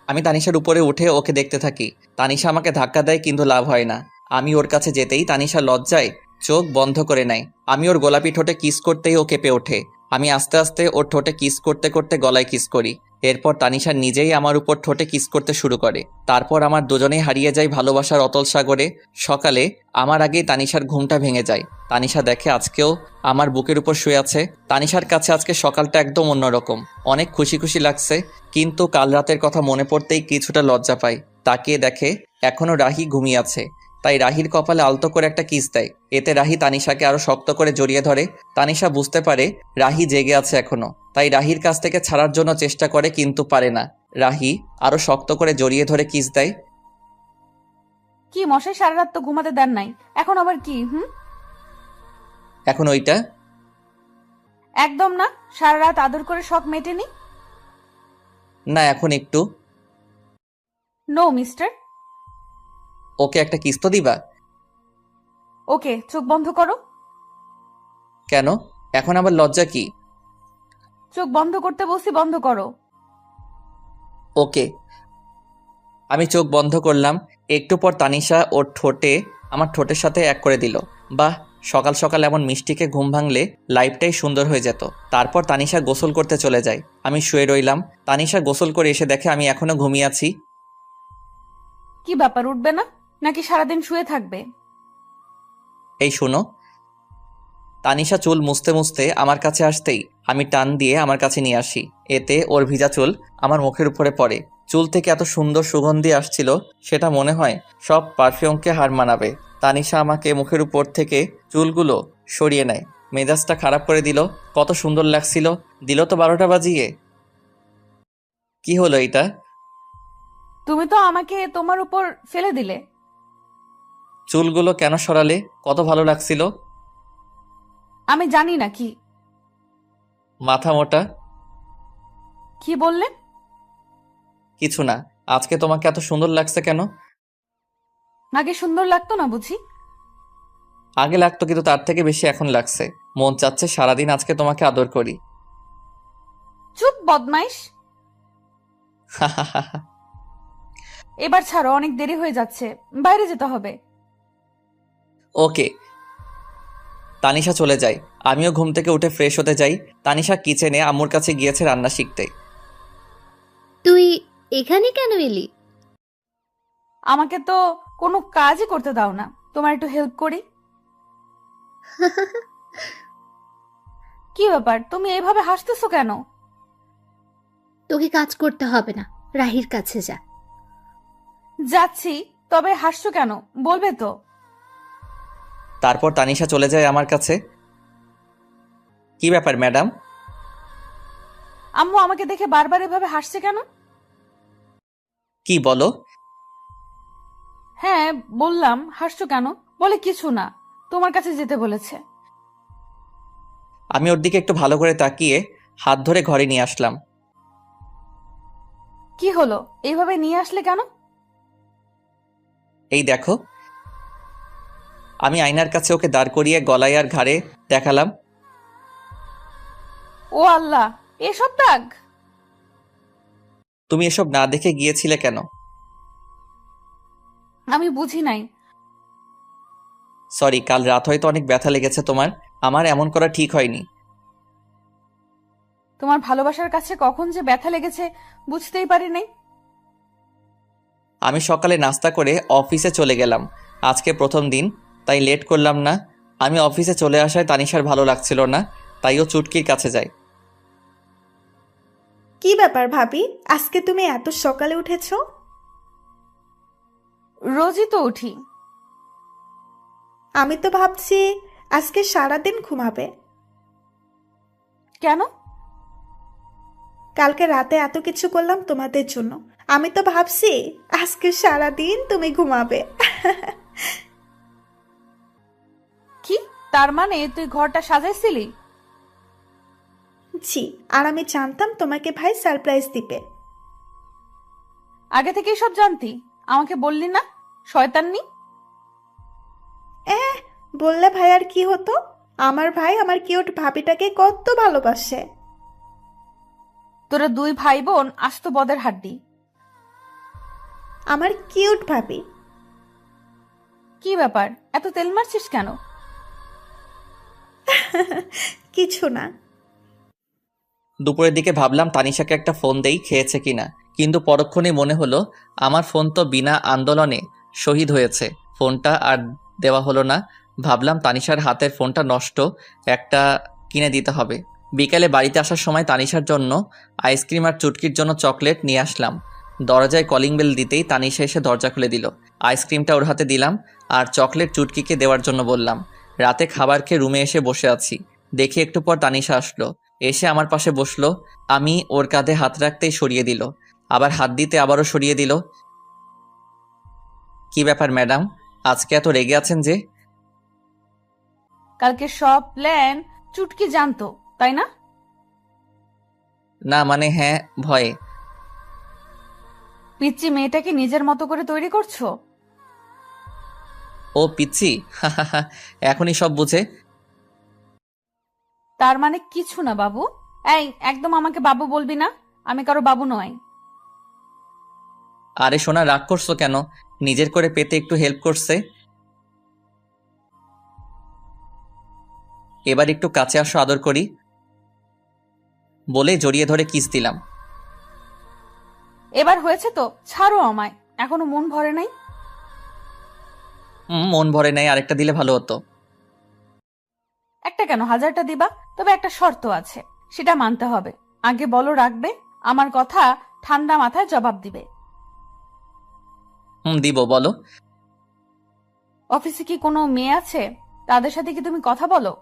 আমি তানিশার উপরে উঠে ওকে দেখতে থাকি। তানিশা আমাকে ধাক্কা দেয়, কিন্তু লাভ হয় না। আমি ওর কাছে যেতেই তানিশা লজ্জায় চোখ বন্ধ করে নেয়। আমি ওর গোলাপি ঠোঁটে কিস করতেই ও কেঁপে ওঠে। আমি আস্তে আস্তে ওর ঠোঁটে কিস করতে করতে গলায় কিস করি। এরপর তানিশা নিজেই আমার উপর ঠোঁটে কিস করতে শুরু করে। তারপর আমার দুজনেই হারিয়ে যাই ভালোবাসার অতল সাগরে। সকালে আমার আগেই তানিশার ঘুমটা ভেঙে যায়। তানিশা দেখে আজকেও আমার বুকের উপর শুয়ে আছে। তানিশার কাছে আজকে সকালটা একদম অন্যরকম। অনেক খুশি খুশি লাগছে, কিন্তু কাল রাতের কথা মনে পড়তেই কিছুটা লজ্জা পাই। তাকিয়ে দেখে এখনো রাহি ঘুমিয়ে আছে। তাই রাহির কপালে আলতো করে একটা কিস দেয়। এতে রাহি তানিশাকে আরো শক্ত করে জড়িয়ে ধরে। তানিশা বুঝতে পারে রাহি জেগে আছে এখনো, তাই রাহির কাছ থেকে ছাড়ার জন্য চেষ্টা করে, কিন্তু পারে না। রাহি আরো শক্ত করে জড়িয়ে ধরে কিস দেয়। কি মশাই, সারা রাত তো ঘুমাতে দেন নাই, এখন আবার কি? এখন ওইটা? একদম না, সারা রাত আদর করে শখ মেটেনি। না, এখন একটু। No mister. ওকে একটা কিস তো দিবা? ওকে, চোখ বন্ধ করো। কেন? এখন আবার লজ্জা কি? চোখ বন্ধ করতে বলছি, বন্ধ করো। ওকে। আমি চোখ বন্ধ করলাম। একটু পর তানিশা ওর ঠোঁটে আমার ঠোঁটের সাথে এক করে দিল। বাহ, সকাল সকাল এমন মিষ্টিকে ঘুম ভাঙলে লাইফটাই সুন্দর হয়ে যেত। তারপর তানিশা গোসল করতে চলে যায়। আমি শুয়ে রইলাম। তানিশা গোসল করে এসে দেখে আমি এখনো ঘুমিয়ে আছি। কি ব্যাপার, উঠবে না নাকি সারাদিন শুয়ে থাকবে? এই শোনো। তানিশা চুল মুছতে মুছতে আমার কাছে আসতেই আমি টান দিয়ে আমার কাছে নিয়ে আসি। এতে ওর ভিজা চুল আমার মুখের উপরে পড়ে। চুল থেকে এত সুন্দর সুগন্ধি আসছিল, সেটা মনে হয় সব পারফিউমকে হার মানাবে। তানিশা আমাকে মুখের উপর থেকে চুলগুলো সরিয়ে নেয়, মেজাজটা খারাপ করে দিল। কত সুন্দর লাগছিল, দিল তো 12টা বাজিয়ে। কি হলো এটা? তুমি তো আমাকে তোমার উপর ফেলে দিলে। চুলগুলো কেন সরালে? কত ভালো লাগছিল। আমি জানি না কি মাথা মোটা। কি বললে? কিছু না। আজকে তোমাকে এত সুন্দর লাগছে কেন? আগে সুন্দর লাগতো না বুঝি? আগে লাগতো, কিন্তু তার থেকে বেশি এখন লাগছে। মন চাচ্ছে সারাদিন আজকে তোমাকে আদর করি। চুপ বদমাইশ। এবার ছাড়ো, অনেক দেরি হয়ে যাচ্ছে, বাইরে যেতে হবে। ওকে। তানিশা চলে যায়, আমিও ঘুম থেকে উঠে ফ্রেশ হতে যাই। তানিশা কিচেনে আম্মুর কাছে গিয়েছে রান্না শিখতে। তুই এখানে কেন এলি? আমাকে তো কোনো কাজই করতে দাও না, তোমার একটু হেল্প করি। কি ব্যাপার, তুমি এইভাবে হাসতেছো কেন? তোকে কাজ করতে হবে না, রাহির কাছে যা। যাচ্ছি, তবে হাসছো কেন বলবে তো? তারপর তানিশা চলে যায় আমার কাছে। কি ব্যাপার ম্যাডাম? আম্মু আমাকে দেখে বারবার এভাবে হাসছে কেন? কি বলো? হ্যাঁ বললাম, হাসছো কেন? বলে কিছু না, তোমার কাছে যেতে বলেছে। আমি ওর দিকে একটু ভালো করে তাকিয়ে হাত ধরে ঘরে নিয়ে আসলাম। কি হলো, এইভাবে নিয়ে আসলে কেন? এই দেখো। আমি আয়নার কাছে ওকে দাঁড় করিয়ে গলায় আর ঘাড়ে দেখালাম। ও আল্লাহ, এসব দাগ! তুমি এসব না দেখে গিয়েছিলে কেন? আমি বুঝি নাই। সরি, কাল রাত হয়তো অনেক ব্যথা লেগেছে তোমার। আমার এমন করা ঠিক হয়নি। তোমার ভালোবাসার কাছে কখন যে ব্যথা লেগেছে বুঝতেই পারি নাই। আমি সকালে নাস্তা করে অফিসে চলে গেলাম। আজকে প্রথম দিন, তাই লেট করলাম না। আমি অফিসে চলে আসায় তানিশার ভালো লাগছিল না, তাই ও চুটকির কাছে যায়। কি ব্যাপার ভাবি, আজকে তুমি এত সকালে উঠেছো? রোজই তো উঠি। আমি তো ভাবছি আজকে সারাদিন ঘুমাবে। কেন? কালকে রাতে এত কিছু করলাম তোমাদের জন্য, আমি তো ভাবছি আজকে সারাদিন তুমি ঘুমাবে। কি তার মানে তুই ঘরটা সাজাইছিলি? জি, আর আমি জানতাম তোমাকে ভাই সারপ্রাইজ দিবে। আগে থেকেই সব জানতি, আমাকে বললি না? শয়তান্নি। বললে ভাই আর কি হতো, আমার ভাই আমার কিউট ভাবিটাকে কত ভালোবাসে। তোরা দুই ভাই বোন আস্ত বদের হাড্ডি। আমার কিউট ভাবি। কি ব্যাপার, এত তেল মারছিস কেন? কিছু না। দুপুরের দিকে ভাবলাম তানিশাকে একটা ফোন দেই, খেয়েছে কিনা, কিন্তু পরক্ষণে মনে হলো আমার ফোন তো বিনা আন্দোলনে শহীদ হয়েছে। ফোনটা আর দেওয়া হলো না। ভাবলাম তানিশার হাতের ফোনটা নষ্ট, একটা কিনে দিতে হবে। বিকালে বাড়িতে আসার সময় তানিশার জন্য আইসক্রিম আর চুটকির জন্য চকলেট নিয়ে আসলাম। দরজায় কলিং বেল দিতেই তানিশা এসে দরজা খুলে দিল। আইসক্রিমটা ওর হাতে দিলাম আর চকলেট চুটকিকে দেওয়ার জন্য বললাম। রাতে খাবার খেয়ে রুমে এসে বসে আছি, দেখি একটু পর তানিশা আসলো। এসে আমার পাশে বসলো। আমি ওর কাঁধে হাত রাখতেই সরিয়ে দিল, আবার হাত দিতে আবারও সরিয়ে দিল। কি ব্যাপার ম্যাডাম, আজকে এত রেগে আছেন যে? কালকে সব প্ল্যান চুটকি জানতো, তাই না? না মানে হ্যাঁ, ভয়ে। পিচ্চি মেয়েটাকে নিজের মতো করে তৈরি করছো? ও পিচ্ছি, এখনই সব বুঝে। তার মানে কিছু না বাবু। এই একদম আমাকে বাবু বলবি না, আমি কারো বাবু নই। আরে সোনা, রাগ করছো কেন? নিজের করে পেতে একটু হেল্প করছে। এবার একটু কাছে আসো, আদর করি বলে জড়িয়ে ধরে কিস দিলাম। এবার হয়েছে তো, ছাড়ো আমায়, এখনো মন ভরে নাই। মন ভরে নাই, আরেকটা দিলে ভালো হতো। একটা কেন, 1000টা দিবা, তবে একটা শর্ত আছে। সেটা মানতে হবে। আগে বলো রাখবে, আমার কথা ঠান্ডা মাথায় জবাব দিবে। দিব, বলো। অফিসে কি কোনো মেয়ে আছে? তাদের সাথে কি তুমি কথা বলো?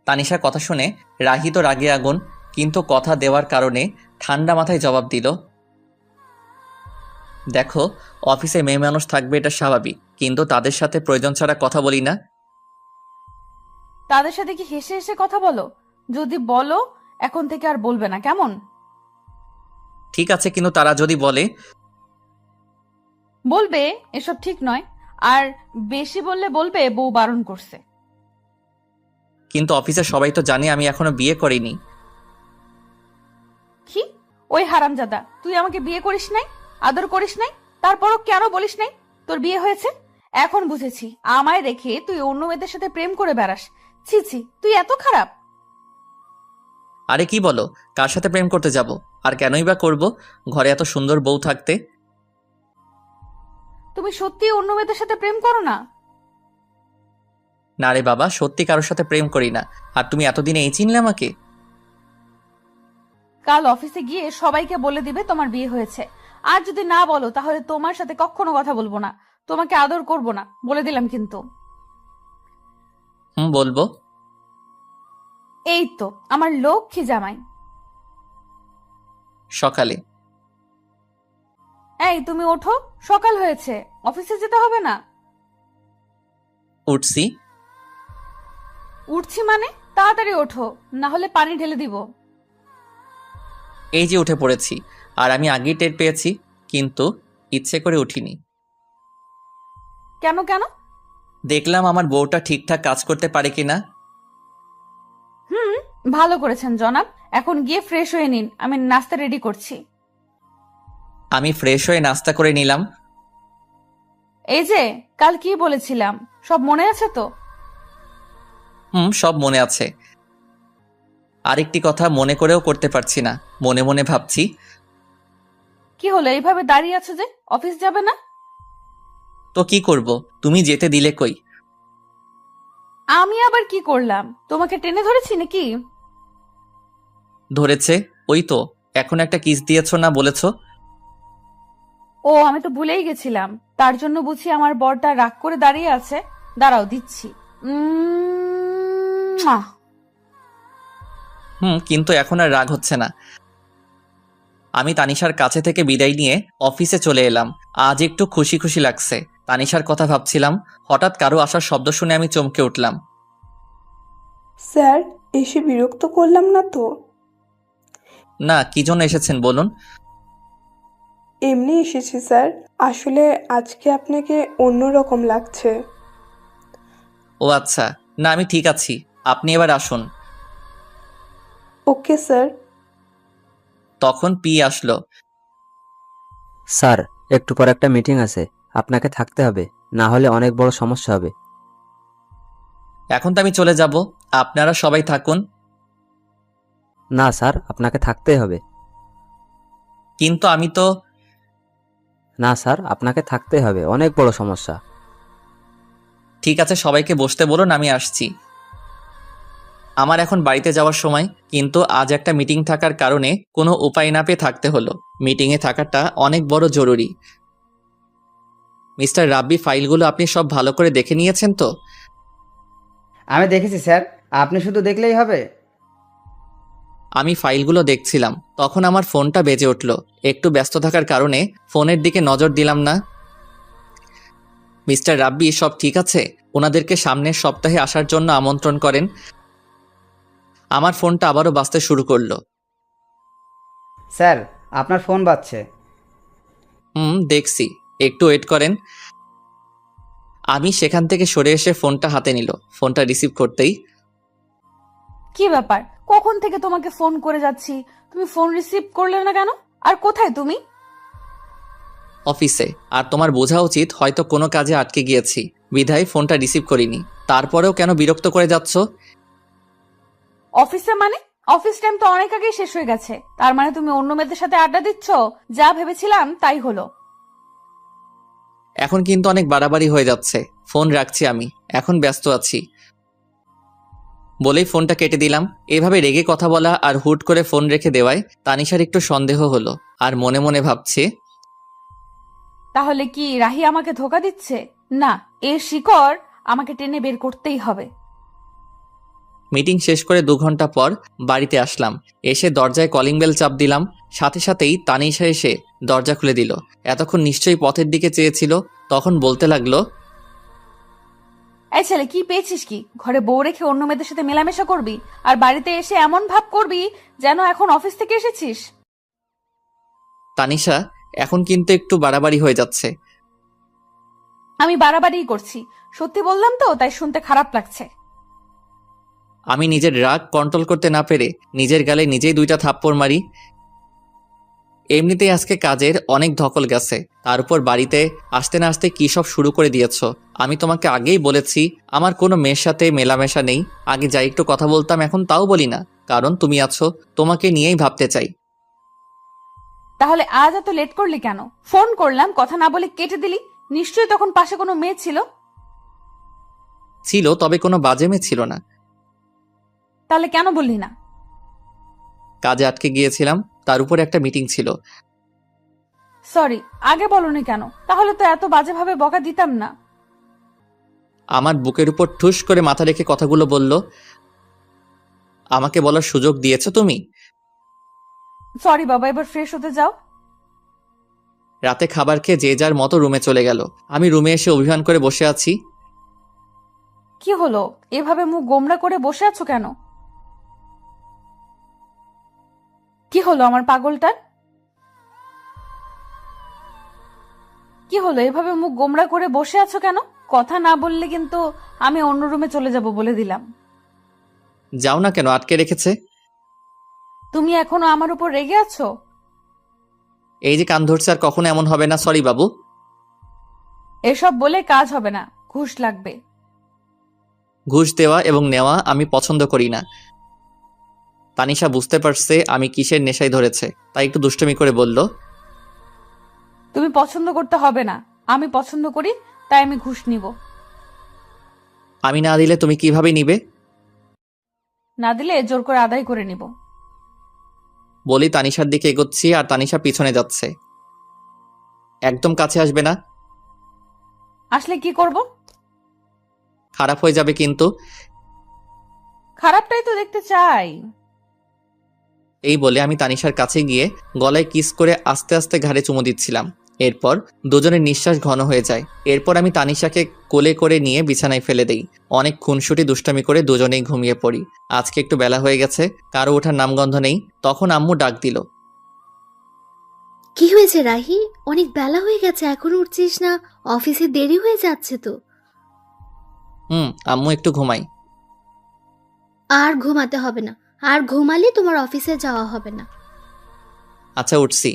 তানিশার কথা শুনে রাহি তো রাগে আগুন, কিন্তু কথা দেওয়ার কারণে ঠান্ডা মাথায় জবাব দিল, দেখো, অফিসে মেয়ে মানুষ থাকবে এটা স্বাভাবিক, কিন্তু তাদের সাথে প্রয়োজন ছাড়া কথা বলি না। তাদের সাথে কি হেসে হেসে কথা বলো? যদি বলো এখন থেকে আর বলবে না, কেমন? ঠিক আছে, কিন্তু তারা যদি বলে? বলবে এসব ঠিক নয়, আর বেশি বললে বলবে বউ বারণ করছে। কিন্তু অফিসে সবাই তো জানে আমি এখনো বিয়ে করিনি। কি? ওই হারামজাদা, তুই আমাকে বিয়ে করিস নাই, আদর করিস নাই, তারপরও কেন বলিস নাই তোর বিয়ে হয়েছে? এখন বুঝেছি, আমায় রেখে তুই অন্য মেয়েদের সাথে প্রেম করে বেড়াস। ছি ছি, তুই এত খারাপ। আরে কি বলো, কার সাথে প্রেম করতে যাব? আর কেনই বা করব, ঘরে এত সুন্দর বউ থাকতে। তুমি সত্যি অন্য মেয়েদের সাথে প্রেম করো না? না রে বাবা, সত্যি কারোর সাথে প্রেম করি না। আর তুমি এতদিনে এই চিনলে আমাকে? কাল অফিসে গিয়ে সবাইকে বলে দিবে তোমার বিয়ে হয়েছে। আর যদি না বলো তাহলে তোমার সাথে কখনো কথা বলবো না, তোমাকে আদর করব না, বলে দিলাম কিন্তু। বলবো। এই তো আমার লক্ষ্মী জামাই। সকালে। এই তুমি ওঠো, সকাল হয়েছে, অফিসে যেতে হবে না? উঠছি। উঠছি মানে? তাড়াতাড়ি ওঠো, না হলে পানি ঢেলে দিব। এই যে উঠে পড়েছি, আর আমি আগেই টের পেয়েছি, কিন্তু ইচ্ছে করে উঠিনি। কেন কেন? দেখলাম আমার বউটা ঠিকঠাক কাজ করতে পারে কিনা। ভালো করেছেন জনাব। এখন গিয়ে ফ্রেশ হয়ে নিন, আমি নাস্তা রেডি করছি। আমি ফ্রেশ হয়ে নাস্তা করে নিলাম। এই যে কাল কি বলেছিলাম সব মনে আছে তো? সব মনে আছে। আরেকটি কথা মনে করেও করতে পারছি না, মনে মনে ভাবছি। কি হলো, এইভাবে দাঁড়িয়ে আছো যে? অফিস যাবে না? তো কি করব, তুমি যেতে দিলে কই? আমি আবার কি করলাম? তোমাকে টেনে ধরেছি নাকি? ধরেছে, ওই তো এখন একটা কিস দিয়েছো না বলেছো। ও, আমি তো ভুলেই গেছিলাম। তার জন্য বুঝি আমার বরটা রাগ করে দাঁড়িয়ে আছে। দাঁড়াও, দিচ্ছি। কিন্তু এখন আর রাগ হচ্ছে না। আমি তানিশার কাছে থেকে বিদায় নিয়ে অফিসে চলে এলাম। আজ একটু খুশি খুশি লাগছে। তানিশার কথা ভাবছিলাম, হঠাৎ কারো আসার শব্দ শুনে আমি চমকে উঠলাম। স্যার, এসে বিরক্ত করলাম না তো? না, কি জন্য এসেছেন বলুন। এমনি এসেছি স্যার, আসলে আজকে আপনাকে অন্যরকম লাগছে। ও আচ্ছা, না আমি ঠিক আছি, আপনি এবার আসুন। Okay sir. তখন পি আসলো। স্যার, একটু পর একটা মিটিং আছে, আপনাকে থাকতে হবে, না হলে অনেক বড় সমস্যা হবে। এখন তো আমি চলে যাব, আপনারা সবাই থাকুন। না স্যার, আপনাকে থাকতেই হবে। কিন্তু আমি তো। না স্যার, আপনাকে থাকতেই হবে, অনেক বড় সমস্যা। ঠিক আছে, সবাইকে বসতে বলুন, আমি আসছি। আমার এখন বাড়িতে যাওয়ার সময়, কিন্তু আজ একটা মিটিং থাকার কারণে কোনো উপায় না পেয়ে থাকতে হলো। মিটিংয়ে থাকাটা অনেক বড় জরুরি। মিস্টার রাব্বি, ফাইলগুলো আপনি সব ভালো করে দেখে নিয়েছেন তো? আমি দেখেছি স্যার, আপনি শুধু দেখলেই হবে। আমি ফাইলগুলো দেখছিলাম, তখন আমার ফোনটা বেজে উঠল। একটু ব্যস্ত থাকার কারণে ফোনের দিকে নজর দিলাম না। মিস্টার রাব্বি, সব ঠিক আছে? ওনাদেরকে সামনের সপ্তাহে আসার জন্য আমন্ত্রণ করেন। আমার ফোনটা আবারও বাজতে শুরু করলো। স্যার, আপনার ফোন বাজছে। দেখছি, একটু ওয়েট করেন। আমি সেখান থেকে সরে এসে ফোনটা হাতে নিল। ফোনটা রিসিভ করতেই, কি ব্যাপার, কখন থেকে তোমাকে ফোন করে যাচ্ছি, তুমি ফোন রিসিভ করলে না কেন? আর কোথায় তুমি? অফিসে। আর তোমার বোঝা উচিত হয়তো কোনো কাজে আটকে গিয়েছি, বিধায় ফোনটা রিসিভ করিনি। তারপরেও কেন বিরক্ত করে যাচ্ছ? অফিসে মানে? অফিস টাইম তো অনেক আগেই শেষ হয়ে গেছে। তার মানে তুমি অন্য মেয়েদের সাথে আড্ডা দিচ্ছ? যা ভেবেছিলাম তাই হলো। এখন কিন্তু অনেক বাড়াবাড়ি হয়ে যাচ্ছে। ফোন রাখছি আমি, এখন ব্যস্ত আছি। বলেই ফোনটা কেটে দিলাম। এভাবে রেগে কথা বলা আর হুট করে ফোন রেখে দেওয়ায় তানিশার একটু সন্দেহ হলো, আর মনে মনে ভাবছে তাহলে কি রাহি আমাকে ধোকা দিচ্ছে? না, এর শিকড় আমাকে টেনে বের করতেই হবে। মিটিং শেষ করে 2 ঘন্টা পর বাড়িতে আসলাম। এসে দরজায় কলিং বেল চাপ দিলাম, সাথে সাথেই তানিশা এসে দরজা খুলে দিল। এতক্ষণ নিশ্চয়ই পথের দিকে চেয়েছিল, তখন বলতে লাগলো, এই ছেলে, কি পেয়েছিস কি? ঘরে বউ রেখে অন্য মেয়েদের সাথে মেলামেশা করবি, আর বাড়িতে এসে এমন ভাব করবি যেন এখন অফিস থেকে এসেছিস। তানিশা এখন কিন্তু একটু বাড়াবাড়ি হয়ে যাচ্ছে। আমি বাড়াবাড়িই করছি, সত্যি বললাম তো, তাই শুনতে খারাপ লাগছে। আমি নিজের রাগ কন্ট্রোল করতে না পেরে নিজের গালে নিজেই 2টা থাপ্পড় মারি। এমনিতেই আজকে কাজের অনেক ধকল গেছে, তার উপর বাড়িতে আসতে না আসতে কী সব শুরু করে দিয়েছ। আমি তোমাকে আগেই বলেছি আমার কোনো মেয়ের সাথে মেলামেশা নেই। আগে যাই একটু কথা বলতাম, এখন তাও বলি না, কারণ তুমি আছো, তোমাকে নিয়েই ভাবতে চাই। তাহলে আজ এত লেট করলি কেন? ফোন করলাম, কথা না বলে কেটে দিলি। নিশ্চয়ই তখন পাশে কোনো মেয়ে ছিল। ছিল, তবে কোনো বাজে মেয়ে ছিল না। তাহলে কেন বললি না? কাজে আটকে গিয়েছিলাম, তার উপর একটা মিটিং ছিল। সরি, আগে বলনি কেন? তাহলে তো এত বাজেভাবে বকা দিতাম না। আমার বুকের উপর ঠুস করে মাথা রেখে কথাগুলো বলল, আমাকে বলার সুযোগ দিয়েছো তুমি? সরি বাবা, এবার ফ্রেশ হতে যাও। রাতে খাবার খেয়ে যে যার মতো রুমে চলে গেল। আমি রুমে এসে অভিমান করে বসে আছি। কি হলো? এভাবে মুখ গোমড়া করে বসে আছো কেন? কি হলো আমার পাগলটার? কি হলো? এভাবে মুখ গোমড়া করে বসে আছো কেন? কথা না বললে কিন্তু আমি অন্য রুমে চলে যাব বলে দিলাম। যাও না কেন, আটকে রেখেছে? তুমি এখনো আমার উপর রেগে আছো? এই যে কান ধরছে, আর কখনো এমন হবে না। সরি বাবু। এসব বলে কাজ হবে না, ঘুষ লাগবে। ঘুষ দেওয়া এবং নেওয়া আমি পছন্দ করি না। তানিশা বুঝতে পারছে আমি কিসের নেশায় ধরেছে, তাই একটু দুষ্টুমি করে বলল, তুমি পছন্দ করতে হবে না, আমি পছন্দ করি, তাই আমি ঘুষ নিব। আমি না দিলে তুমি কিভাবে নিবে? না দিলে জোর করে আদায় করে নিব। বলি তানিশার দিকে এগোচ্ছি, আর তানিশা পিছনে যাচ্ছে। একদম কাছে আসবে না, আসলে কি করব? খারাপ হয়ে যাবে কিন্তু। খারাপটাই তো দেখতে চাই। এই বলে আমি তানিশার কাছে গিয়ে গলায় কিস করে আস্তে আস্তে ঘাড়ে চুমু দিচ্ছিলাম। এরপর দুজনের নিঃশ্বাস ঘন হয়ে যায়। এরপর আমি তানিশাকে কোলে করে নিয়ে বিছানায় ফেলে দেই। অনেক খুনসুটি দুষ্টামি করে দুজনেই ঘুমিয়ে পড়ি। আজকে একটু বেলা হয়ে গেছে, কারো ওঠার নামগন্ধ নেই। তখন আম্মু ডাক দিল, কি হয়েছে রাহি? অনেক বেলা হয়ে গেছে, এখনো উঠছিস না? অফিসে দেরি হয়ে যাচ্ছে তো। আম্মু একটু ঘুমাই। আর ঘুমাতে হবে না, আর ঘুমালে তোমার অফিসে যাওয়া হবে না। আচ্ছা, উঠছি।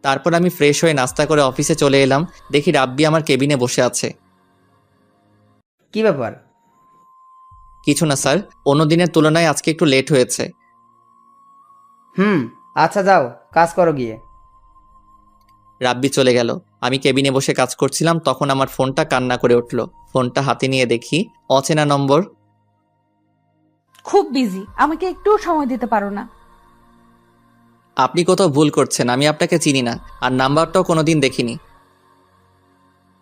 তারপর আমি ফ্রেশ হয়ে নাস্তা করে অফিসে চলে এলাম। দেখি রাব্বি আমার কেবিনে বসে আছে। কি ব্যাপার? কিছু না স্যার, অন্য দিনের তুলনায় আজকে একটু লেট হয়েছে। আচ্ছা যাও, কাজ করো গিয়ে। রাব্বি চলে গেল। আমি কেবিনে বসে কাজ করছিলাম, তখন আমার ফোনটা কান্না করে উঠল। ফোনটা হাতে নিয়ে দেখি অচেনা নম্বর। খুব বিজি, আমাকে একটু সময় দিতে পারো না? আপনি কোথাও ভুল করছেন, আমি আপনাকে চিনি না, আর নাম্বারটাও কোনোদিন দেখিনি।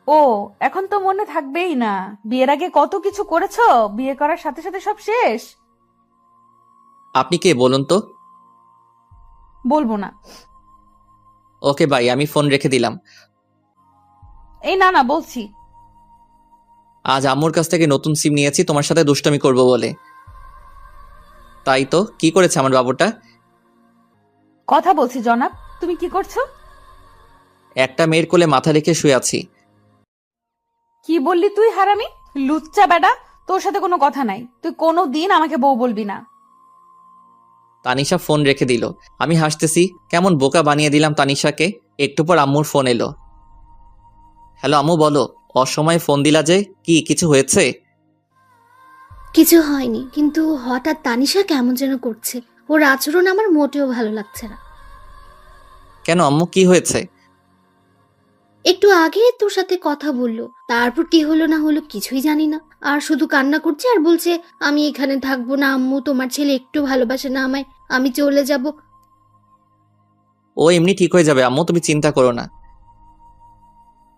ও, এখন তো মনে থাকবেই না। বিয়ের আগে কত কিছু করেছো, বিয়ে করার সাথে সাথে সব শেষ। আপনি কে বলুন তো? বলবো না। ওকে বাই, আমি ফোন রেখে দিলাম। এই না না, বলছি। আজ আম্মুর কাছ থেকে নতুন সিম নিয়েছি তোমার সাথে দুষ্টমি করব বলে। তাই তো, কি করেছে আমার বাবুটা? কথা বলছি জনাব, তুমি কি করছো? একটা মেয়ের কোলে মাথা রেখে শুয়ে আছি। কি বললি তুই হারামি? লুচ্চা বেটা, তোর সাথে কোনো কথা নাই। তুই কোনো দিন আমাকে বউ বলবি না। তানিশা ফোন রেখে দিল। আমি হাসতেছি, কেমন বোকা বানিয়ে দিলাম তানিশাকে। একটু পর আম্মুর ফোন এলো। হ্যালো আম্মু, বলো। অসময়ে ফোন দিলা যে, কি কিছু হয়েছে? কিছু হয়নি, কিন্তু হঠাৎ তানিশা কেমন যেন করছে। ওর আচরণ আমার মোটেও ভালো লাগছে না। কেন আম্মু, কি হয়েছে? একটু আগে তোর সাথে কথা বললো, তারপর কি হলো না হলো কিছুই জানি না, আর শুধু কান্না করছে আর বলছে আমি এখানে থাকবো না আম্মু, তোমার ছেলে একটু ভালোবাসে না আমায়, আমি চলে যাব। ও এমনি ঠিক হয়ে যাবে আম্মু, তুমি চিন্তা করো না।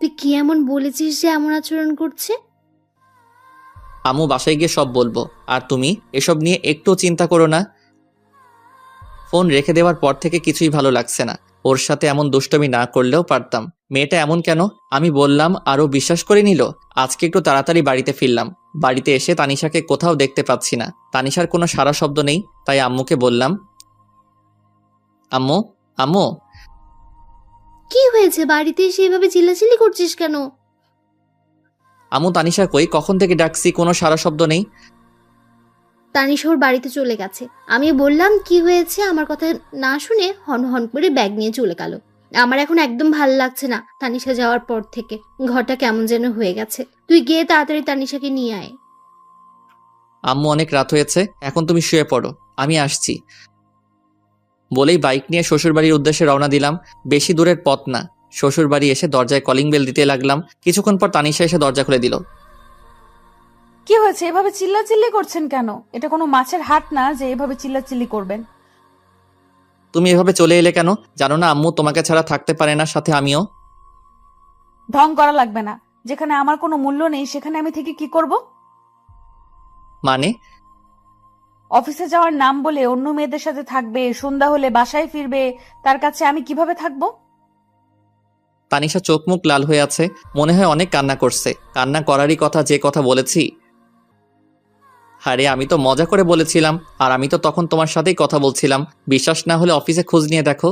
তুই কি এমন বলেছিস যে এমন আচরণ করছে? আম্মু বাসায় গিয়ে সব বলবো, আর তুমি এসব নিয়ে একটু চিন্তা করো না। ফোন রেখে দেওয়ার পর থেকে কিছুই ভালো লাগছে না। ওর সাথে এমন দুষ্টমি না করলেও পারতাম। মেয়েটা এমন কেন? আমি বললাম আরও বিশ্বাস করে নিল। আজকে একটু তাড়াতাড়ি বাড়িতে ফিরলাম। বাড়িতে এসে তানিশাকে কোথাও দেখতে পাচ্ছি না। তানিশার কোনো সাড়া শব্দ নেই, তাই আম্মুকে বললাম, আম্মু আম্মু। কি হয়েছে? বাড়িতে এসে এভাবে চিল্লাচিল্লি করছিস কেন? আম্মু তানিশা কই? কখন থেকে ডাকছি, কোনো সাড়া শব্দ নেই। তানিশা ওর বাড়িতে চলে গেছে। আমি বললাম কি হয়েছে, আমার কথা না শুনে হন হন করে ব্যাগ নিয়ে চলে গেল। আমার এখন একদম ভালো লাগছে না তানিশা যাওয়ার পর থেকে। ঘরটা কেমন যেন হয়ে গেছে। তুই গিয়ে তাড়াতাড়ি তানিশাকে নিয়ে আয়। আম্মু অনেক রাত হয়েছে, এখন তুমি শুয়ে পড়ো, আমি আসছি। বলেই বাইক নিয়ে শ্বশুরবাড়ির উদ্দেশ্যে রওনা দিলাম। বেশি দূরের পথ না। শ্বশুরবাড়ি এসে দরজায় কলিং বেল দিতে লাগলাম। কিছুক্ষণ পর তানিশা এসে দরজা খুলে দিল। কি হয়েছে? এভাবে চিল্লাচিল্লি করছেন কেন? এটা কোনো মাছের হাট না যে এভাবে চিল্লাচিল্লি করবেন। তুমি এভাবে চলে এলে কেন? জানো না আম্মু তোমাকে ছাড়া থাকতে পারে না, সাথে আমিও। ঢং করা লাগবে না। যেখানে আমার কোনো মূল্য নেই সেখানে আমি থেকে কি করব? মানে? অফিসে যাওয়ার নাম বলে অন্য মেয়েদের সাথে থাকবে, সন্ধ্যা হলে বাসায় ফিরবে, তার কাছে আমি কিভাবে থাকবো? তানিশা চোখ মুখ লাল হয়ে আছে, মনে হয় অনেক কান্না করছে। কান্না করারই কথা, যে কথা বলেছি। আরে আমি তো মজা করে বলেছিলাম, আর আমি তো তখন তোমার সাথেই কথা বলছিলাম। বিশ্বাস না হলে অফিসে খোঁজ নিয়ে দেখো।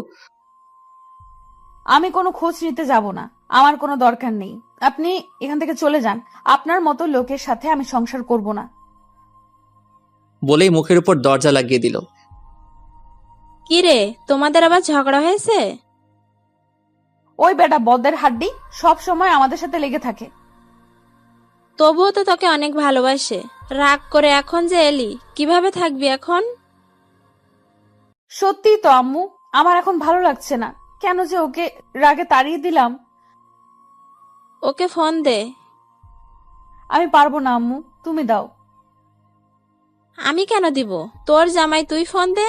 আমি কোনো খোঁজ নিতে যাব না, আমার কোনো দরকার নেই। আপনি এখান থেকে চলে যান। আপনার মতো লোকের সাথে আমি সংসার করব না। বলেই মুখের উপর দরজা লাগিয়ে দিল। কি রে, তোমাদের আবার ঝগড়া হয়েছে? ওই বেটা বদের হাড্ডি সব সময় আমাদের সাথে লেগে থাকে। তবুও তো তোকে অনেক ভালোবাসে। রাগ করে এখন যে এলি, কিভাবে থাকবি এখন? সত্যি তো আম্মু, আমার এখন ভালো লাগছে না। কেন যে ওকে রাগে তাড়িয়ে দিলাম। ওকে ফোন দে। আমি পারবো না আম্মু, তুমি দাও। আমি কেন দিব? তোর জামাই, তুই ফোন দে।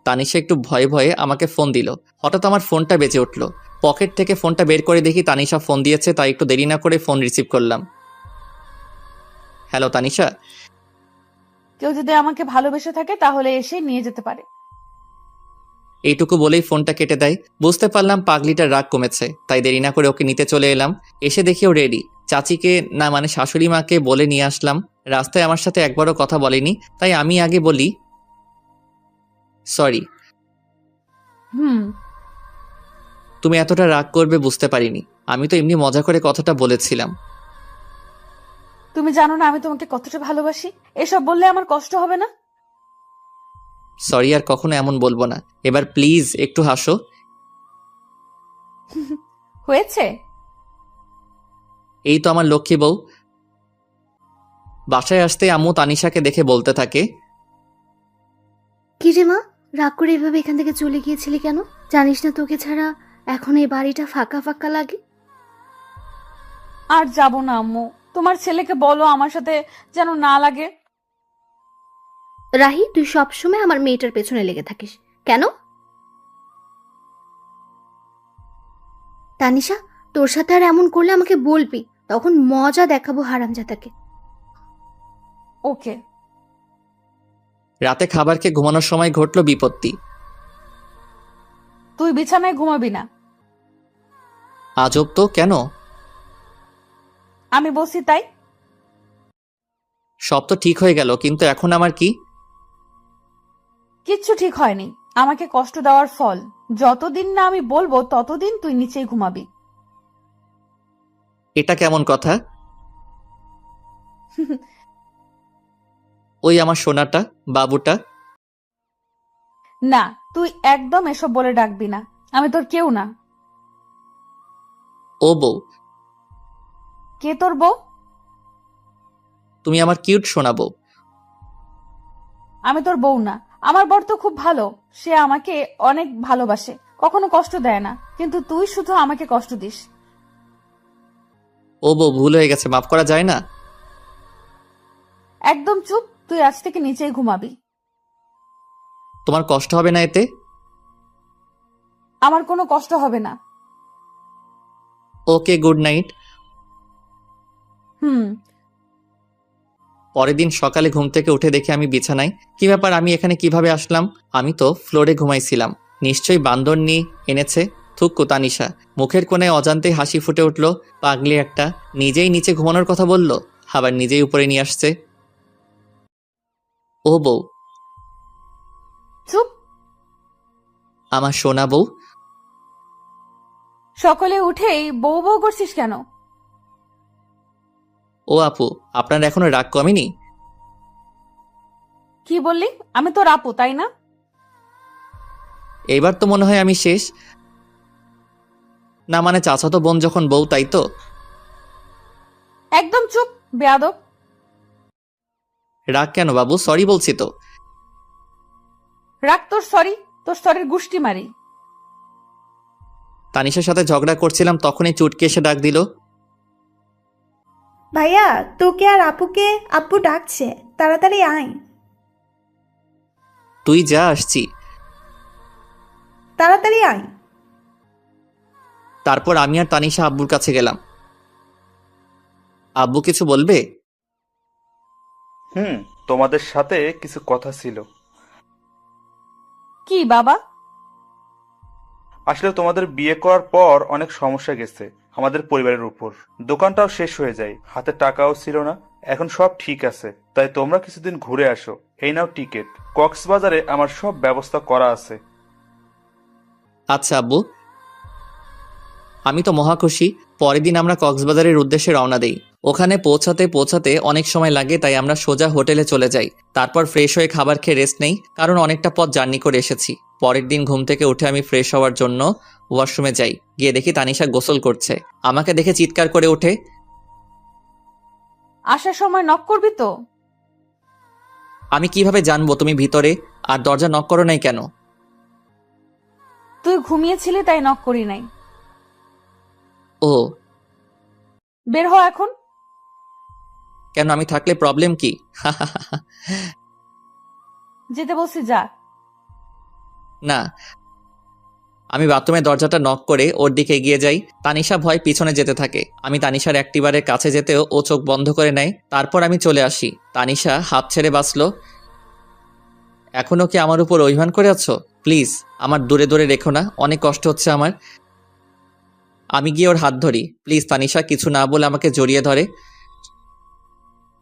তানিশা একটু ভয়ে ভয়ে আমাকে ফোন দিল। হঠাৎ আমার ফোনটা বেজে উঠল। পকেট থেকে ফোনটা বের করে দেখি তানিশা ফোন দিয়েছে, তাই একটু দেরি না করে ফোন রিসিভ করলাম। হ্যালো তানিশা। কেউ যদি আমাকে ভালোবেসে থাকে তাহলে এসে নিয়ে যেতে পারে। এইটুকু বলেই ফোনটা কেটে দেয়। বুঝতে পারলাম পাগলিটার রাগ কমেছে, তাই দেরি না করে ওকে নিতে চলে এলাম। এসে দেখি ও রেডি। চাচিকে না মানে শাশুড়ি মাকে বলে নিয়ে আসলাম। রাস্তায় আমার সাথে একবারও কথা বলেনি, তাই আমি আগে বলি, সরি। তুমি এতটা রাগ করবে বুঝতে পারিনি। আমি তো এমনি মজা করে কথাটা বলেছিলাম। তুমি জানো না আমি তোমাকে কতটা ভালোবাসি। এসব বললে আমার কষ্ট হবে না? সরি, আর কখনো এমন বলবো না। এবার প্লিজ একটু হাসো। হয়েছে? এই তো আমার লক্ষ্মী বউ। বাসায় আসতে আম্মু তানিশাকে দেখে বলতে থাকে, কি রে মা, রাগ করে এভাবে এখান থেকে চলে গিয়েছিলি কেন? জানিস না তোকে ছাড়া এখন এই বাড়িটা ফাঁকা ফাঁকা লাগে? আর যাব না আম্মু, তোমার ছেলেকে বলো আমার সাথে যেন না লাগে। রাহি, তুই সবসময় আমার মেয়েটার পেছনে লেগে থাকিস কেন? তানিশা, তোর সাথে আর এমন করলে আমাকে বলবি, তখন মজা দেখাবো হারামজাদাকে। ওকে। রাতে খাবার খেয়ে ঘুমানোর সময় ঘটল বিপত্তি। তুই বিছানায় ঘুমাবি না। আজব তো, কেন? আমি বলছি তাই। সব তো ঠিক হয়ে গেল, কিন্তু এখন আমার কি? কিচ্ছু ঠিক হয়নি। আমাকে কষ্ট দেওয়ার ফল। যতদিন না আমি বলবো ততদিন তুই নিচেই ঘুমাবি। এটা কেমন কথা? ওই আমার সোনাটা, বাবুটা। না, তুই একদম এসব বলে ডাকবি না। আমি তোর কেউ না। ও বউ। কে তোর বউ? তুমি আমার কিউট সোনা বউ। আমি তোর বউ না। আমার বর তো খুব ভালো, সে আমাকে অনেক ভালোবাসে, কখনো কষ্ট দেয় না, কিন্তু তুই শুধু আমাকে কষ্ট দিস। ও বউ, ভুল হয়ে গেছে, মাফ করা যায় না? একদম চুপ, তুই আজ থেকে নিচেই ঘুমাবি। তোমার কষ্ট হবে না এতে? আমার কোনো কষ্ট হবে না। ওকে, গুড নাইট। হুম। পরের দিন সকালে ঘুম থেকে উঠে দেখি আমি বিছানায়। কি ব্যাপার, আমি এখানে কিভাবে আসলাম? আমি তো ফ্লোরে ঘুমাইছিলাম। নিশ্চয়ই বান্দর নিয়ে এনেছে। থুক্কু তানিশা। মুখের কোণে অজান্তেই হাসি ফুটে উঠল। পাগলি একটা, নিজেই নিচে ঘুমানোর কথা বলল, আবার নিজেই উপরে নিয়ে আসছে। ও বউ, চুপ। আমার সোনা বউ। সকালে উঠেই বউ বউ করছিস কেন? ও আপু, আপনার এখনো রাগ কমেনি? কি বললি? আমি তোর আপু, তাই না? এইবার তো মনে হয় আমি শেষ। না মানে চাচাতো বোন যখন বউ, তাই তো? একদম চুপ, বেয়াদব। রাগ কেন বাবু, সরি বলছি তো। রাখ তোর সরি, তোর সরির গুষ্টি মারি। তানিশার সাথে ঝগড়া করছিলাম, তখনই চুটকি এসে ডাক দিল। ভাইয়া, তোকে আর আপুকে আব্বু ডাকছে, তাড়াতাড়ি আয়। তুই যা, আসছি। তাড়াতাড়ি আয়। তারপর আমি আর তানিশা আব্বুর কাছে গেলাম। আব্বু কিছু বলবে? তোমাদের সাথে কিছু কথা ছিল। কি বাবা? আসলে তোমাদের বিয়ে করার পর অনেক সমস্যা গেছে আমাদের পরিবারের উপর। দোকানটাও শেষ হয়ে যায়, হাতে টাকাও ছিল না। এখন সব ঠিক আছে, তাই তোমরা কিছুদিন ঘুরে আসো। এই নাও টিকিট। কক্সবাজারে আমার সব ব্যবস্থা করা আছে। আচ্ছা আব্বু, আমি তো মহা খুশি। পরের দিন আমরা কক্সবাজারের উদ্দেশ্যে রওনা দেই। ওখানে পৌঁছাতে পৌঁছাতে অনেক সময় লাগে, তাই আমরা সোজা হোটেলে চলে যাই। তারপর ফ্রেশ হয়ে খাবার খেয়ে রেস্ট নেই, কারণ অনেকটা পথ জার্নি করে এসেছি। পরের দিন ঘুম থেকে উঠে আমি ফ্রেশ হওয়ার জন্য ওয়াশরুমে যাই। গিয়ে দেখি তানিশা গোসল করছে। আমাকে দেখে চিৎকার করে ওঠে। আসার সময় নক করবি তো? আমি কিভাবে জানবো তুমি ভিতরে? আর দরজা নক করো নাই কেন? তুই ঘুমিয়েছিলি তাই নক করি নাই। ও, বের হ এখন। কেন, আমি থাকলে প্রবলেম কি? যেতে বলছি যা। না, আমি বাথরুমের দরজাটা নক করে ওর দিকে এগিয়ে যাই। তানিশা ভয় পিছনে যেতে থাকে। আমি তানিশার অ্যাক্টিভারের কাছে যেতেও ও চোখ বন্ধ করে নেয়। তারপর আমি চলে আসি। তানিশা হাত ছেড়ে বাঁচলো। এখনো কি আমার উপর অভিমান করে আছো? প্লিজ আমার দূরে দূরে রেখো না, অনেক কষ্ট হচ্ছে আমার। আমি গিয়ে ওর হাত ধরি। প্লিজ তানিশা কিছু না বলে আমাকে জড়িয়ে ধরে।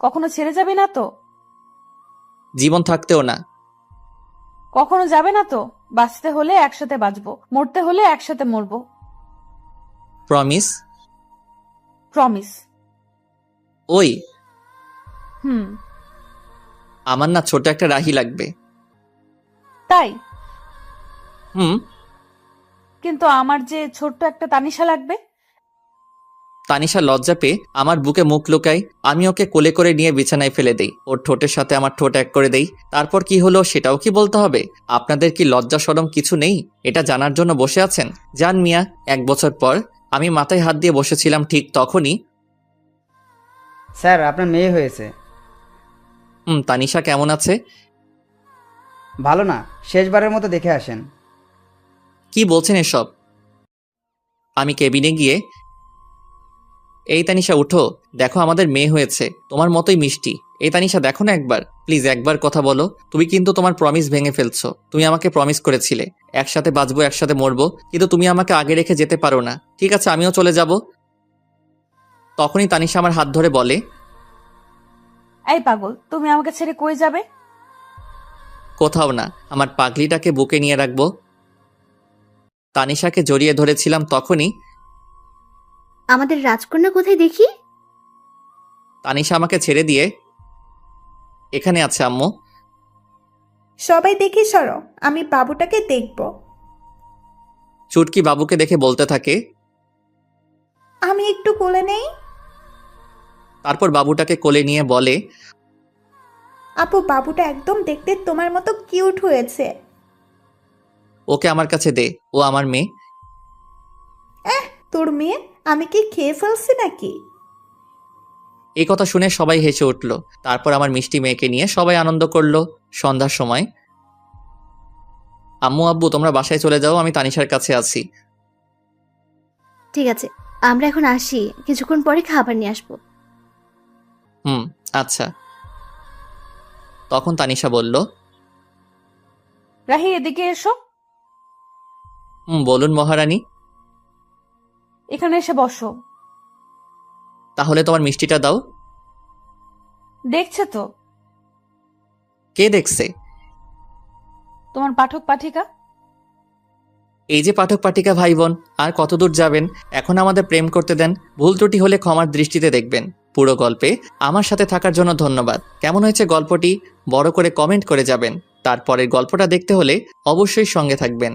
কখনো ছেড়ে যাবি না তো? জীবন থাকতেও না। কখনো যাবে না তো? বাঁচতে হলে একসাথে বাঁচবো, মরতে হলে একসাথে মরবো। প্রমিস? প্রমিস। ওই, হুম। আমার না ছোট একটা রাহি লাগবে। তাই? হুম। কিন্তু আমার যে ছোট্ট একটা তানিশা লাগবে। তানিশা লজ্জা পেয়ে আমার বুকে মুখ লুকায়। আমি ওকে কোলে করে নিয়ে বিছানায় ফেলে দেই। ওর ঠোঁটের সাথে আমার ঠোঁট এক করে দেই। তারপর কি হলো সেটাও কি বলতে হবে? আপনাদের কি লজ্জা শরম কিছু নেই? এটা জানার জন্য বসে আছেন? জান মিয়া। 1 বছর পর আমি মাথায় হাত দিয়ে বসেছিলাম, ঠিক তখনই স্যার, আপনার মেয়ে হয়েছে। তানিশা কেমন আছে? ভালো না, শেষবারের মতো দেখে আসেন। কি বলছেন এসব? আমি কেবিনে গিয়ে, এই তানিশা উঠো, দেখো আমাদের মেয়ে হয়েছে, তোমার মতোই মিষ্টি। এই তানিশা দেখো না একবার, প্লিজ একবার কথা বলো। তুমি কিন্তু তোমার প্রমিস ভেঙে ফেলছো। তুমি আমাকে প্রমিস করেছিলে একসাথে বাঁচবো একসাথে মরবো, কিন্তু তুমি আমাকে আগে রেখে যেতে পারো না। ঠিক আছে, আমিও চলে যাব। তখনই তানিশা আমার হাত ধরে বলে, এই পাগল, তুমি আমাকে ছেড়ে কই যাবে? কোথাও না, আমার পাগলিটাকে বুকে নিয়ে রাখবো। তানিশাকে জড়িয়ে ধরেছিলাম, তখনই আমাদের রাজকন্যা কোথায় দেখি? তানিশা আমাকে ছেড়ে দিয়ে, এখানে আছে আম্মু। সবাই দেখি সরো, আমি বাবুটাকে দেখব। চুটকি বাবুকে দেখে বলতে থাকে, আমি একটু কোলে নেই। তারপর বাবুটাকে কোলে নিয়ে বলে, আপু বাবুটা একদম দেখতে তোমার মতো কিউট হয়েছে। ওকে আমার কাছে দে, ও আমার মেয়ে। তোর মেয়ে? আমি কি খেয়ে ফেলছি নাকি? এই কথা শুনে সবাই হেসে উঠল। তারপর আমার মিষ্টি মেয়েকে নিয়ে সবাই আনন্দ করলো। সন্ধ্যার সময় আম্মু আব্বু তোমরা বাসায় চলে যাও, আমি তানিশার কাছে আছি। ঠিক আছে, আমরা এখন আসি, কিছুক্ষণ পরে খাবার নিয়ে আসবো। আচ্ছা। তখন তানিশা বলল, রাহি এদিকে এসো। বলুন মহারানী। এখানে এসে বসো। তাহলে তোমার মিষ্টিটা দাও। দেখছে তো? কে দেখছে? তোমার পাঠক পাঠিকা। এই যে পাঠক পাঠিকা ভাই বোন, আর কতদূর যাবেন? এখন আমাদের প্রেম করতে দেন, ভুল ত্রুটি হলে ক্ষমার দৃষ্টিতে দেখবেন। পুরো গল্পে আমার সাথে থাকার জন্য ধন্যবাদ। কেমন হয়েছে গল্পটি বড় করে কমেন্ট করে যাবেন। তারপরের গল্পটা দেখতে হলে অবশ্যই সঙ্গে থাকবেন।